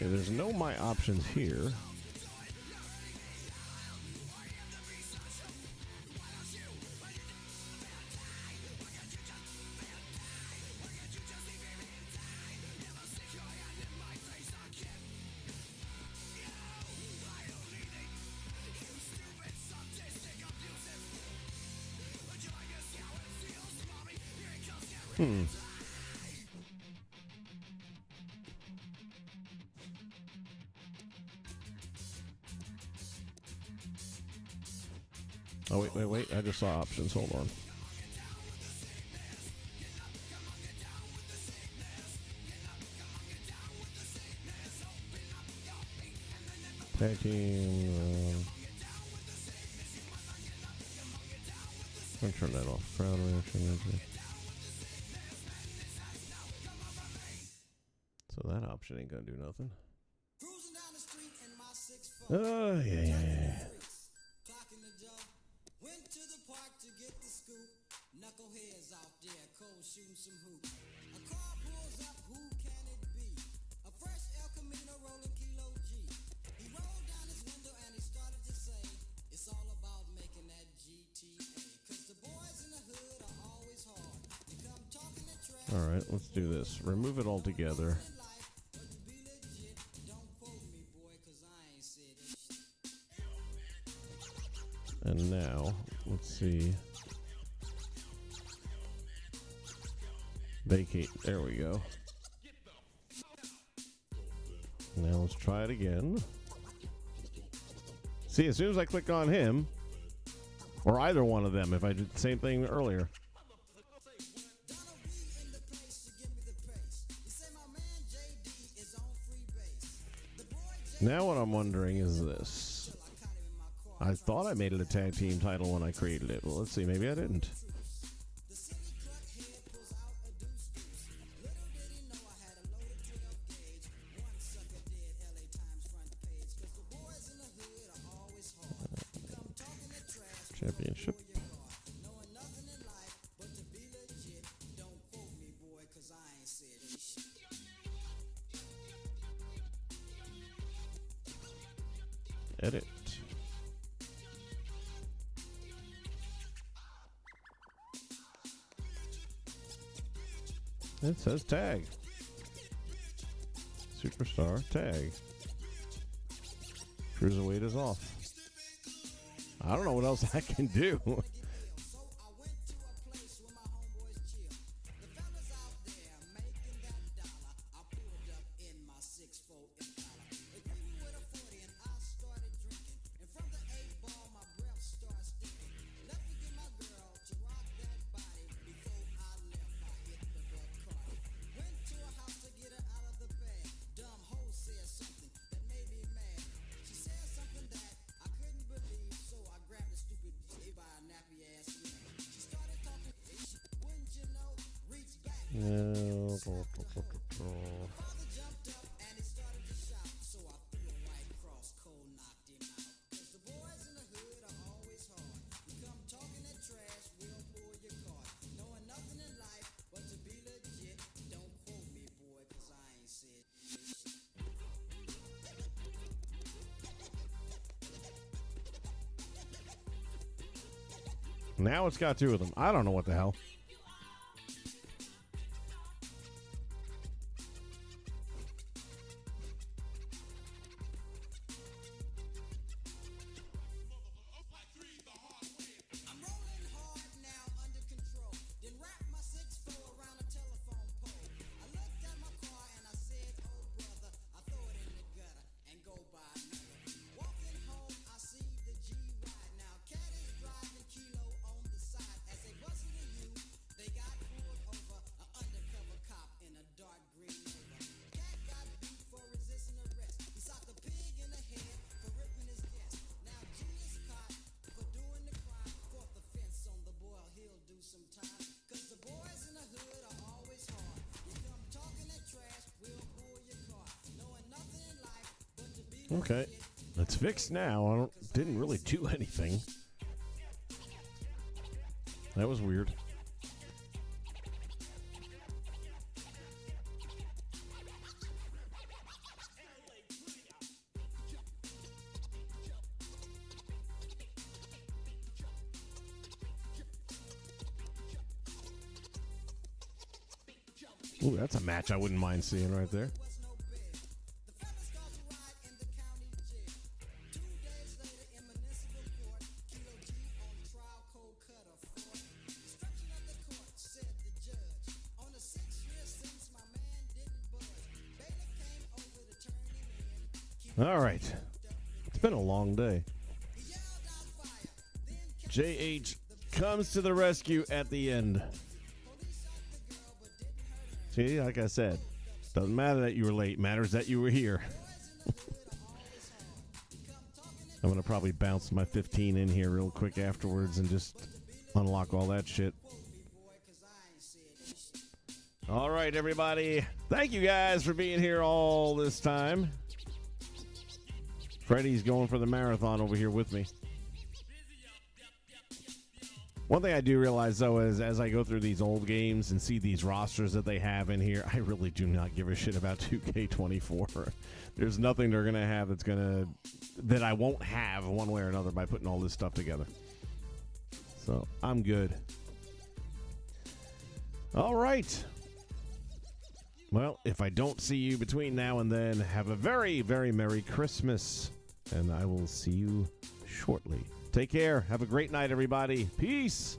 Okay, there's no my options here. Oh, wait. I just saw options. Hold on. Tag team. I'm going to turn that off. Crowd reaction. So that option ain't going to do nothing. Oh, yeah. Knuckleheads out there, cold shooting some hoops. A car pulls up, who can it be? A fresh El Camino rolling Kilo G. He rolled down his window and he started to say, it's all about making that GTA. Cause the boys in the hood are always hard. They come talking the trash. All right, let's do this. Remove it all together. And now, let's see. Vacate. There we go. Now let's try it again. See, as soon as I click on him, or either one of them, if I did the same thing earlier. Now what I'm wondering is this. I thought I made it a tag team title when I created it. Well, let's see. Maybe I didn't. Championship. Edit. It says tag. Superstar tag. Cruiserweight is off. I don't know what else I can do. Now it's got two of them. I don't know what the hell. Okay, it's fixed now. Didn't really do anything. That was weird. Ooh, that's a match I wouldn't mind seeing right there. All right. It's been a long day. JH comes to the rescue at the end. See, like I said, doesn't matter that you were late. Matters that you were here. I'm going to probably bounce my 15 in here real quick afterwards and just unlock all that shit. All right, everybody. Thank you guys for being here all this time. Freddie's going for the marathon over here with me. One thing I do realize, though, is as I go through these old games and see these rosters that they have in here, I really do not give a shit about 2K24. There's nothing they're going to have that I won't have one way or another by putting all this stuff together. So, I'm good. All right. Well, if I don't see you between now and then, have a very, very Merry Christmas. And I will see you shortly. Take care. Have a great night, everybody. Peace.